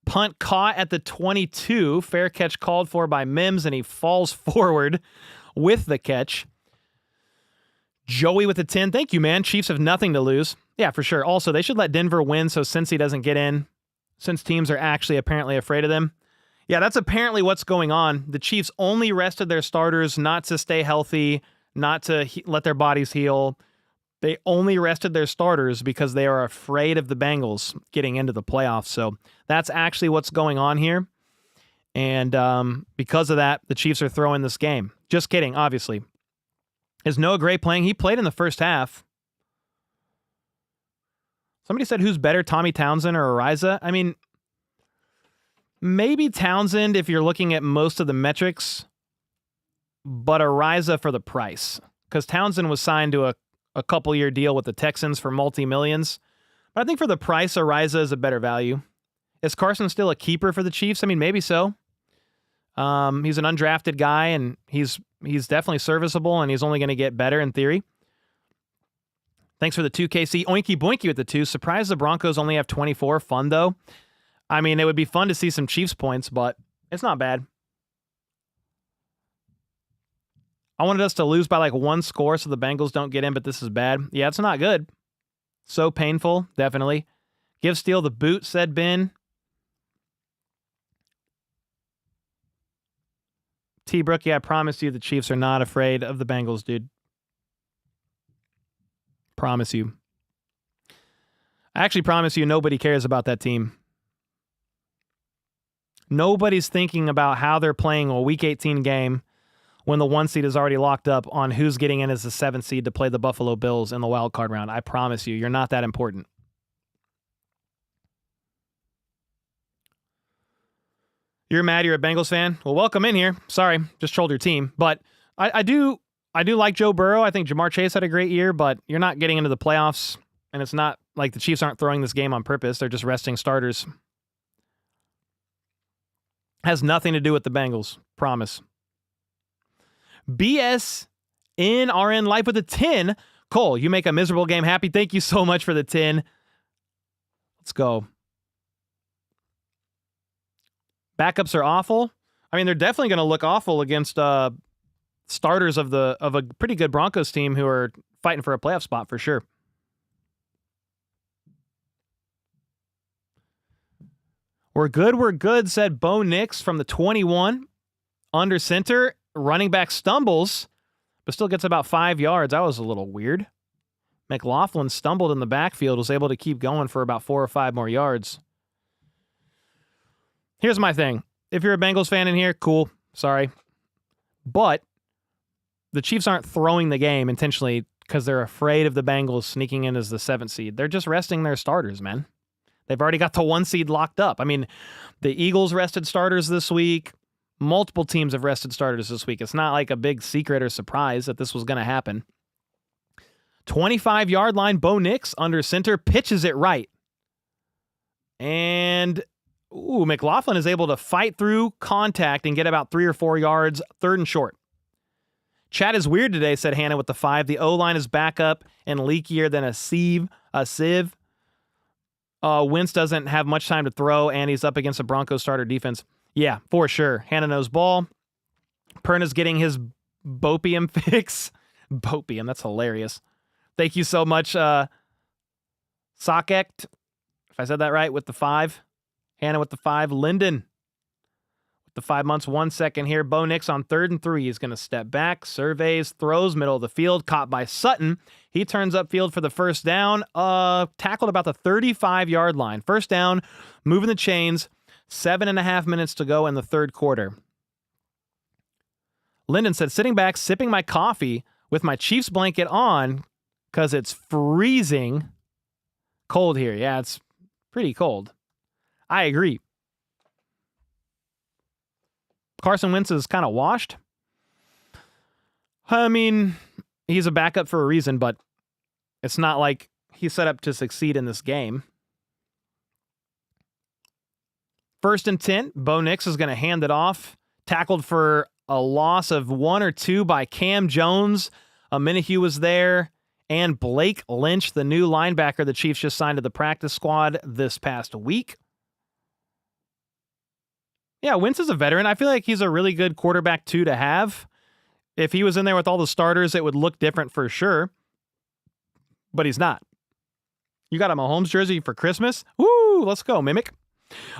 Punt caught at the 22. Fair catch called for by Mims, and he falls forward with the catch. Joey with the 10. Thank you, man. Chiefs have nothing to lose. Yeah, for sure. Also, they should let Denver win so Cincy doesn't get in, since teams are actually apparently afraid of them. Yeah, that's apparently what's going on. The Chiefs only rested their starters not to stay healthy, not to let their bodies heal. They only rested their starters because they are afraid of the Bengals getting into the playoffs. So that's actually what's going on here. And because of that, the Chiefs are throwing this game. Just kidding, obviously. Is Noah Gray playing? He played in the first half. Somebody said, who's better, Tommy Townsend or Ariza? I mean, maybe Townsend if you're looking at most of the metrics, but Ariza for the price. Because Townsend was signed to a couple-year deal with the Texans for multi-millions. But I think for the price, Ariza is a better value. Is Carson still a keeper for the Chiefs? I mean, maybe so. He's an undrafted guy, and he's definitely serviceable, and he's only going to get better in theory. Thanks for the 2KC. Oinky Boinky with the 2. Surprised the Broncos only have 24. Fun, though. I mean, it would be fun to see some Chiefs points, but it's not bad. I wanted us to lose by like 1 score so the Bengals don't get in, but this is bad. Yeah, it's not good. So painful, definitely. Give Steele the boot, said Ben. T-Brook, yeah, I promise you the Chiefs are not afraid of the Bengals, dude. Promise you. I actually promise you nobody cares about that team. Nobody's thinking about how they're playing a Week 18 game when the 1 seed is already locked up on who's getting in as the 7th seed to play the Buffalo Bills in the wild card round. I promise you, you're not that important. You're mad you're a Bengals fan? Well, welcome in here. Sorry, just trolled your team. But I do like Joe Burrow. I think Jamar Chase had a great year, but you're not getting into the playoffs, and it's not like the Chiefs aren't throwing this game on purpose. They're just resting starters. Has nothing to do with the Bengals. Promise. BS in RN Life with a 10. Cole, you make a miserable game happy. Thank you so much for the 10. Let's go. Backups are awful. I mean, they're definitely going to look awful against starters of a pretty good Broncos team who are fighting for a playoff spot for sure. We're good, said Bo Nix from the 21. Under center, running back stumbles, but still gets about 5 yards. That was a little weird. McLaughlin stumbled in the backfield, was able to keep going for about 4 or 5 more yards. Here's my thing. If you're a Bengals fan in here, cool. Sorry. But the Chiefs aren't throwing the game intentionally because they're afraid of the Bengals sneaking in as the 7th seed. They're just resting their starters, man. They've already got the 1 seed locked up. I mean, the Eagles rested starters this week. Multiple teams have rested starters this week. It's not like a big secret or surprise that this was going to happen. 25-yard line, Bo Nix under center, pitches it right. And McLaughlin is able to fight through contact and get about 3 or 4 yards, 3rd and short. Chat is weird today, said Hannah with the 5. The O-line is back up and leakier than a sieve. Wentz doesn't have much time to throw, and he's up against a Broncos starter defense. Yeah, for sure. Hannah knows ball. Perna's getting his Bopium fix. Bopium, that's hilarious. Thank you so much, Sockect, if I said that right, with the 5. Hannah with the 5. Linden with the 5 months. 1 second here. Bo Nix on 3rd and 3. He's going to step back, surveys, throws, middle of the field, caught by Sutton. He turns upfield for the first down, tackled about the 35-yard line. First down, moving the chains, 7.5 minutes to go in the 3rd quarter. Linden said, sitting back, sipping my coffee with my Chiefs blanket on because it's freezing cold here. Yeah, it's pretty cold. I agree. Carson Wentz is kind of washed. I mean, he's a backup for a reason, but it's not like he's set up to succeed in this game. 1st and 10, Bo Nix is going to hand it off. Tackled for a loss of 1 or 2 by Cam Jones. Minihue was there. And Blake Lynch, the new linebacker the Chiefs just signed to the practice squad this past week. Yeah, Wentz is a veteran. I feel like he's a really good quarterback, too, to have. If he was in there with all the starters, it would look different for sure. But he's not. You got a Mahomes jersey for Christmas? Woo, let's go, Mimic.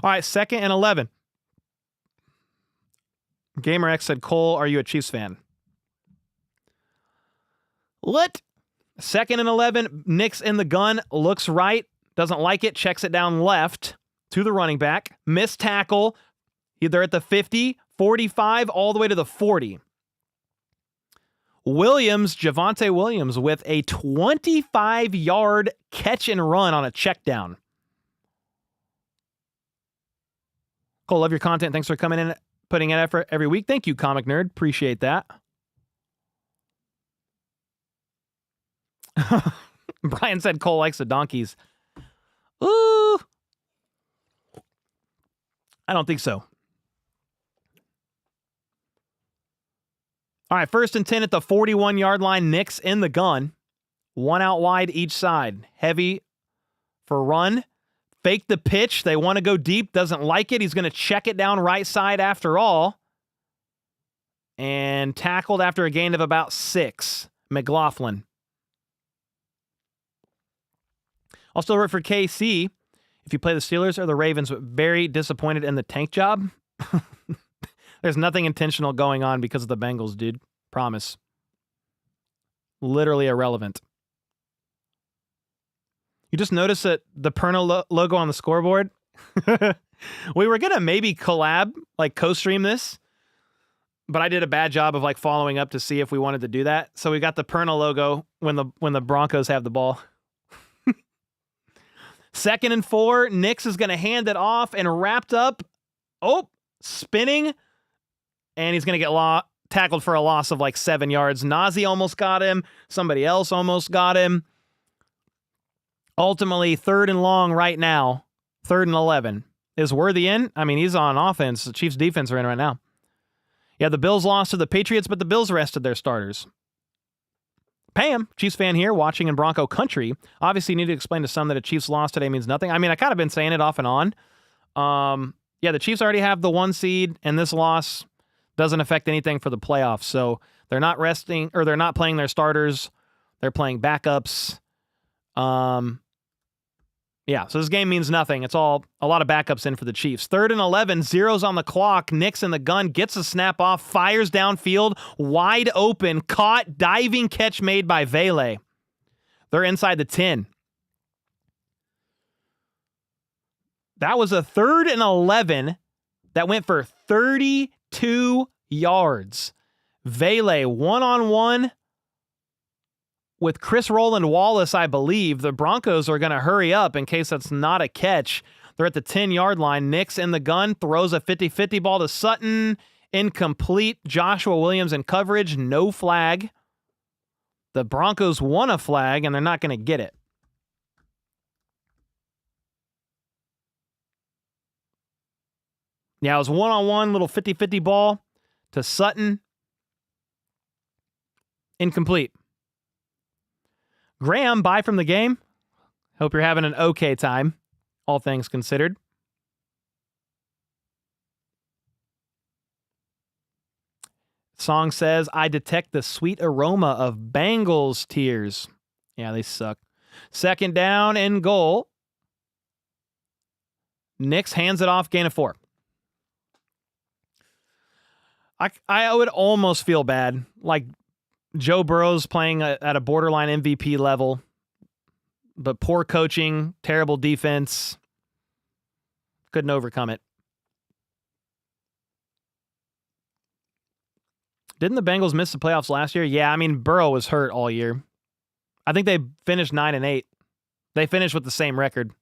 All right, 2nd and 11. GamerX said, Cole, are you a Chiefs fan? Lit. 2nd and 11. Nix in the gun. Looks right. Doesn't like it. Checks it down left to the running back. Missed tackle. They're at the 50, 45, all the way to the 40. Javonte Williams with a 25-yard catch and run on a check down. Cole, love your content. Thanks for coming in, putting in effort every week. Thank you, Comic Nerd. Appreciate that. Brian said Cole likes the donkeys. Ooh. I don't think so. All right, 1st and 10 at the 41-yard line. Nix in the gun. One out wide each side. Heavy for run. Fake the pitch. They want to go deep. Doesn't like it. He's going to check it down right side after all. And tackled after a gain of about 6. McLaughlin. I'll still root for KC if you play the Steelers or the Ravens, but very disappointed in the tank job. There's nothing intentional going on because of the Bengals, dude. Promise. Literally irrelevant. You just notice that the Perna logo on the scoreboard? We were going to maybe collab, like co-stream this, but I did a bad job of like following up to see if we wanted to do that. So we got the Perna logo when the Broncos have the ball. 2nd and 4. Nix is going to hand it off and wrapped up. Oh, spinning. And he's going to get tackled for a loss of like 7 yards. Nazi almost got him. Somebody else almost got him. Ultimately, 3rd and long right now. 3rd and 11. Is Worthy in? I mean, he's on offense. The Chiefs defense are in right now. Yeah, the Bills lost to the Patriots, but the Bills rested their starters. Pam, Chiefs fan here, watching in Bronco country. Obviously, you need to explain to some that a Chiefs loss today means nothing. I mean, I kind of been saying it off and on. Yeah, the Chiefs already have the 1 seed, and this loss doesn't affect anything for the playoffs. So they're not resting, or they're not playing their starters. They're playing backups. Yeah, so this game means nothing. It's all a lot of backups in for the Chiefs. 3rd and 11, 0's on the clock. Nix in the gun, gets a snap off, fires downfield, wide open, caught, diving catch made by Vele. They're inside the 10. That was a 3rd and 11 that went for 32 yards. Vele, one-on-one with Chris Roland Wallace, I believe. The Broncos are going to hurry up in case that's not a catch. They're at the 10-yard line. Nix in the gun, throws a 50-50 ball to Sutton. Incomplete. Joshua Williams in coverage. No flag. The Broncos won a flag, and they're not going to get it. Yeah, it was one-on-one, little 50-50 ball to Sutton. Incomplete. Graham, bye from the game. Hope you're having an okay time, all things considered. Song says, I detect the sweet aroma of Bengals tears. Yeah, they suck. 2nd down and goal. Nix hands it off, gain of 4. I would almost feel bad. Like, Joe Burrow's playing at a borderline MVP level, but poor coaching, terrible defense. Couldn't overcome it. Didn't the Bengals miss the playoffs last year? Yeah, I mean, Burrow was hurt all year. I think they finished 9-8. They finished with the same record.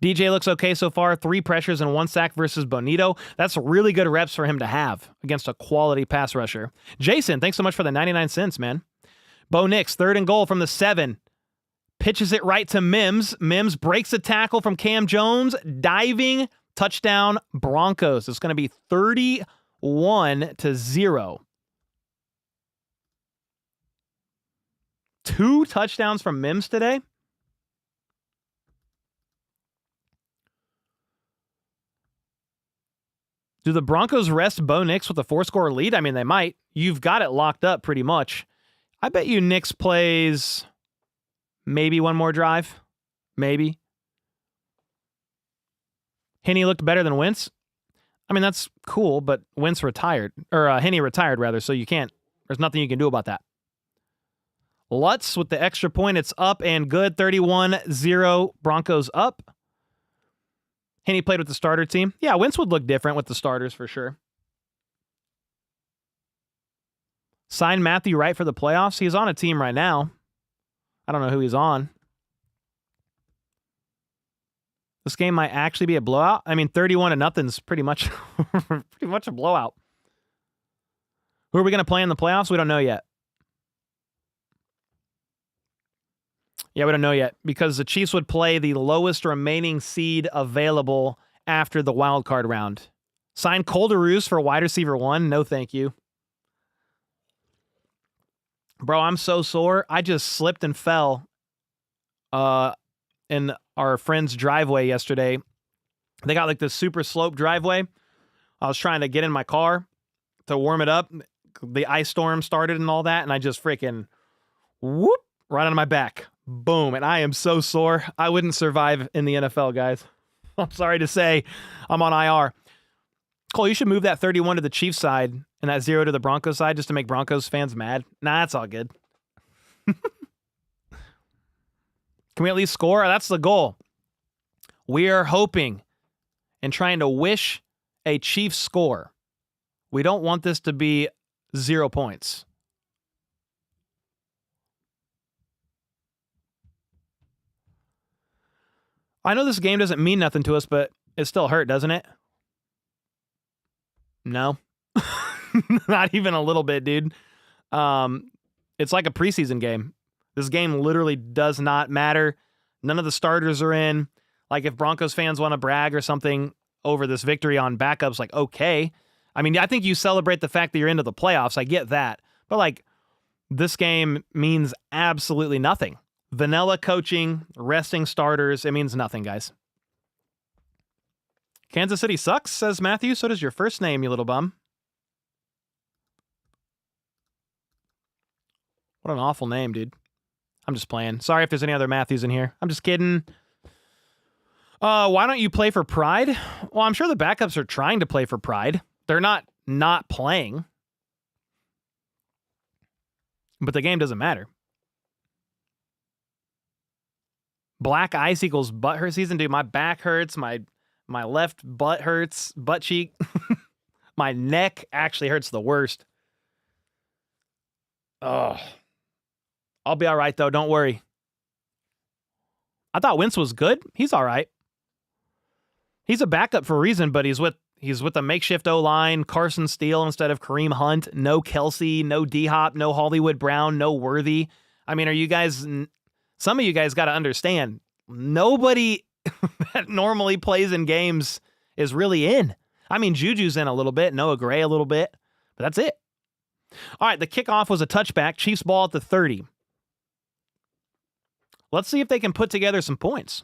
DJ looks okay so far. 3 pressures and 1 sack versus Bonito. That's really good reps for him to have against a quality pass rusher. Jason, thanks so much for the 99 cents, man. Bo Nix, 3rd and goal from the 7. Pitches it right to Mims. Mims breaks a tackle from Cam Jones. Diving, touchdown, Broncos. It's going to be 31-0. 2 touchdowns from Mims today? Do the Broncos rest Bo Nix with a 4-score lead? I mean, they might. You've got it locked up pretty much. I bet you Nix plays maybe one more drive. Maybe. Henne looked better than Wentz. I mean, that's cool, but Wentz retired. Or Henne retired, rather, so you can't. There's nothing you can do about that. Lutz with the extra point. It's up and good. 31-0. Broncos up. Henne played with the starter team. Yeah, Wentz would look different with the starters for sure. Sign Matthew Wright for the playoffs. He's on a team right now. I don't know who he's on. This game might actually be a blowout. I mean, 31-0 is pretty much a blowout. Who are we going to play in the playoffs? We don't know yet. Yeah, we don't know yet because the Chiefs would play the lowest remaining seed available after the wild card round. Sign Cole DeRuse for wide receiver 1. No, thank you. Bro, I'm so sore. I just slipped and fell in our friend's driveway yesterday. They got like this super slope driveway. I was trying to get in my car to warm it up. The ice storm started and all that, and I just freaking whoop right on my back. Boom. And I am so sore. I wouldn't survive in the NFL, guys. I'm sorry to say I'm on IR. Cole, you should move that 31 to the Chiefs side and that 0 to the Broncos side just to make Broncos fans mad. Nah, it's all good. Can we at least score? That's the goal. We are hoping and trying to wish a Chiefs score. We don't want this to be 0 points. I know this game doesn't mean nothing to us, but it still hurt, doesn't it? No. Not even a little bit, dude. It's like a preseason game. This game literally does not matter. None of the starters are in. Like, if Broncos fans want to brag or something over this victory on backups, like, okay. I mean, I think you celebrate the fact that you're into the playoffs. I get that. But, like, this game means absolutely nothing. Vanilla coaching, resting starters, it means nothing, guys. Kansas City sucks, says Matthew. So does your first name, you little bum. What an awful name, dude. I'm just playing. Sorry if there's any other Matthews in here. I'm just kidding. Why don't you play for pride? Well, I'm sure the backups are trying to play for pride. They're not playing. But the game doesn't matter. Black ice equals butt hurt season. Dude, my back hurts. My left butt hurts. Butt cheek. My neck actually hurts the worst. Oh. I'll be all right, though. Don't worry. I thought Wentz was good. He's all right. He's a backup for a reason, but he's with a makeshift O-line, Carson Steele instead of Kareem Hunt, no Kelsey, no D-Hop, no Hollywood Brown, no Worthy. I mean, some of you guys got to understand, nobody that normally plays in games is really in. I mean, Juju's in a little bit, Noah Gray a little bit, but that's it. All right, the kickoff was a touchback, Chiefs ball at the 30. Let's see if they can put together some points.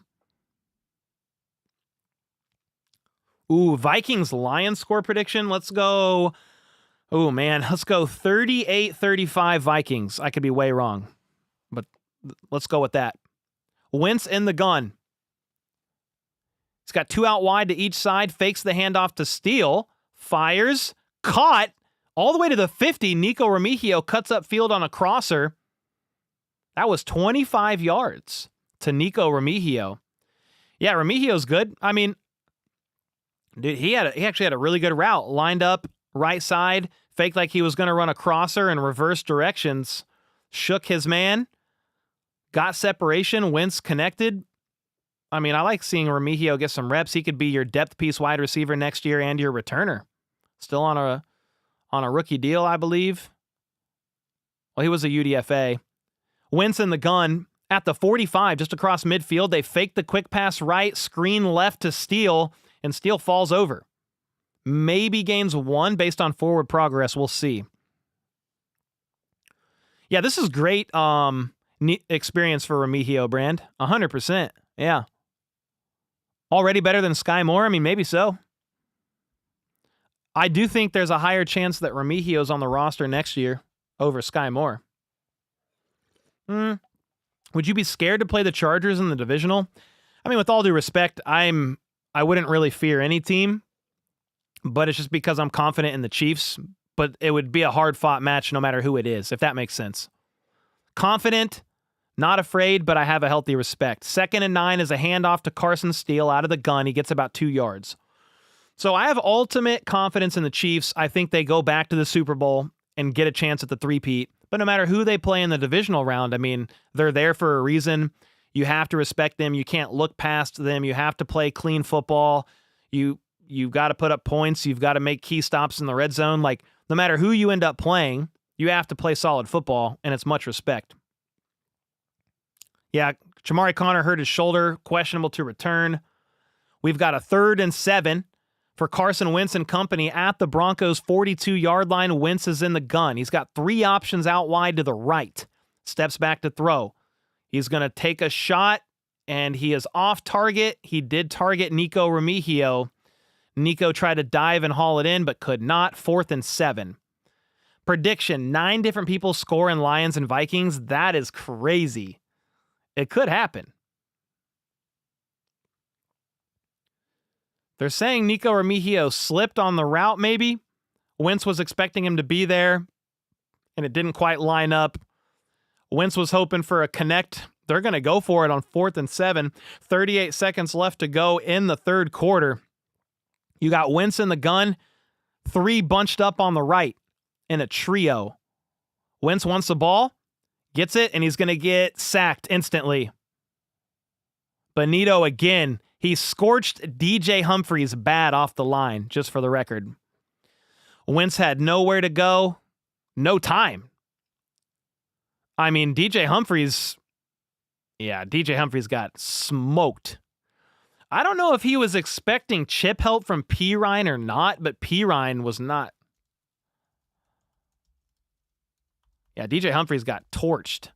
Ooh, Vikings-Lions score prediction. Let's go. Oh, man. Let's go 38-35 Vikings. I could be way wrong, but let's go with that. Wentz in the gun. He's got 2 out wide to each side. Fakes the handoff to Steele. Fires. Caught. All the way to the 50. Nico Remigio cuts up field on a crosser. That was 25 yards to Nico Remigio. Yeah, Remigio's good. I mean, dude, he actually had a really good route. Lined up right side, faked like he was going to run a crosser in reverse directions. Shook his man. Got separation. Wentz connected. I mean, I like seeing Remigio get some reps. He could be your depth piece wide receiver next year and your returner. Still on a rookie deal, I believe. Well, he was a UDFA. Wentz in the gun at the 45, just across midfield. They fake the quick pass right, screen left to Steele, and Steele falls over. Maybe gains 1 based on forward progress. We'll see. Yeah, this is great experience for Remigio, Brand. 100%. Yeah. Already better than Sky Moore? I mean, maybe so. I do think there's a higher chance that Remigio's on the roster next year over Sky Moore. Would you be scared to play the Chargers in the divisional? I mean, with all due respect, I wouldn't really fear any team, but it's just because I'm confident in the Chiefs. But it would be a hard-fought match no matter who it is, if that makes sense. Confident, not afraid, but I have a healthy respect. 2nd and 9 is a handoff to Carson Steele out of the gun. He gets about 2 yards. So I have ultimate confidence in the Chiefs. I think they go back to the Super Bowl and get a chance at the three-peat. But no matter who they play in the divisional round, I mean, they're there for a reason. You have to respect them. You can't look past them. You have to play clean football. You've got to put up points. You've got to make key stops in the red zone. Like, no matter who you end up playing, you have to play solid football, and it's much respect. Yeah, Jamari Connor hurt his shoulder, questionable to return. We've got a 3rd and 7 for Carson Wentz and company at the Broncos' 42-yard line. Wentz is in the gun. He's got 3 options out wide to the right. Steps back to throw. He's going to take a shot, and he is off target. He did target Nico Remigio. Nico tried to dive and haul it in, but could not. 4th and 7. Prediction, 9 different people score in Lions and Vikings. That is crazy. It could happen. They're saying Nico Remigio slipped on the route, maybe. Wentz was expecting him to be there, and it didn't quite line up. Wentz was hoping for a connect. They're going to go for it on 4th and 7. 38 seconds left to go in the third quarter. You got Wentz in the gun, 3 bunched up on the right in a trio. Wentz wants the ball, gets it, and he's going to get sacked instantly. Benito again. He scorched DJ Humphries bad off the line, just for the record. Wentz had nowhere to go, no time. I mean, DJ Humphries got smoked. I don't know if he was expecting chip help from Pirine or not, but Pirine was not. Yeah, DJ Humphries got torched.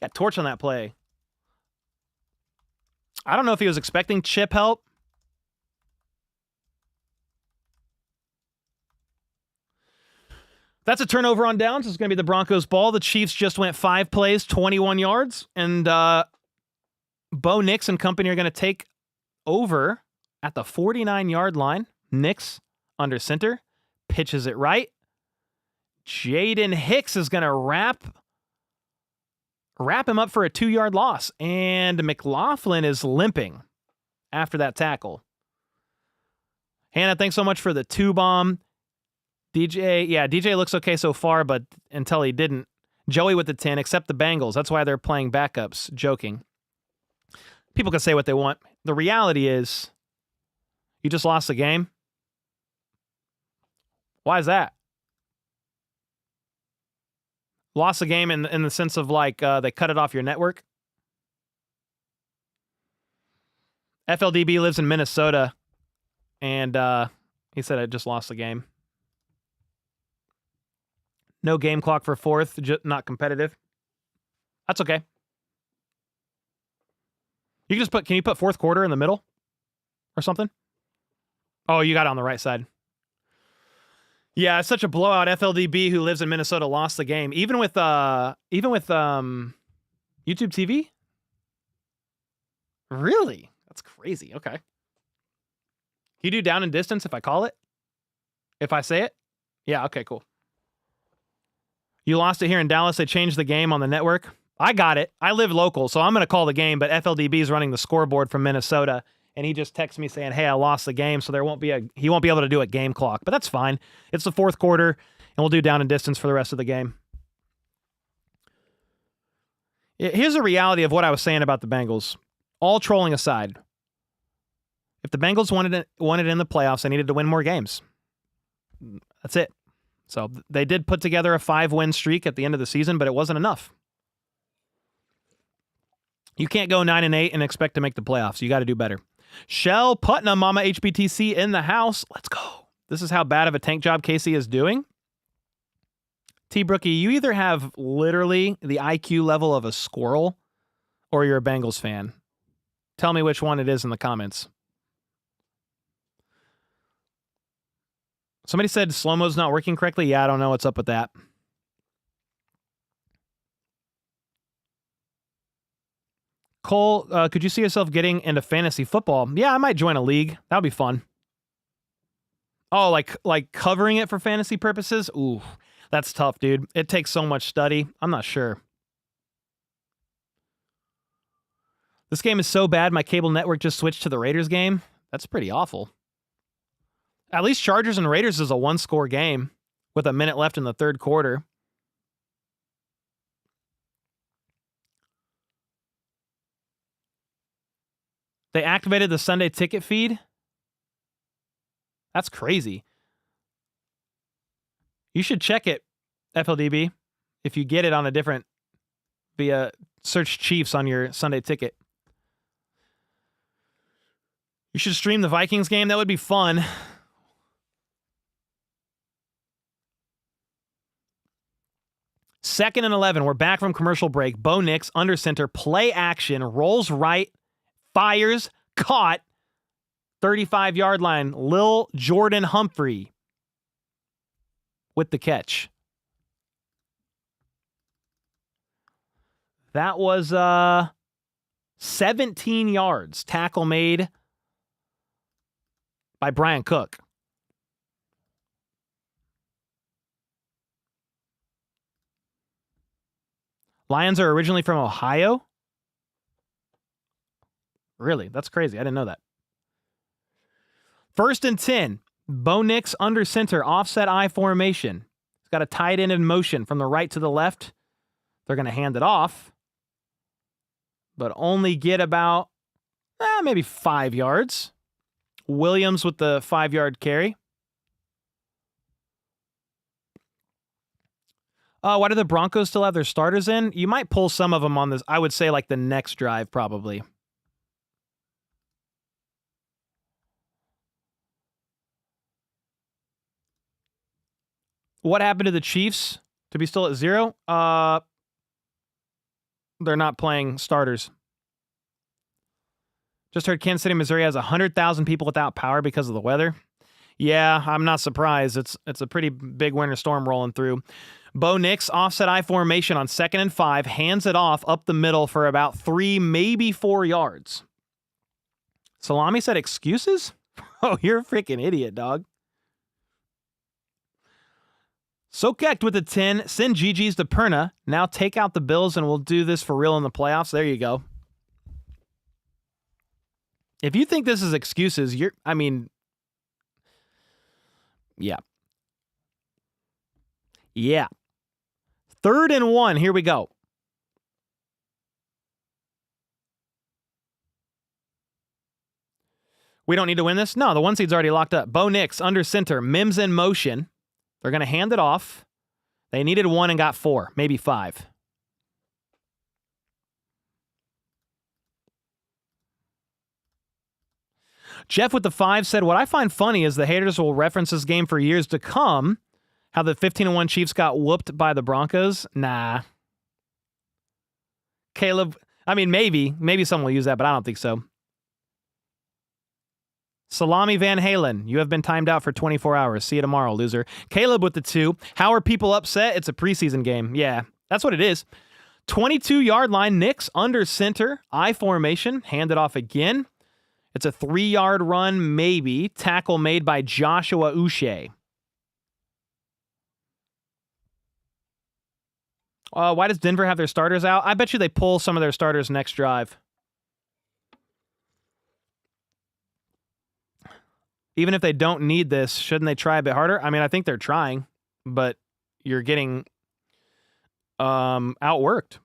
Got torched on that play. I don't know if he was expecting chip help. That's a turnover on downs. It's going to be the Broncos' ball. The Chiefs just went 5 plays, 21 yards. And Bo Nix and company are going to take over at the 49-yard line. Nix under center. Pitches it right. Jaden Hicks is going to wrap him up for a 2-yard loss. And McLaughlin is limping after that tackle. Hannah, thanks so much for the 2-bomb. DJ looks okay so far, but until he didn't. Joey with the 10, except the Bengals. That's why they're playing backups. Joking. People can say what they want. The reality is, you just lost the game. Why is that? Lost the game in the sense of like they cut it off your network. FLDB lives in Minnesota, and he said I just lost the game. No game clock for 4th, not competitive. That's okay. You can just can you put 4th quarter in the middle or something? Oh, you got it on the right side. Yeah, it's such a blowout. FLDB, who lives in Minnesota, lost the game. Even with YouTube TV? Really? That's crazy. Okay. Can you do down and distance if I call it? If I say it? Yeah, okay, cool. You lost it here in Dallas. They changed the game on the network. I got it. I live local, so I'm going to call the game, but FLDB is running the scoreboard from Minnesota, and he just texts me saying, hey, I lost the game, so he won't be able to do a game clock, but that's fine. It's the 4th quarter, and we'll do down and distance for the rest of the game. Here's the reality of what I was saying about the Bengals. All trolling aside, if the Bengals wanted it in the playoffs, they needed to win more games. That's it. So they did put together a 5-win streak at the end of the season, but it wasn't enough. You can't go 9-8 and expect to make the playoffs. You got to do better. Shell Putnam, Mama HBTC in the house. Let's go. This is how bad of a tank job Casey is doing. T. Brookie, you either have literally the IQ level of a squirrel or you're a Bengals fan. Tell me which one it is in the comments. Somebody said slow-mo's not working correctly. Yeah, I don't know what's up with that. Cole, could you see yourself getting into fantasy football? Yeah, I might join a league. That would be fun. Oh, like covering it for fantasy purposes? Ooh, that's tough, dude. It takes so much study. I'm not sure. This game is so bad, my cable network just switched to the Raiders game. That's pretty awful. At least Chargers and Raiders is a 1-score game with a minute left in the third quarter. They activated the Sunday ticket feed. That's crazy. You should check it, FLDB, if you get it on a different, via search Chiefs on your Sunday ticket. You should stream the Vikings game. That would be fun. Second and 11. We're back from commercial break. Bo Nix, under center, play action, rolls right, fires, caught, 35-yard line. Lil Jordan Humphrey with the catch. That was 17 yards. Tackle made by Brian Cook. Lions are originally from Ohio? Really? That's crazy. I didn't know that. First and 10. Bo Nix under center, offset I formation. He's got a tight end in motion from the right to the left. They're going to hand it off, but only get about maybe 5 yards. Williams with the 5-yard carry. Why do the Broncos still have their starters in? You might pull some of them on this. I would say like the next drive probably. What happened to the Chiefs to be still at 0? They're not playing starters. Just heard Kansas City, Missouri has 100,000 people without power because of the weather. Yeah, I'm not surprised. It's a pretty big winter storm rolling through. Bo Nix, offset I formation on 2nd and 5, hands it off up the middle for about 3, maybe 4 yards. Salami said excuses? Oh, you're a freaking idiot, dog. Sokek with the 10, send GG's to Perna. Now take out the Bills and we'll do this for real in the playoffs. There you go. If you think this is excuses, yeah. 3rd and 1, here we go. We don't need to win this? No, the 1 seed's already locked up. Bo Nix, under center, Mims in motion. They're going to hand it off. They needed 1 and got 4, maybe 5. Jeff with the 5 said, what I find funny is the haters will reference this game for years to come. How the 15-1 Chiefs got whooped by the Broncos? Nah. Caleb, maybe someone will use that, but I don't think so. Salami Van Halen, you have been timed out for 24 hours. See you tomorrow, loser. Caleb with the 2. How are people upset? It's a preseason game. Yeah, that's what it is. 22-yard line, Nix under center, I formation, hand it off again. It's a 3-yard run, maybe. Tackle made by Joshua Uche. Why does Denver have their starters out? I bet you they pull some of their starters next drive. Even if they don't need this, shouldn't they try a bit harder? I think they're trying, but you're getting outworked.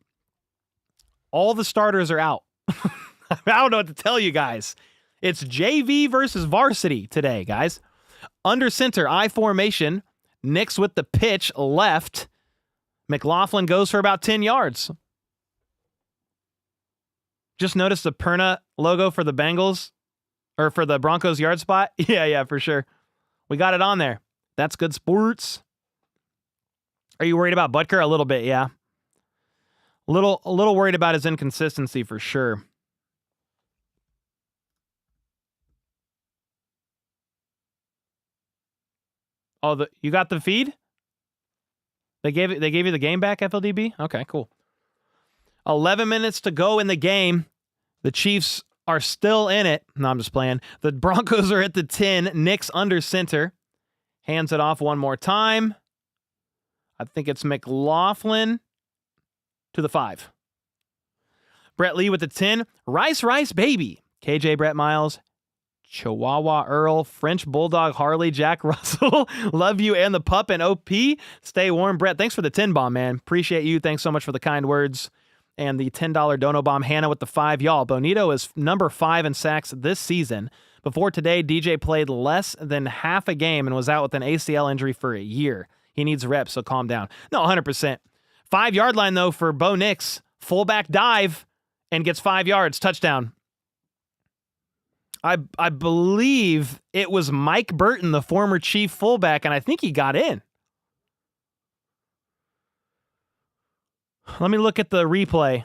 All the starters are out. I don't know what to tell you guys. It's JV versus varsity today, guys. Under center, I formation. Nix with the pitch, left. McLaughlin goes for about 10 yards. Just noticed the Perna logo for the Bengals, or for the Broncos yard spot. Yeah, for sure. We got it on there. That's good sports. Are you worried about Butker? A little bit, yeah. A little worried about his inconsistency for sure. Oh, you got the feed? They gave you the game back, FLDB? Okay, cool. 11 minutes to go in the game. The Chiefs are still in it. No, I'm just playing. The Broncos are at the 10. Nix under center. Hands it off one more time. I think it's McLaughlin to the 5. Brett Lee with the 10. Rice, baby. KJ Brett Miles. Chihuahua Earl, French Bulldog Harley, Jack Russell, love you and the pup and OP. Stay warm, Brett. Thanks for the 10 bomb, man. Appreciate you. Thanks so much for the kind words. And the $10 dono bomb. Hannah with the 5. Y'all, Bonito is number 5 in sacks this season. Before today, DJ played less than half a game and was out with an ACL injury for a year. He needs reps, so calm down. No, 100%. 5-yard line, though, for Bo Nix. Fullback dive and gets 5 yards. Touchdown. I believe it was Mike Burton, the former Chief fullback, and I think he got in. Let me look at the replay.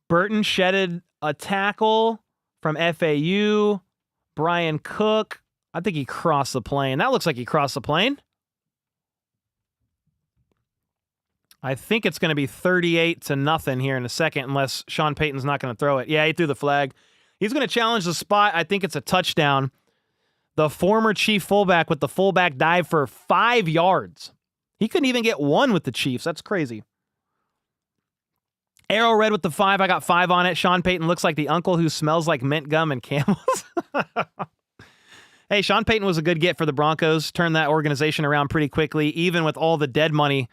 Burton shedded a tackle from FAU. Brian Cook, I think he crossed the plane. That looks like he crossed the plane. I think it's going to be 38-0 here in a second, unless Sean Payton's not going to throw it. Yeah, he threw the flag. He's going to challenge the spot. I think it's a touchdown. The former Chief fullback with the fullback dive for 5 yards. He couldn't even get one with the Chiefs. That's crazy. Arrowred with the 5. I got 5 on it. Sean Payton looks like the uncle who smells like mint gum and Camels. Hey, Sean Payton was a good get for the Broncos. Turned that organization around pretty quickly, even with all the dead money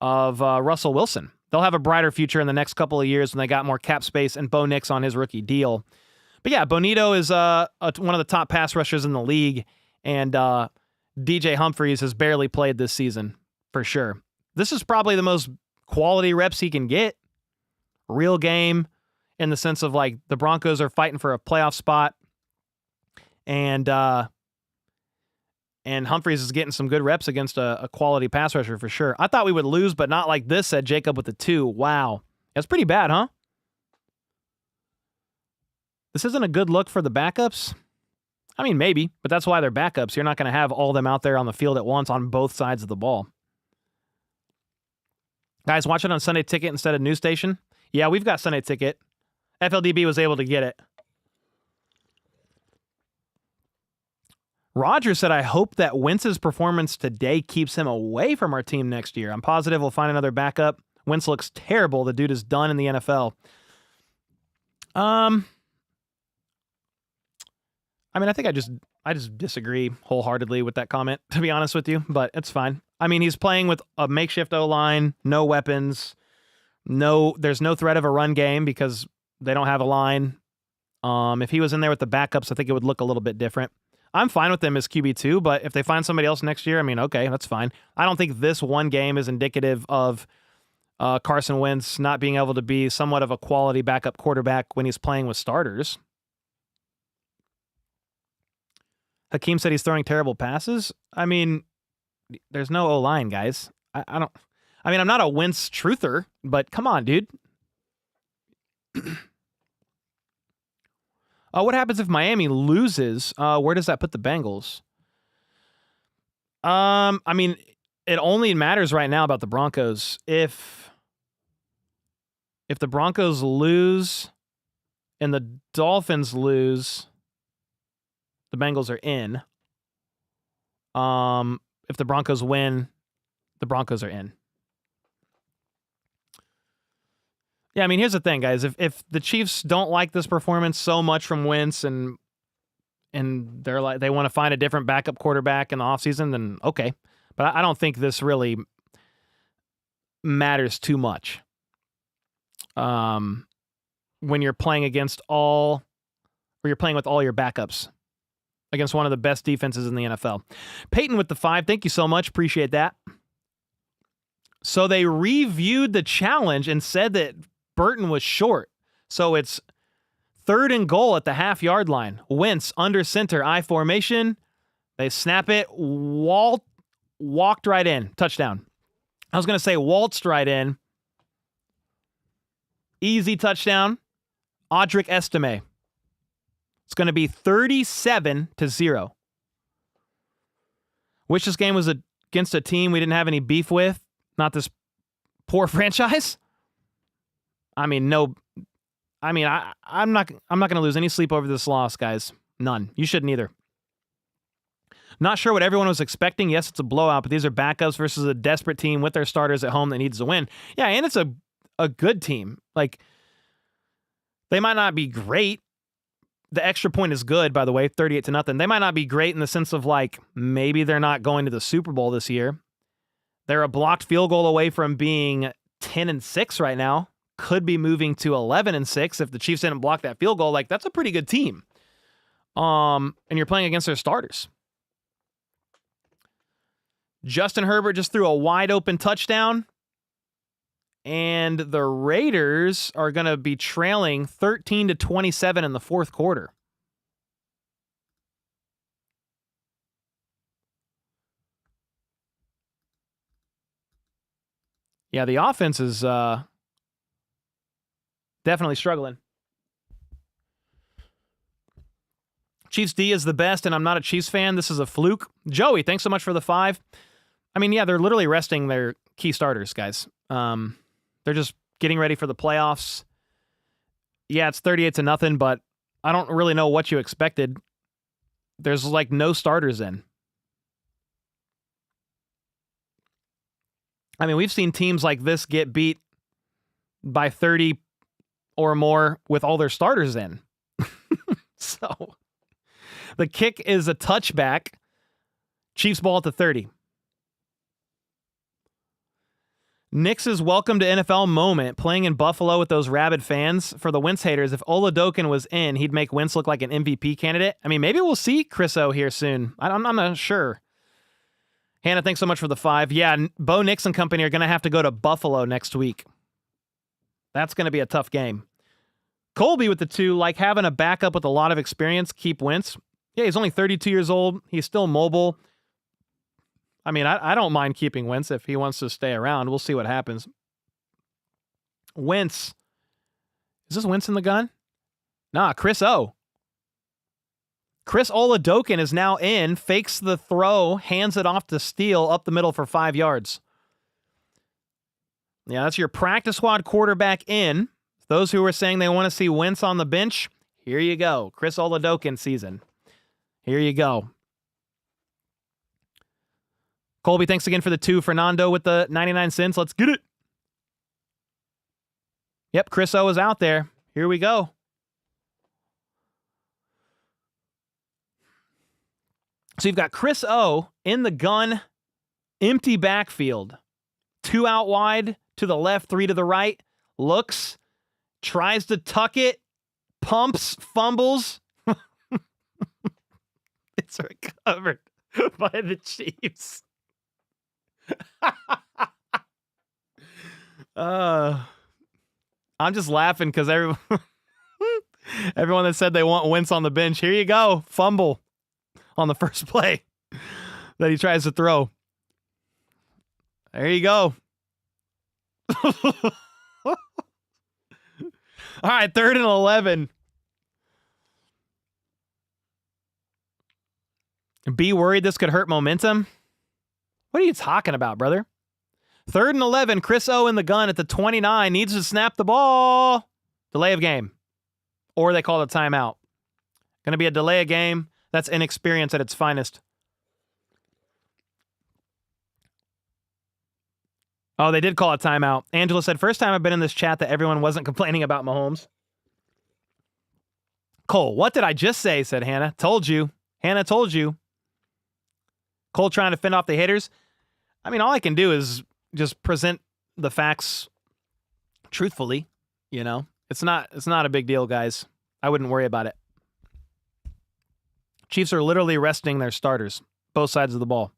of Russell Wilson. They'll have a brighter future in the next couple of years when they got more cap space and Bo Nix on his rookie deal. But yeah, Bonito is one of the top pass rushers in the league, and DJ Humphries has barely played this season, for sure. This is probably the most quality reps he can get. Real game in the sense of like the Broncos are fighting for a playoff spot, and Humphries is getting some good reps against a quality pass rusher for sure. I thought we would lose, but not like this, said Jacob with the 2. Wow. That's pretty bad, huh? This isn't a good look for the backups. I mean, maybe, but that's why they're backups. You're not going to have all of them out there on the field at once on both sides of the ball. Guys, watch it on Sunday Ticket instead of News Station. Yeah, we've got Sunday Ticket. FLDB was able to get it. Roger said, I hope that Wentz's performance today keeps him away from our team next year. I'm positive we'll find another backup. Wentz looks terrible. The dude is done in the NFL. I mean, I think I just disagree wholeheartedly with that comment, to be honest with you, but it's fine. I mean, he's playing with a makeshift O-line, no weapons, there's no threat of a run game because they don't have a line. If he was in there with the backups, I think it would look a little bit different. I'm fine with them as QB2, but if they find somebody else next year, I mean, okay, that's fine. I don't think this one game is indicative of Carson Wentz not being able to be somewhat of a quality backup quarterback when he's playing with starters. Hakeem said he's throwing terrible passes. I mean, there's no O-line, guys. I mean, I'm not a Wentz truther, but come on, dude. What happens if Miami loses? Where does that put the Bengals? I mean, it only matters right now about the Broncos. If the Broncos lose and the Dolphins lose, the Bengals are in. If the Broncos win, the Broncos are in. Yeah, I mean, here's the thing, guys. If the Chiefs don't like this performance so much from Wentz and they're like they want to find a different backup quarterback in the offseason, then okay. But I don't think this really matters too much. When you're playing with all your backups against one of the best defenses in the NFL. Peyton with the 5. Thank you so much. Appreciate that. So they reviewed the challenge and said that Burton was short. So it's 3rd and goal at the half-yard line. Wentz under center, I formation. They snap it. Walked right in. Touchdown. I was going to say waltzed right in. Easy touchdown. Audric Estime. It's going to be 37-0. Wish this game was against a team we didn't have any beef with. Not this poor franchise. I mean, no. I mean, I'm not going to lose any sleep over this loss, guys. None. You shouldn't either. Not sure what everyone was expecting. Yes, it's a blowout, but these are backups versus a desperate team with their starters at home that needs to win. Yeah, and it's a good team. Like, they might not be great. The extra point is good, by the way, 38-0. They might not be great in the sense of, like, maybe they're not going to the Super Bowl this year. They're a blocked field goal away from being 10-6 right now. Could be moving to 11-6 if the Chiefs didn't block that field goal. Like, that's a pretty good team. And you're playing against their starters. Justin Herbert just threw a wide open touchdown. And the Raiders are going to be trailing 13-27 in the fourth quarter. Yeah, the offense is definitely struggling. Chiefs D is the best, and I'm not a Chiefs fan. This is a fluke. Joey, thanks so much for the 5. I mean, yeah, they're literally resting their key starters, guys. They're just getting ready for the playoffs. Yeah, it's 38-0, but I don't really know what you expected. There's like no starters in. I mean, we've seen teams like this get beat by 30 or more with all their starters in. So the kick is a touchback. Chiefs ball at the 30. Knicks' welcome to NFL moment, playing in Buffalo with those rabid fans. For the Wentz haters, if Oladokin was in, he'd make Wentz look like an MVP candidate. I mean, maybe we'll see Chris O here soon. I'm not sure. Hannah, thanks so much for the 5. Yeah, Bo Nix and company are going to have to go to Buffalo next week. That's going to be a tough game. Colby with the 2, like having a backup with a lot of experience, keep Wentz. Yeah, he's only 32 years old. He's still mobile. I mean, I don't mind keeping Wentz if he wants to stay around. We'll see what happens. Wentz. Is this Wentz in the gun? Nah, Chris O. Chris Oladokin is now in, fakes the throw, hands it off to Steele up the middle for 5 yards. Yeah, that's your practice squad quarterback in. Those who are saying they want to see Wentz on the bench, here you go. Chris Oladokin season. Here you go. Colby, thanks again for the 2. Fernando with the 99 cents. Let's get it. Yep, Chris O is out there. Here we go. So you've got Chris O in the gun, empty backfield. 2 out wide, to the left, 3 to the right. Looks, tries to tuck it, pumps, fumbles. It's recovered by the Chiefs. I'm just laughing because everyone that said they want Wentz on the bench, here you go, fumble on the first play that he tries to throw. There you go. All right, 3rd and 11. Be worried this could hurt momentum? What are you talking about, brother? 3rd and 11, Chris O in the gun at the 29, needs to snap the ball. Delay of game. Or they call it a timeout. Going to be a delay of game. That's inexperience at its finest. Oh, they did call it timeout. Angela said, first time I've been in this chat that everyone wasn't complaining about Mahomes. Cole, what did I just say, said Hannah. Told you. Hannah told you. Cole trying to fend off the haters. I mean, all I can do is just present the facts truthfully, you know. It's not a big deal, guys. I wouldn't worry about it. Chiefs are literally resting their starters, both sides of the ball.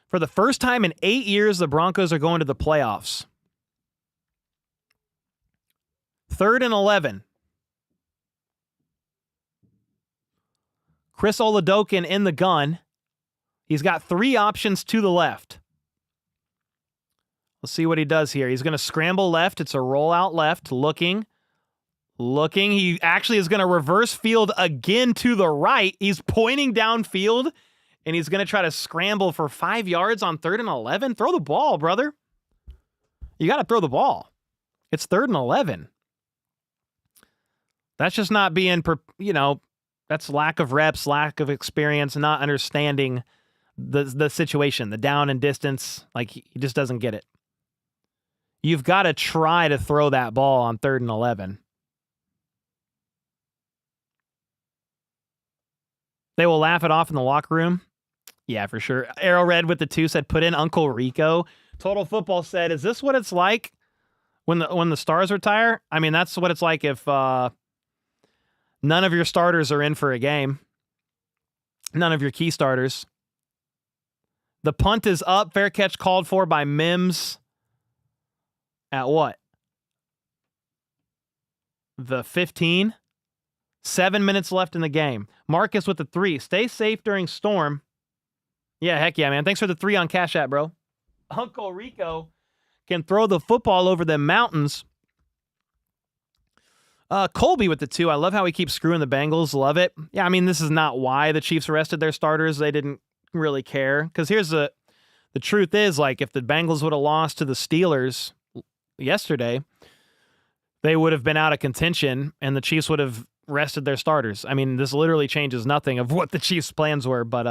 For the first time in 8 years, the Broncos are going to the playoffs. 3rd and 11. Chris Oladokin in the gun. He's got 3 options to the left. Let's see what he does here. He's going to scramble left. It's a rollout left. Looking. He actually is going to reverse field again to the right. He's pointing downfield, and he's going to try to scramble for 5 yards on 3rd and 11. Throw the ball, brother. You got to throw the ball. It's 3rd and 11. That's just not being, that's lack of reps, lack of experience, not understanding the situation, the down and distance. Like, he just doesn't get it. You've got to try to throw that ball on 3rd and 11. They will laugh it off in the locker room. Yeah, for sure. Arrow Red with the 2 said, put in Uncle Rico. Total Football said, is this what it's like when the stars retire? I mean, that's what it's like if none of your starters are in for a game. None of your key starters. The punt is up. Fair catch called for by Mims. At what? The 15? 7 minutes left in the game. Marcus with the 3. Stay safe during storm. Yeah, heck yeah, man. Thanks for the 3 on Cash App, bro. Uncle Rico can throw the football over the mountains. Colby with the 2. I love how he keeps screwing the Bengals. Love it. Yeah, I mean, this is not why the Chiefs arrested their starters. They didn't really care. Because here's the truth is, like, if the Bengals would have lost to the Steelers yesterday, they would have been out of contention, and the Chiefs would have rested their starters. I mean, this literally changes nothing of what the Chiefs' plans were, but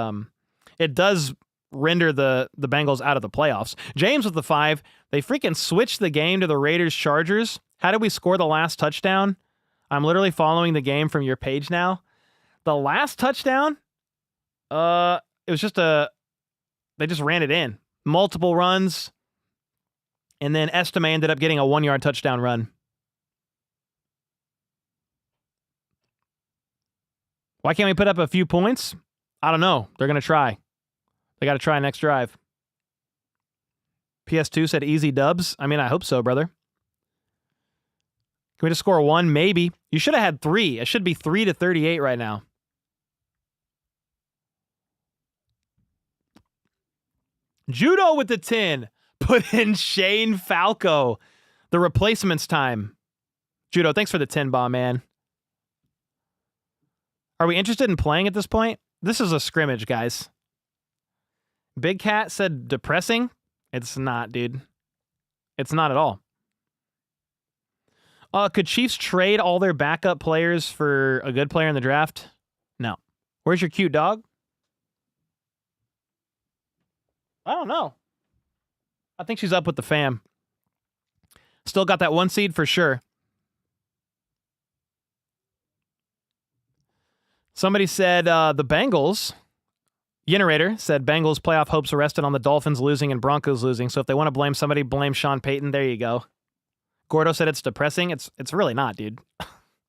it does render the Bengals out of the playoffs. James with the 5. They freaking switched the game to the Raiders-Chargers. How did we score the last touchdown? I'm literally following the game from your page now. The last touchdown, it was just they just ran it in. Multiple runs, and then Estime ended up getting a 1-yard touchdown run. Why can't we put up a few points? I don't know. They're going to try. They got to try next drive. PS2 said easy dubs. I mean, I hope so, brother. Can we just score 1? Maybe. You should have had 3. It should be 3-38 right now. Judo with the 10. Put in Shane Falco. The replacements time. Judo, thanks for the 10 bomb, man. Are we interested in playing at this point? This is a scrimmage, guys. Big Cat said depressing. It's not, dude. It's not at all. Could Chiefs trade all their backup players for a good player in the draft? No. Where's your cute dog? I don't know. I think she's up with the fam. Still got that 1 seed for sure. Somebody said the Bengals. Generator said Bengals playoff hopes rested on the Dolphins losing and Broncos losing. So if they want to blame somebody, blame Sean Payton. There you go. Gordo said it's depressing. It's really not, dude.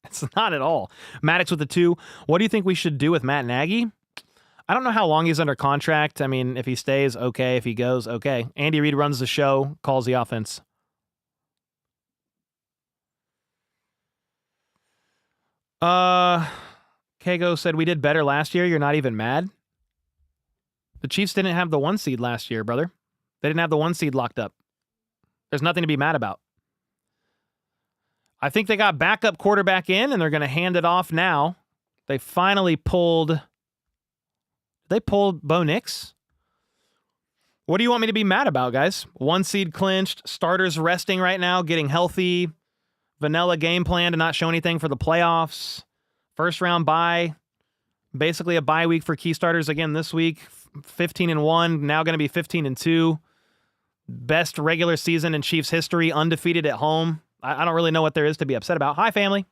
It's not at all. Maddox with the 2. What do you think we should do with Matt Nagy? I don't know how long he's under contract. I mean, if he stays, okay. If he goes, okay. Andy Reid runs the show, calls the offense. Kago said we did better last year. You're not even mad? The Chiefs didn't have the 1 seed last year, brother. They didn't have the 1 seed locked up. There's nothing to be mad about. I think they got backup quarterback in, and they're going to hand it off now. They finally pulled... They pulled Bo Nix? What do you want me to be mad about, guys? 1 seed clinched, starters resting right now, getting healthy, vanilla game plan to not show anything for the playoffs, first round bye, basically a bye week for key starters again this week, 15-1, now going to be 15-2. Best regular season in Chiefs history, undefeated at home. I don't really know what there is to be upset about. Hi, family.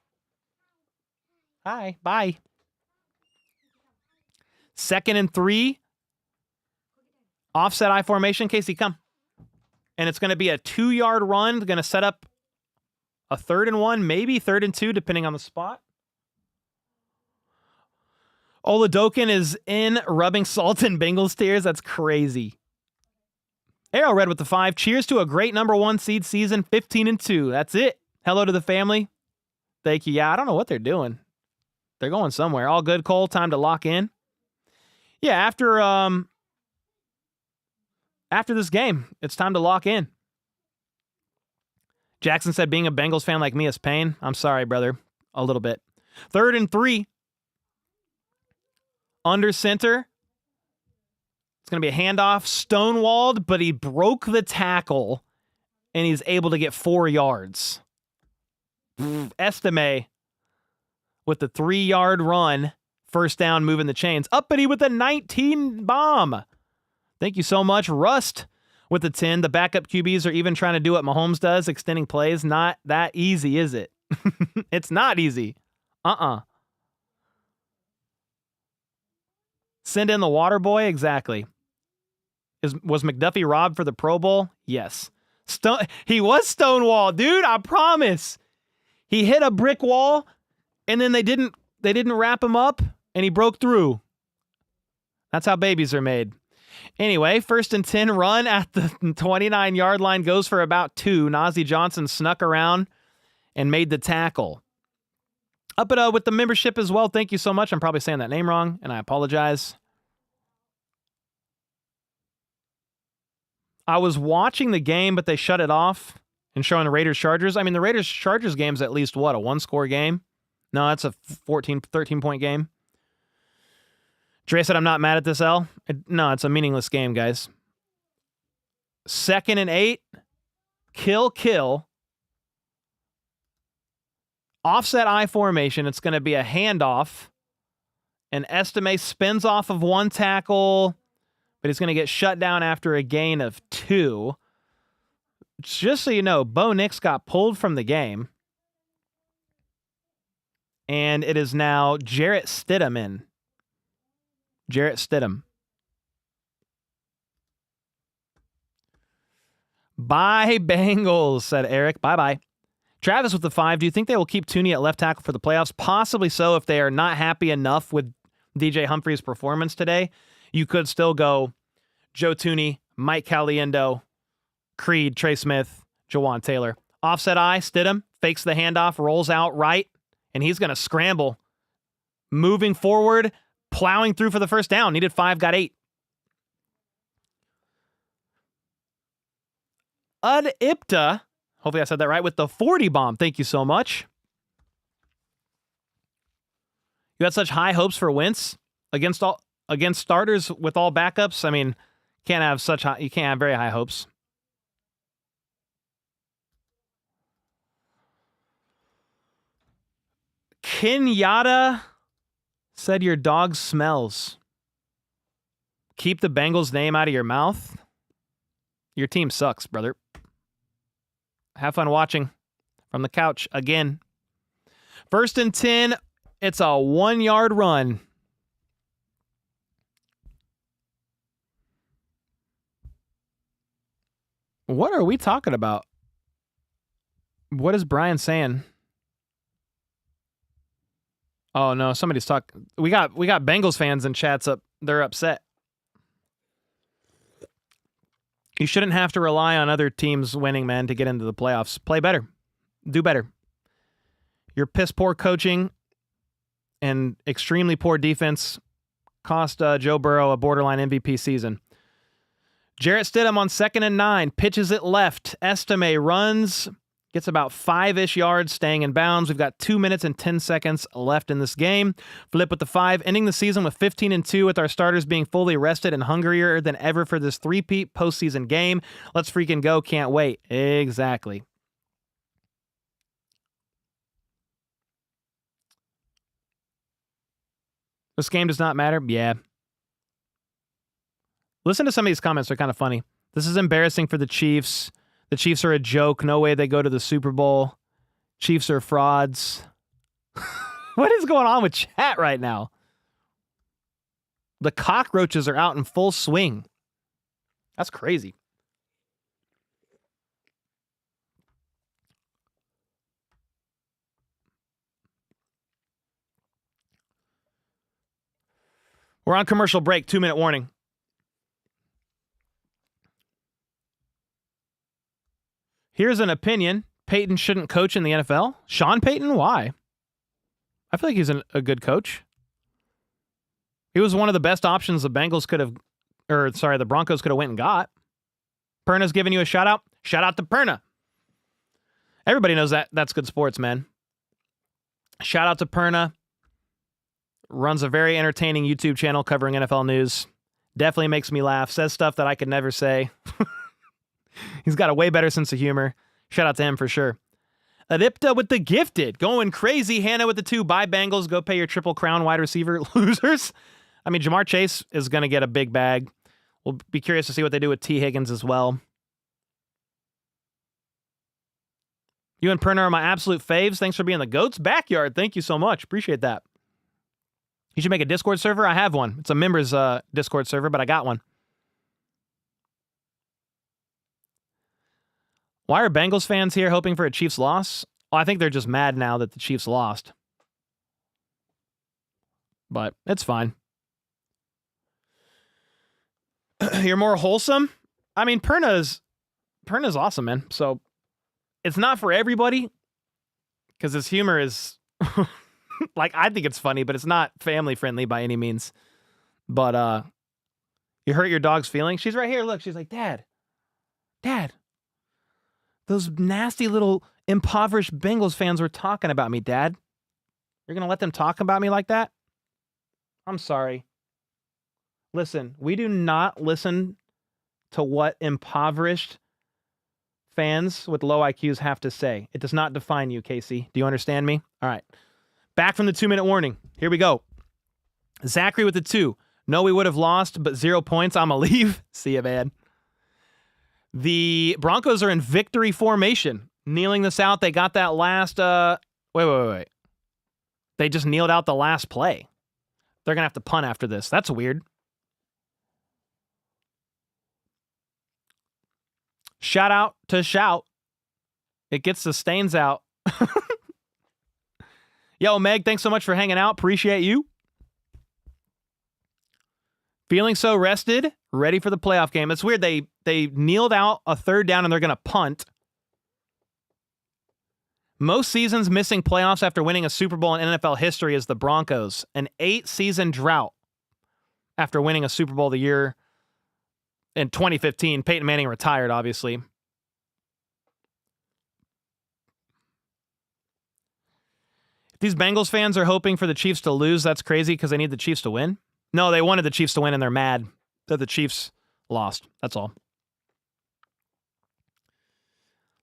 Hi, bye. 2nd and 3. Offset I formation. Casey, come. And it's going to be a 2-yard run. Going to set up a 3rd and 1, maybe 3rd and 2, depending on the spot. Oladokin is in rubbing salt in Bengals tears. That's crazy. Arrow Red with the 5. Cheers to a great number 1 seed season, 15-2. That's it. Hello to the family. Thank you. Yeah, I don't know what they're doing. They're going somewhere. All good, Cole. Time to lock in. Yeah, after this game, it's time to lock in. Jackson said being a Bengals fan like me is pain. I'm sorry, brother. A little bit. 3rd and 3. Under center. It's going to be a handoff. Stonewalled, but he broke the tackle, and he's able to get 4 yards. Estime with the 3-yard run. First down, moving the chains. Uppity with a 19 bomb. Thank you so much. Rust with the 10. The backup QBs are even trying to do what Mahomes does, extending plays. Not that easy, is it? It's not easy. Send in the water boy? Exactly. Was McDuffie robbed for the Pro Bowl? Yes. He was stonewalled, dude. I promise. He hit a brick wall, and then they didn't wrap him up, and he broke through. That's how babies are made. Anyway, 1st and 10 run at the 29-yard line, goes for about 2. Nazeeh Johnson snuck around and made the tackle. Up it with the membership as well. Thank you so much. I'm probably saying that name wrong, and I apologize. I was watching the game, but they shut it off and showing the Raiders-Chargers. I mean, the Raiders-Chargers game's at least, what, a one-score game? No, that's a 13-point game. Dre said, I'm not mad at this, L. No, it's a meaningless game, guys. 2nd and 8. Kill. Offset I formation. It's going to be a handoff. And Estime spins off of one tackle, but he's going to get shut down after a gain of 2. Just so you know, Bo Nix got pulled from the game. And it is now Jarrett Stidham in. Jarrett Stidham. Bye, Bengals, said Eric. Bye-bye. Travis with the 5. Do you think they will keep Tooney at left tackle for the playoffs? Possibly so if they are not happy enough with DJ Humphrey's performance today. You could still go Joe Tooney, Mike Caliendo, Creed, Trey Smith, Jawan Taylor. Offset I, Stidham, fakes the handoff, rolls out right, and he's going to scramble. Moving forward, plowing through for the first down. Needed 5, got 8. Udipta, hopefully I said that right, with the 40 bomb. Thank you so much. You had such high hopes for Wentz against starters with all backups. I mean, you can't have very high hopes. Kenyatta said your dog smells. Keep the Bengals name out of your mouth. Your team sucks, brother. Have fun watching from the couch again. 1st and 10. It's a 1-yard run. What are we talking about? What is Brian saying? Oh no, somebody's talking. We got Bengals fans in chats up. They're upset. You shouldn't have to rely on other teams winning, man, to get into the playoffs. Play better. Do better. Your piss poor coaching and extremely poor defense cost Joe Burrow a borderline MVP season. Jarrett Stidham on 2nd and 9. Pitches it left. Estime runs. Gets about 5-ish yards, staying in bounds. We've got 2 minutes and 10 seconds left in this game. Flip with the 5, ending the season with 15-2 with our starters being fully rested and hungrier than ever for this three-peat postseason game. Let's freaking go. Can't wait. Exactly. This game does not matter? Yeah. Listen to some of these comments. They're kind of funny. This is embarrassing for the Chiefs. The Chiefs are a joke. No way they go to the Super Bowl. Chiefs are frauds. What is going on with chat right now? The cockroaches are out in full swing. That's crazy. We're on commercial break. 2-minute warning. Here's an opinion. Peyton shouldn't coach in the NFL. Sean Payton? Why? I feel like he's a good coach. He was one of the best options the Broncos could have went and got. Perna's giving you a shout out. Shout out to Perna. Everybody knows that. That's good sports, man. Shout out to Perna. Runs a very entertaining YouTube channel covering NFL news. Definitely makes me laugh. Says stuff that I could never say. He's got a way better sense of humor. Shout out to him for sure. Adipta with the gifted. Going crazy. Hannah with the 2. Bye, Bengals. Go pay your Triple Crown wide receiver losers. I mean, Jamar Chase is going to get a big bag. We'll be curious to see what they do with T. Higgins as well. You and Perner are my absolute faves. Thanks for being the GOAT's backyard. Thank you so much. Appreciate that. You should make a Discord server. I have one. It's a members Discord server, but I got one. Why are Bengals fans here hoping for a Chiefs loss? Well, I think they're just mad now that the Chiefs lost. But it's fine. You're more wholesome? I mean, Perna's awesome, man. So it's not for everybody because his humor is Like, I think it's funny, but it's not family friendly by any means. But you hurt your dog's feelings? She's right here. Look, she's like, Dad, those nasty little impoverished Bengals fans were talking about me, Dad. You're going to let them talk about me like that? I'm sorry. Listen, we do not listen to what impoverished fans with low IQs have to say. It does not define you, Casey. Do you understand me? All right. Back from the 2-minute warning. Here we go. Zachary with the 2. No, we would have lost, but 0 points. I'm going to leave. See ya, man. The Broncos are in victory formation. Kneeling this out. They got that last... Wait. They just kneeled out the last play. They're going to have to punt after this. That's weird. Shout out to Shout. It gets the stains out. Yo, Meg, thanks so much for hanging out. Appreciate you. Feeling so rested, ready for the playoff game. It's weird. They kneeled out a 3rd down and they're going to punt. Most seasons missing playoffs after winning a Super Bowl in NFL history is the Broncos. An 8-season drought after winning a Super Bowl the year in 2015. Peyton Manning retired, obviously. If these Bengals fans are hoping for the Chiefs to lose, that's crazy because they need the Chiefs to win. No, they wanted the Chiefs to win, and they're mad that the Chiefs lost. That's all.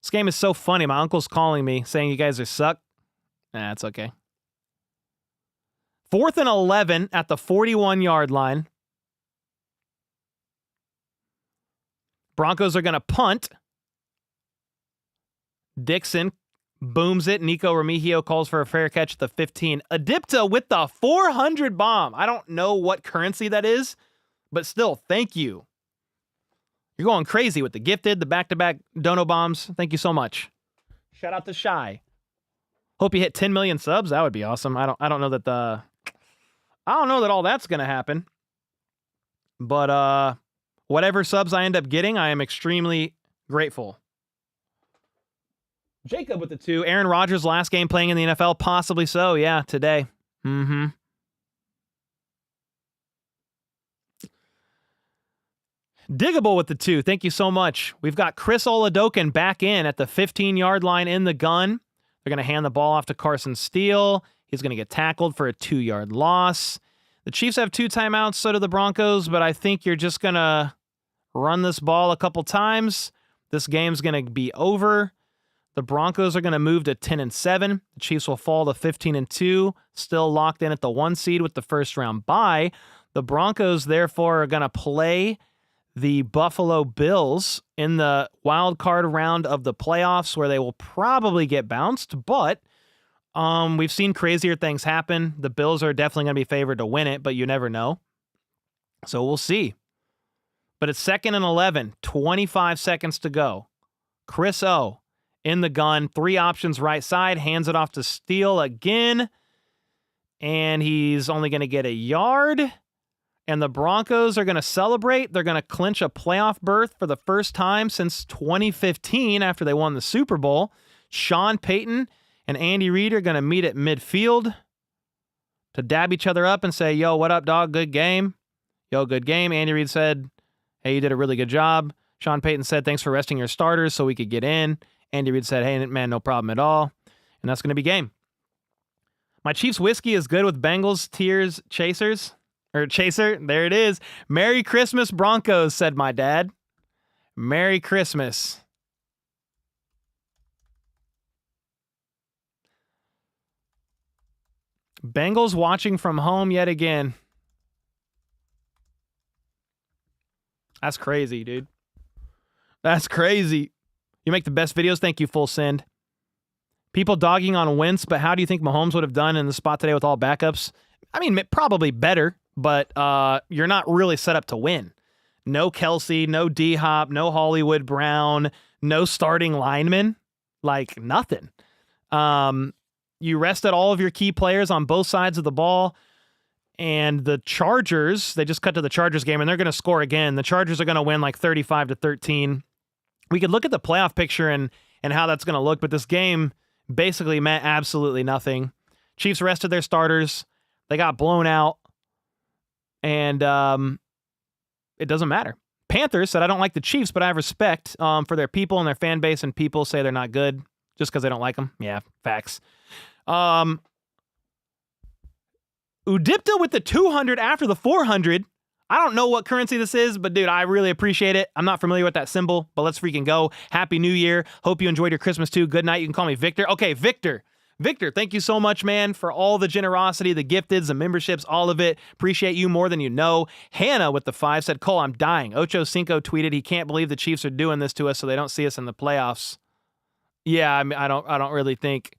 This game is so funny. My uncle's calling me, saying you guys are suck. Nah, it's okay. 4th and 11 at the 41-yard line. Broncos are going to punt. Dixon booms it. Nico Remigio calls for a fair catch at the 15. Adipta with the 400 bomb. I don't know what currency that is, but still, thank you. You're going crazy with the gifted, the back-to-back dono bombs. Thank you so much. Shout out to Shy. Hope you hit 10 million subs. That would be awesome. I don't know that all that's going to happen. But whatever subs I end up getting, I am extremely grateful. Jacob with the 2. Aaron Rodgers' last game playing in the NFL? Possibly so, yeah, today. Diggable with the 2. Thank you so much. We've got Chris Oladokin back in at the 15-yard line in the gun. They're going to hand the ball off to Carson Steele. He's going to get tackled for a 2-yard loss. The Chiefs have 2 timeouts, so do the Broncos, but I think you're just going to run this ball a couple times. This game's going to be over. The Broncos are going to move to 10-7. The Chiefs will fall to 15-2, still locked in at the 1 seed with the first-round bye. The Broncos, therefore, are going to play the Buffalo Bills in the wild card round of the playoffs, where they will probably get bounced, but we've seen crazier things happen. The Bills are definitely going to be favored to win it, but you never know. So we'll see. But it's 2nd and 11, 25 seconds to go. Chris O in the gun, 3 options right side, hands it off to Steele again, and he's only going to get a yard. And the Broncos are going to celebrate. They're going to clinch a playoff berth for the first time since 2015 after they won the Super Bowl. Sean Payton and Andy Reid are going to meet at midfield to dab each other up and say, yo, what up, dog? Good game. Yo, good game. Andy Reid said, hey, you did a really good job. Sean Payton said, thanks for resting your starters so we could get in. Andy Reid said, hey, man, no problem at all. And that's going to be game. My Chiefs whiskey is good with Bengals tears chasers. Or chaser, there it is. Merry Christmas, Broncos, said my dad. Merry Christmas. Bengals watching from home yet again. That's crazy, dude. That's crazy. You make the best videos. Thank you, Full Send. People dogging on Wentz, but how do you think Mahomes would have done in the spot today with all backups? I mean, probably better, but you're not really set up to win. No Kelsey, no D-Hop, no Hollywood Brown, no starting linemen, like nothing. You rested all of your key players on both sides of the ball, and the Chargers, they just cut to the Chargers game, and they're going to score again. The Chargers are going to win like 35-13. We could look at the playoff picture and how that's going to look, but this game basically meant absolutely nothing. Chiefs rested their starters. They got blown out. And it doesn't matter. Panthers said, I don't like the Chiefs, but I have respect for their people and their fan base, and people say they're not good just because they don't like them. Yeah, facts. Udipta with the 200 after the 400. I don't know what currency this is, but dude, I really appreciate it. I'm not familiar with that symbol, but let's freaking go. Happy New Year. Hope you enjoyed your Christmas too. Good night. You can call me Victor. Okay, Victor. Victor, thank you so much, man, for all the generosity, the gifteds, the memberships, all of it. Appreciate you more than you know. Hannah with the 5 said, Cole, I'm dying. Ocho Cinco tweeted he can't believe the Chiefs are doing this to us so they don't see us in the playoffs. Yeah, I mean, I don't really think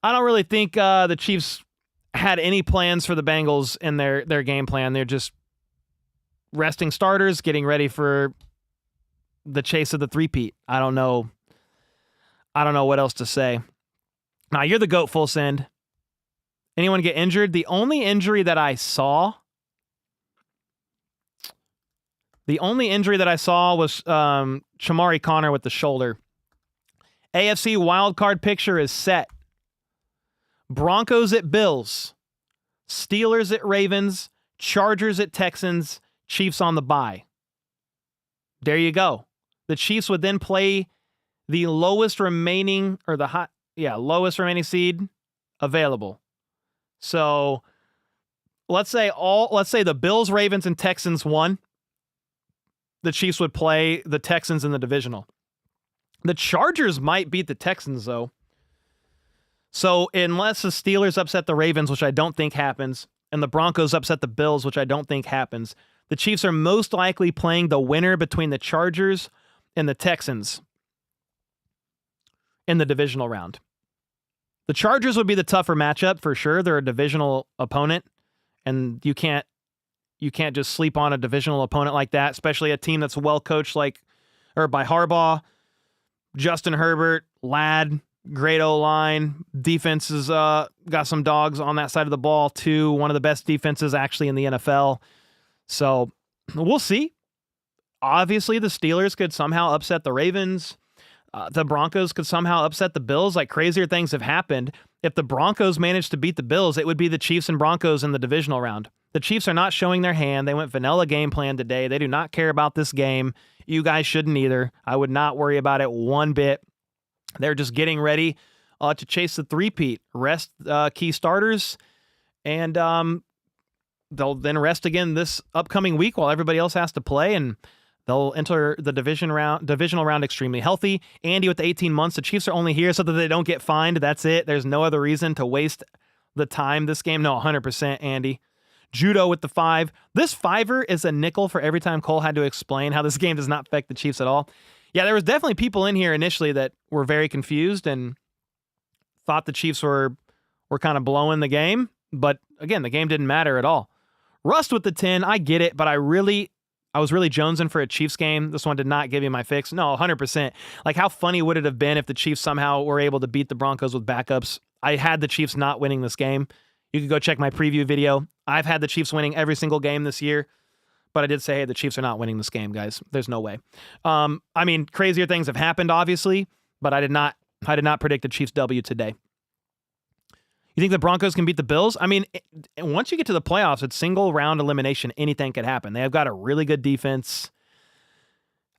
the Chiefs had any plans for the Bengals in their game plan. They're just resting starters, getting ready for the chase of the three-peat. I don't know what else to say. Now, you're the GOAT, Full Send. Anyone get injured? The only injury that I saw was Shamari Connor with the shoulder. AFC wildcard picture is set. Broncos at Bills. Steelers at Ravens. Chargers at Texans. Chiefs on the bye. There you go. The Chiefs would then play the lowest remaining seed available. So let's say the Bills, Ravens, and Texans won. The Chiefs would play the Texans in the divisional. The Chargers might beat the Texans, though. So unless the Steelers upset the Ravens, which I don't think happens, and the Broncos upset the Bills, which I don't think happens, the Chiefs are most likely playing the winner between the Chargers and the Texans in the divisional round. The Chargers would be the tougher matchup for sure. They're a divisional opponent, and you can't just sleep on a divisional opponent like that, especially a team that's well coached by Harbaugh, Justin Herbert, Ladd, great O-line. Defense has got some dogs on that side of the ball too. One of the best defenses actually in the NFL. So we'll see. Obviously, the Steelers could somehow upset the Ravens. The Broncos could somehow upset the Bills. Like, crazier things have happened. If the Broncos managed to beat the Bills, it would be the Chiefs and Broncos in the divisional round. The Chiefs are not showing their hand. They went vanilla game plan today. They do not care about this game. You guys shouldn't either. I would not worry about it one bit. They're just getting ready to chase the three-peat, rest key starters, and they'll then rest again this upcoming week while everybody else has to play, and they'll enter the divisional round extremely healthy. Andy with the 18 months. The Chiefs are only here so that they don't get fined. That's it. There's no other reason to waste the time this game. No, 100%, Andy. Judo with the 5. This fiver is a nickel for every time Cole had to explain how this game does not affect the Chiefs at all. Yeah, there was definitely people in here initially that were very confused and thought the Chiefs were kind of blowing the game. But again, the game didn't matter at all. Rust with the 10, I get it, but I was really jonesing for a Chiefs game. This one did not give you my fix. No, 100%. Like, how funny would it have been if the Chiefs somehow were able to beat the Broncos with backups? I had the Chiefs not winning this game. You could go check my preview video. I've had the Chiefs winning every single game this year. But I did say, hey, the Chiefs are not winning this game, guys. There's no way. I mean, crazier things have happened, obviously, but I did not predict the Chiefs W today. You think the Broncos can beat the Bills? I mean, once you get to the playoffs, it's single round elimination. Anything could happen. They have got a really good defense.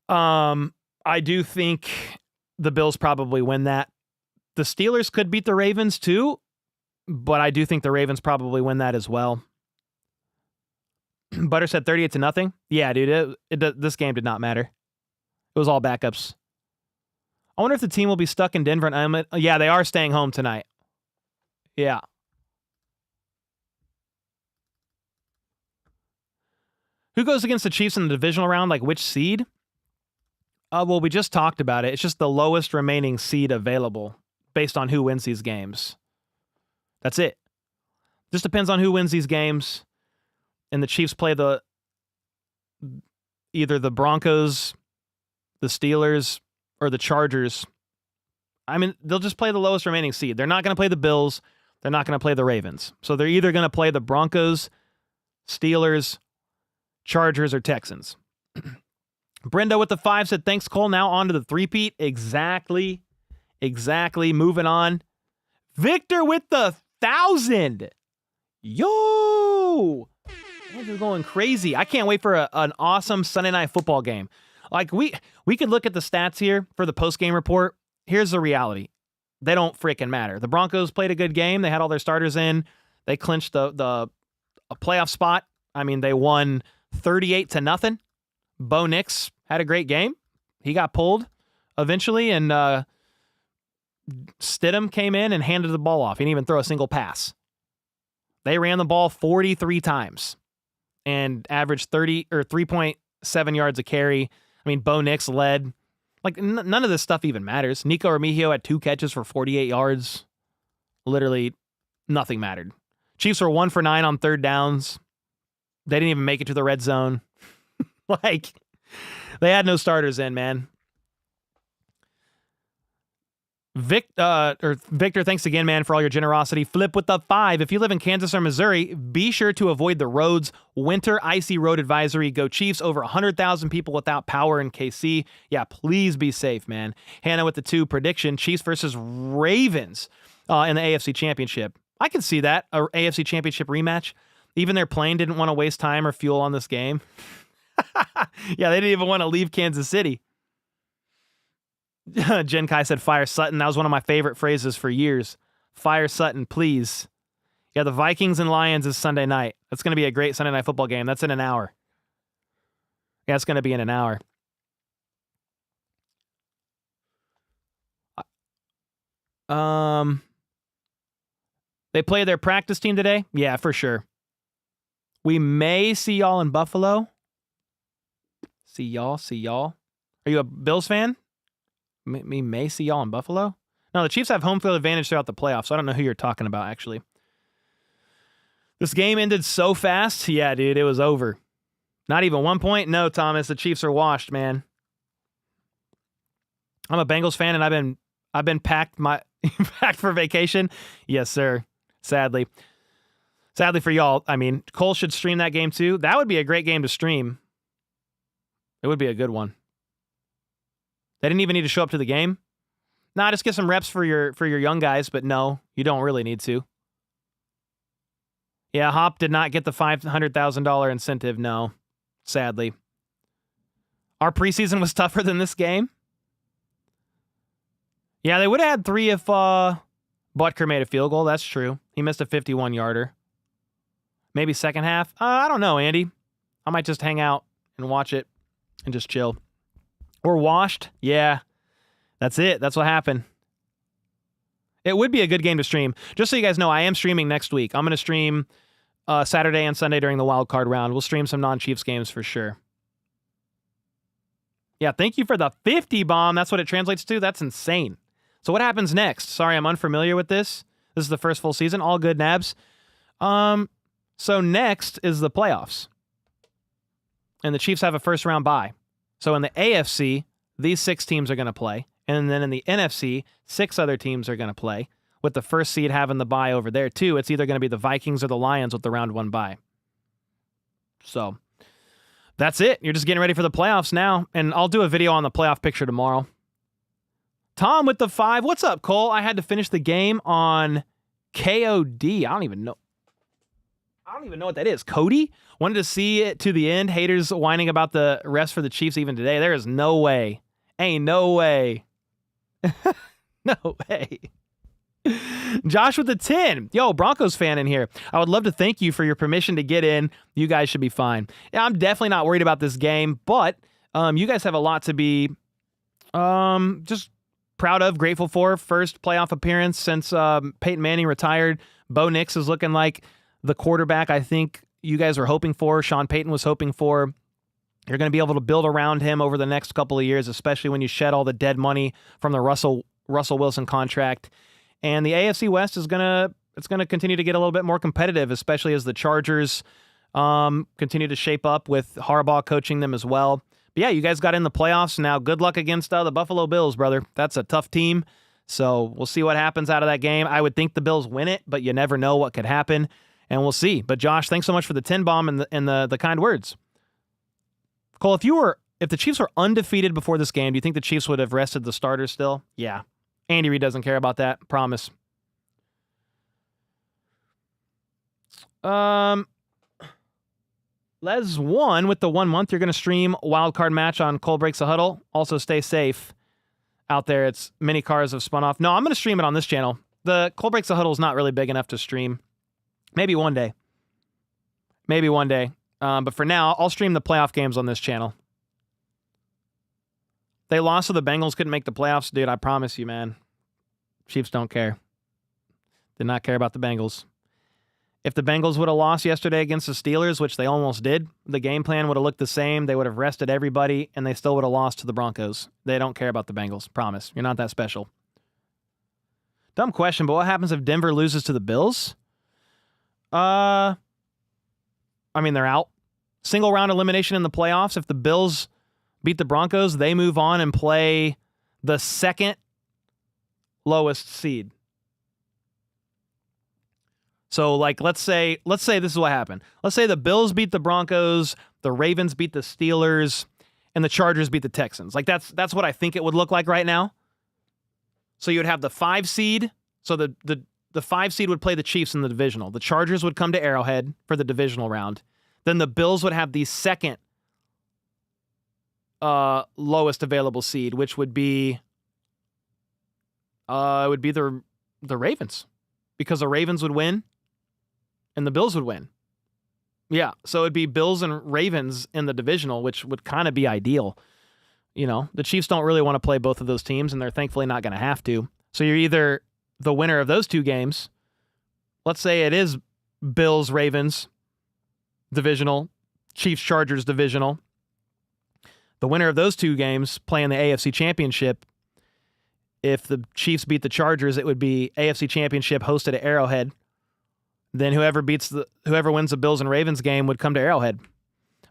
I do think the Bills probably win that. The Steelers could beat the Ravens too, but I do think the Ravens probably win that as well. Butter said 38-0. Yeah, dude, this game did not matter. It was all backups. I wonder if the team will be stuck in Denver. Yeah, they are staying home tonight. Yeah. Who goes against the Chiefs in the divisional round? Like, which seed? Well, we just talked about it. It's just the lowest remaining seed available based on who wins these games. That's it. Just depends on who wins these games. And the Chiefs play either the Broncos, the Steelers, or the Chargers. I mean, they'll just play the lowest remaining seed. They're not going to play the Bills. They're not going to play the Ravens. So they're either going to play the Broncos, Steelers, Chargers, or Texans. Brenda with the 5 said, thanks, Cole. Now on to the three-peat. Exactly. Moving on. Victor with the 1,000. Yo! Man, they're going crazy. I can't wait for an awesome Sunday night football game. Like, we could look at the stats here for the post-game report. Here's the reality. They don't freaking matter. The Broncos played a good game. They had all their starters in. They clinched a playoff spot. I mean, they won 38-0. Bo Nix had a great game. He got pulled eventually, and Stidham came in and handed the ball off. He didn't even throw a single pass. They ran the ball 43 times and averaged 3.7 yards a carry. I mean, Bo Nix led. Like, none of this stuff even matters. Nico Remigio had 2 catches for 48 yards. Literally nothing mattered. Chiefs were 1 for 9 on third downs. They didn't even make it to the red zone. Like, they had no starters in, man. Victor, thanks again, man, for all your generosity. Flip with the 5. If you live in Kansas or Missouri, be sure to avoid the roads. Winter icy road advisory. Go Chiefs. Over 100,000 people without power in KC. Yeah, please be safe, man. Hannah with the 2 prediction. Chiefs versus Ravens in the AFC Championship. I can see that, a AFC Championship rematch. Even their plane didn't want to waste time or fuel on this game. Yeah, they didn't even want to leave Kansas City. Jen Kai said, fire Sutton. That was one of my favorite phrases for years. Fire Sutton, please. Yeah, the Vikings and Lions is Sunday night. That's going to be a great Sunday night football game. That's in an hour. Yeah, it's going to be in an hour. They play their practice team today? Yeah, for sure. We may see y'all in Buffalo. See y'all. Are you a Bills fan? We may see y'all in Buffalo? No, the Chiefs have home field advantage throughout the playoffs, so I don't know who you're talking about, actually. This game ended so fast. Yeah, dude, it was over. Not even 1 point? No, Thomas, the Chiefs are washed, man. I'm a Bengals fan, and I've been packed for vacation. Yes, sir. Sadly for y'all. I mean, Cole should stream that game too. That would be a great game to stream. It would be a good one. They didn't even need to show up to the game. Nah, just get some reps for your young guys, but no, you don't really need to. Yeah, Hop did not get the $500,000 incentive, no, sadly. Our preseason was tougher than this game. Yeah, they would have had 3 if Butker made a field goal. That's true. He missed a 51-yarder. Maybe second half. I don't know, Andy. I might just hang out and watch it and just chill. We're washed. Yeah, that's it. That's what happened. It would be a good game to stream. Just so you guys know, I am streaming next week. I'm going to stream Saturday and Sunday during the wild card round. We'll stream some non-Chiefs games for sure. Yeah, thank you for the 50 bomb. That's what it translates to. That's insane. So what happens next? Sorry, I'm unfamiliar with this. This is the first full season. All good, Nabs. So next is the playoffs. And the Chiefs have a first-round bye. So in the AFC, these 6 teams are going to play. And then in the NFC, 6 other teams are going to play, with the first seed having the bye over there, too. It's either going to be the Vikings or the Lions with the round 1 bye. So that's it. You're just getting ready for the playoffs now. And I'll do a video on the playoff picture tomorrow. Tom with the 5. What's up, Cole? I had to finish the game on KOD. I don't even know what that is. Cody? Wanted to see it to the end. Haters whining about the refs for the Chiefs even today. There is no way. Ain't no way. No way. Josh with the 10. Yo, Broncos fan in here. I would love to thank you for your permission to get in. You guys should be fine. Yeah, I'm definitely not worried about this game, but you guys have a lot to be just proud of, grateful for. First playoff appearance since Peyton Manning retired. Bo Nix is looking like the quarterback I think you guys were hoping for. Sean Payton was hoping for. You're going to be able to build around him over the next couple of years, especially when you shed all the dead money from the Russell Wilson contract. And the AFC West is going to continue to get a little bit more competitive, especially as the Chargers continue to shape up with Harbaugh coaching them as well. But yeah, you guys got in the playoffs. Now, good luck against the Buffalo Bills, brother. That's a tough team. So we'll see what happens out of that game. I would think the Bills win it, but you never know what could happen. And we'll see. But Josh, thanks so much for the 10 bomb and the kind words. Cole, if the Chiefs were undefeated before this game, do you think the Chiefs would have rested the starters still? Yeah. Andy Reid doesn't care about that. Promise. Les won with the 1 month. You're going to stream wildcard match on Cole Breaks the Huddle. Also, stay safe out there. It's many cars have spun off. No, I'm going to stream it on this channel. The Cole Breaks the Huddle is not really big enough to stream. Maybe one day. Maybe one day. But for now, I'll stream the playoff games on this channel. They lost so the Bengals couldn't make the playoffs. Dude, I promise you, man. Chiefs don't care. Did not care about the Bengals. If the Bengals would have lost yesterday against the Steelers, which they almost did, the game plan would have looked the same. They would have rested everybody, and they still would have lost to the Broncos. They don't care about the Bengals. Promise. You're not that special. Dumb question, but what happens if Denver loses to the Bills? I mean, they're out. Single round elimination in the playoffs. If the Bills beat the Broncos, they move on and play the second lowest seed. So, like, let's say this is what happened. Let's say the Bills beat the Broncos, the Ravens beat the Steelers, and the Chargers beat the Texans. Like, that's what I think it would look like right now. So you would have the 5 seed. So the 5 seed would play the Chiefs in the divisional. The Chargers would come to Arrowhead for the divisional round. Then the Bills would have the second lowest available seed, which would be the Ravens, because the Ravens would win and the Bills would win. Yeah, so it'd be Bills and Ravens in the divisional, which would kind of be ideal. You know, the Chiefs don't really want to play both of those teams, and they're thankfully not going to have to. So you're either the winner of those 2 games. Let's say it is Bills, Ravens, divisional, Chiefs, Chargers, divisional. The winner of those 2 games playing the AFC Championship. If the Chiefs beat the Chargers, it would be AFC Championship hosted at Arrowhead. Then whoever wins the Bills and Ravens game would come to Arrowhead.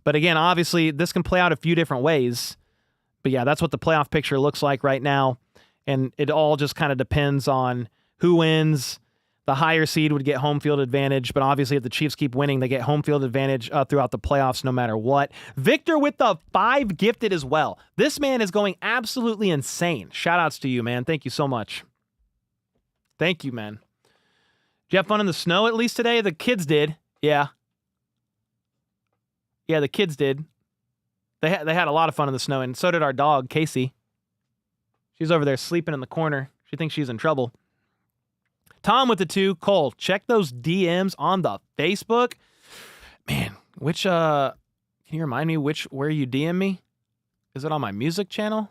But again, obviously, this can play out a few different ways. But yeah, that's what the playoff picture looks like right now. And it all just kind of depends on who wins. The higher seed would get home field advantage, but obviously if the Chiefs keep winning, they get home field advantage throughout the playoffs no matter what. Victor with the 5 gifted as well. This man is going absolutely insane. Shout-outs to you, man. Thank you so much. Thank you, man. Did you have fun in the snow at least today? The kids did. Yeah. Yeah, the kids did. They had a lot of fun in the snow, and so did our dog, Casey. She's over there sleeping in the corner. She thinks she's in trouble. Tom with the 2. Cole, check those DMs on the Facebook. Man, can you remind me where you DM me? Is it on my music channel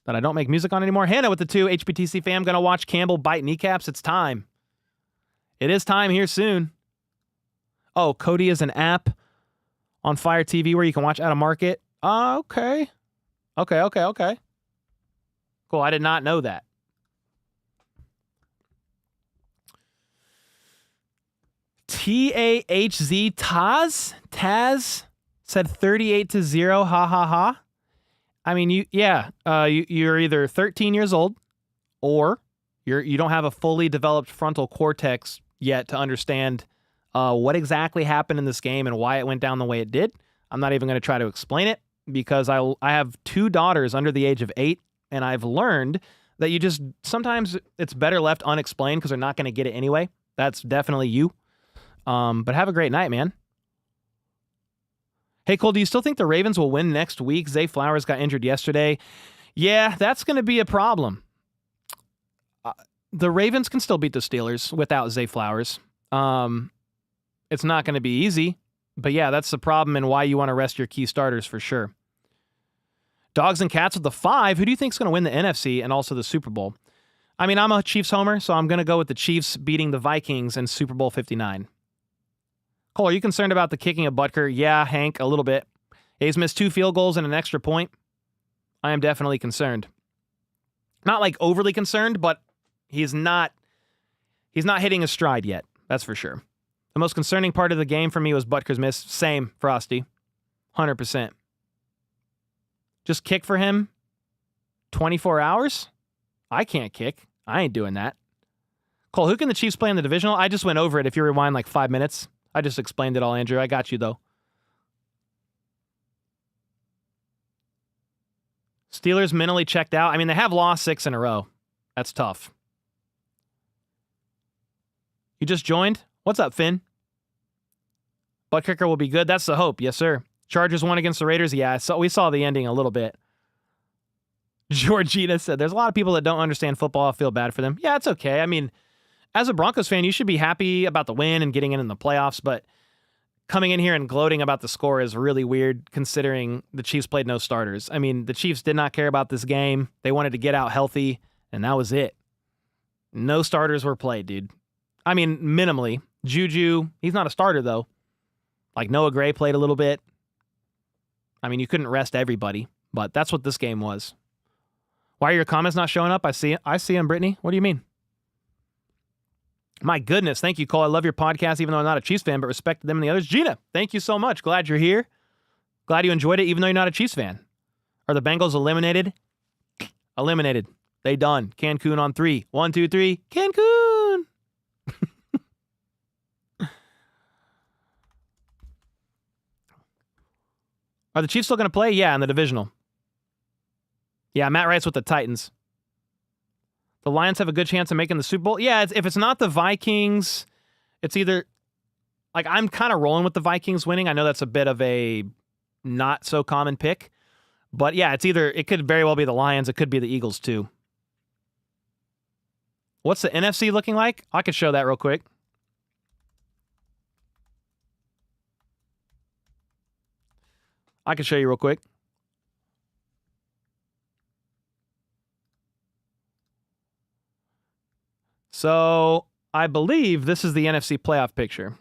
that I don't make music on anymore? Hannah with the 2. HPTC fam, gonna watch Campbell bite kneecaps. It's time. It is time here soon. Oh, Cody is an app on Fire TV where you can watch Out of Market. Okay. Okay. Cool, I did not know that. TAHZ Taz said 38-0. Ha ha ha. I mean, you're either 13 years old or you don't have a fully developed frontal cortex yet to understand what exactly happened in this game and why it went down the way it did. I'm not even going to try to explain it because I have 2 daughters under the age of 8, and I've learned that sometimes it's better left unexplained because they're not going to get it anyway. That's definitely you. But have a great night, man. Hey, Cole, do you still think the Ravens will win next week? Zay Flowers got injured yesterday. Yeah, that's going to be a problem. The Ravens can still beat the Steelers without Zay Flowers. It's not going to be easy, but yeah, that's the problem and why you want to rest your key starters for sure. Dogs and Cats with the 5. Who do you think is going to win the NFC and also the Super Bowl? I mean, I'm a Chiefs homer, so I'm going to go with the Chiefs beating the Vikings in Super Bowl 59. Cole, are you concerned about the kicking of Butker? Yeah, Hank, a little bit. He's missed 2 field goals and an extra point. I am definitely concerned. Not like overly concerned, but he's not hitting his stride yet. That's for sure. The most concerning part of the game for me was Butker's miss. Same, Frosty. 100%. Just kick for him 24 hours? I can't kick. I ain't doing that. Cole, who can the Chiefs play in the divisional? I just went over it if you rewind like 5 minutes. I just explained it all, Andrew. I got you, though. Steelers mentally checked out. I mean, they have lost 6 in a row. That's tough. You just joined? What's up, Finn? Butt kicker will be good. That's the hope. Yes, sir. Chargers won against the Raiders. Yeah, we saw the ending a little bit. Georgina said, there's a lot of people that don't understand football. I feel bad for them. Yeah, it's okay. I mean, as a Broncos fan, you should be happy about the win and getting in the playoffs, but coming in here and gloating about the score is really weird considering the Chiefs played no starters. I mean, the Chiefs did not care about this game. They wanted to get out healthy, and that was it. No starters were played, dude. I mean, minimally. Juju, he's not a starter, though. Like, Noah Gray played a little bit. I mean, you couldn't rest everybody, but that's what this game was. Why are your comments not showing up? I see them, Brittany. What do you mean? My goodness. Thank you, Cole. I love your podcast, even though I'm not a Chiefs fan, but respect them and the others. Gina, thank you so much. Glad you're here. Glad you enjoyed it, even though you're not a Chiefs fan. Are the Bengals eliminated? Eliminated. They done. Cancun on 3. 1, 2, 3. Cancun. Are the Chiefs still going to play? Yeah, in the divisional. Yeah, Matt Wright's with the Titans. The Lions have a good chance of making the Super Bowl. Yeah, if it's not the Vikings, it's either... Like, I'm kind of rolling with the Vikings winning. I know that's a bit of a not so common pick. But yeah, it's either... It could very well be the Lions. It could be the Eagles, too. What's the NFC looking like? I could show that real quick. I can show you real quick. So, I believe this is the NFC playoff picture.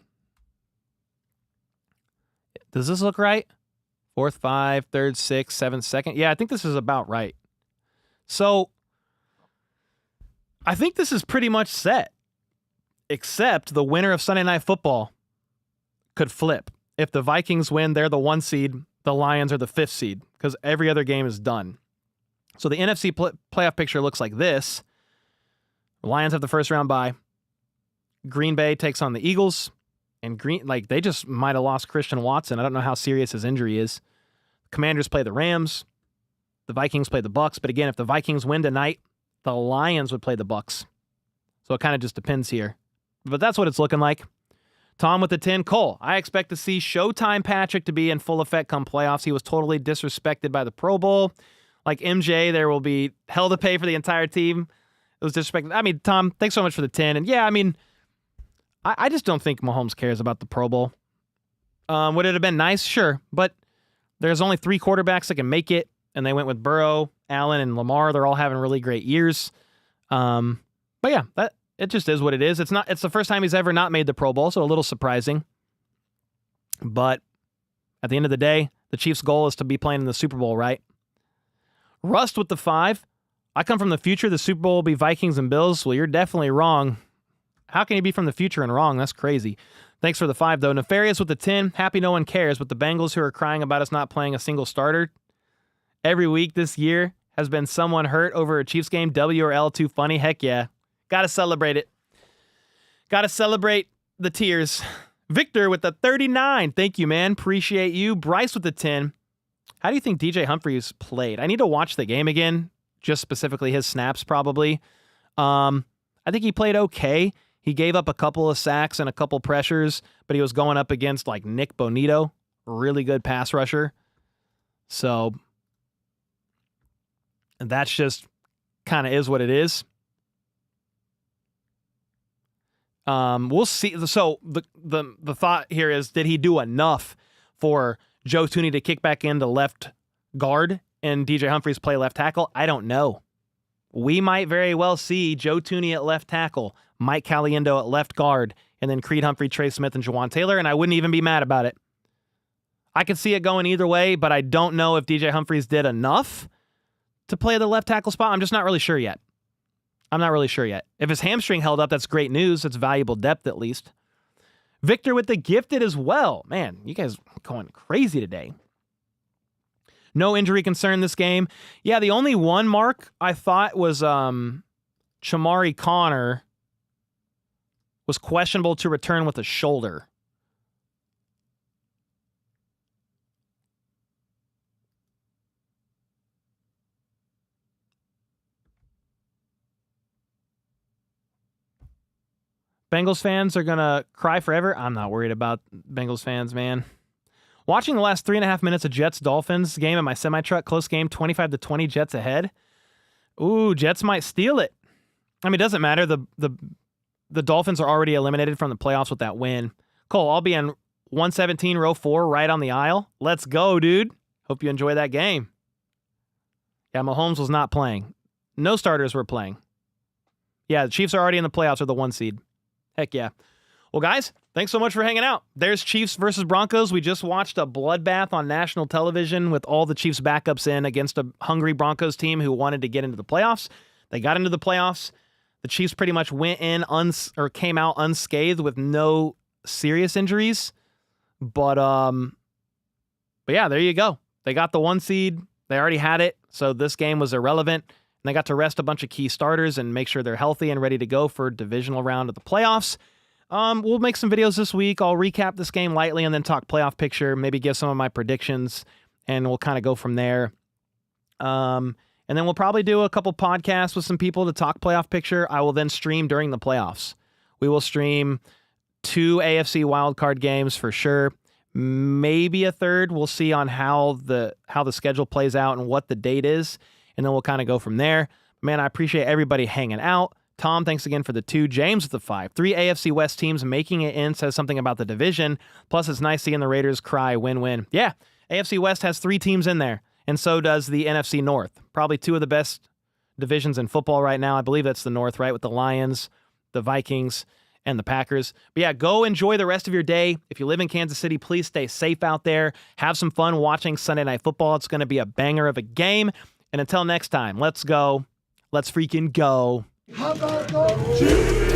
Does this look right? 4th, 5, 3rd, 6th, 7th, 2nd. Yeah, I think this is about right. So, I think this is pretty much set. Except the winner of Sunday Night Football could flip. If the Vikings win, they're the 1 seed. The Lions are the 5th seed. Because every other game is done. So the NFC playoff picture looks like this. The Lions have the first round bye. Green Bay takes on the Eagles. And they just might have lost Christian Watson. I don't know how serious his injury is. Commanders play the Rams. The Vikings play the Bucks. But again, if the Vikings win tonight, the Lions would play the Bucks. So it kind of just depends here. But that's what it's looking like. Tom with the 10. Cole, I expect to see Showtime Patrick to be in full effect come playoffs. He was totally disrespected by the Pro Bowl. Like MJ, there will be hell to pay for the entire team. It was disrespected. I mean, Tom, thanks so much for the 10. And yeah, I mean, I just don't think Mahomes cares about the Pro Bowl. Would it have been nice? Sure. But there's only 3 quarterbacks that can make it. And they went with Burrow, Allen, and Lamar. They're all having really great years. But yeah, it just is what it is. It's the first time he's ever not made the Pro Bowl, so a little surprising. But at the end of the day, the Chiefs' goal is to be playing in the Super Bowl, right? Rust with the 5. I come from the future. The Super Bowl will be Vikings and Bills. Well, you're definitely wrong. How can you be from the future and wrong? That's crazy. Thanks for the 5, though. Nefarious with the 10. Happy no one cares, but the Bengals who are crying about us not playing a single starter. Every week this year has been someone hurt over a Chiefs game. W or L, too funny. Heck yeah. Got to celebrate it. Got to celebrate the tears. Victor with the 39. Thank you, man. Appreciate you. Bryce with the 10. How do you think DJ Humphries played? I need to watch the game again. Just specifically his snaps, probably. I think he played okay. He gave up a couple of sacks and a couple pressures, but he was going up against like Nick Bonito, really good pass rusher. So that's just kind of is what it is. We'll see. So the thought here is, did he do enough for Joe Thuney to kick back into left guard and DJ Humphries play left tackle? I don't know. We might very well see Joe Thuney at left tackle, Mike Caliendo at left guard, and then Creed Humphrey, Trey Smith, and Jawan Taylor, and I wouldn't even be mad about it. I could see it going either way, but I don't know if DJ Humphries did enough to play the left tackle spot. I'm just not really sure yet. If his hamstring held up, that's great news. It's valuable depth at least. Victor with the gifted as well. Man, you guys are going crazy today. No injury concern this game. Yeah, the only one, Mark, I thought was Chamari Connor was questionable to return with a shoulder. Bengals fans are going to cry forever. I'm not worried about Bengals fans, man. Watching the last 3.5 minutes of Jets-Dolphins game in my semi-truck, close game, 25-20, Jets ahead. Ooh, Jets might steal it. I mean, it doesn't matter. The Dolphins are already eliminated from the playoffs with that win. Cole, I'll be in 117, row 4, right on the aisle. Let's go, dude. Hope you enjoy that game. Yeah, Mahomes was not playing. No starters were playing. Yeah, the Chiefs are already in the playoffs with the 1 seed. Heck yeah. Well, guys, thanks so much for hanging out. There's Chiefs versus Broncos. We just watched a bloodbath on national television with all the Chiefs backups in against a hungry Broncos team who wanted to get into the playoffs. They got into the playoffs. The Chiefs pretty much went in came out unscathed with no serious injuries. But yeah, there you go. They got the 1 seed. They already had it, so this game was irrelevant. And they got to rest a bunch of key starters and make sure they're healthy and ready to go for divisional round of the playoffs. We'll make some videos this week. I'll recap this game lightly and then talk playoff picture, maybe give some of my predictions, and we'll kind of go from there. And then we'll probably do a couple podcasts with some people to talk playoff picture. I will then stream during the playoffs. We will stream 2 AFC wildcard games for sure. Maybe a third. We'll see on how the schedule plays out and what the date is. And then we'll kind of go from there. Man, I appreciate everybody hanging out. Tom, thanks again for the 2. James with the 5. 3 AFC West teams making it in says something about the division. Plus, it's nice seeing the Raiders cry win-win. Yeah, AFC West has 3 teams in there. And so does the NFC North. Probably 2 of the best divisions in football right now. I believe that's the North, right? With the Lions, the Vikings, and the Packers. But yeah, go enjoy the rest of your day. If you live in Kansas City, please stay safe out there. Have some fun watching Sunday Night Football. It's going to be a banger of a game. And until next time, let's go. Let's freaking go. How about the Chiefs?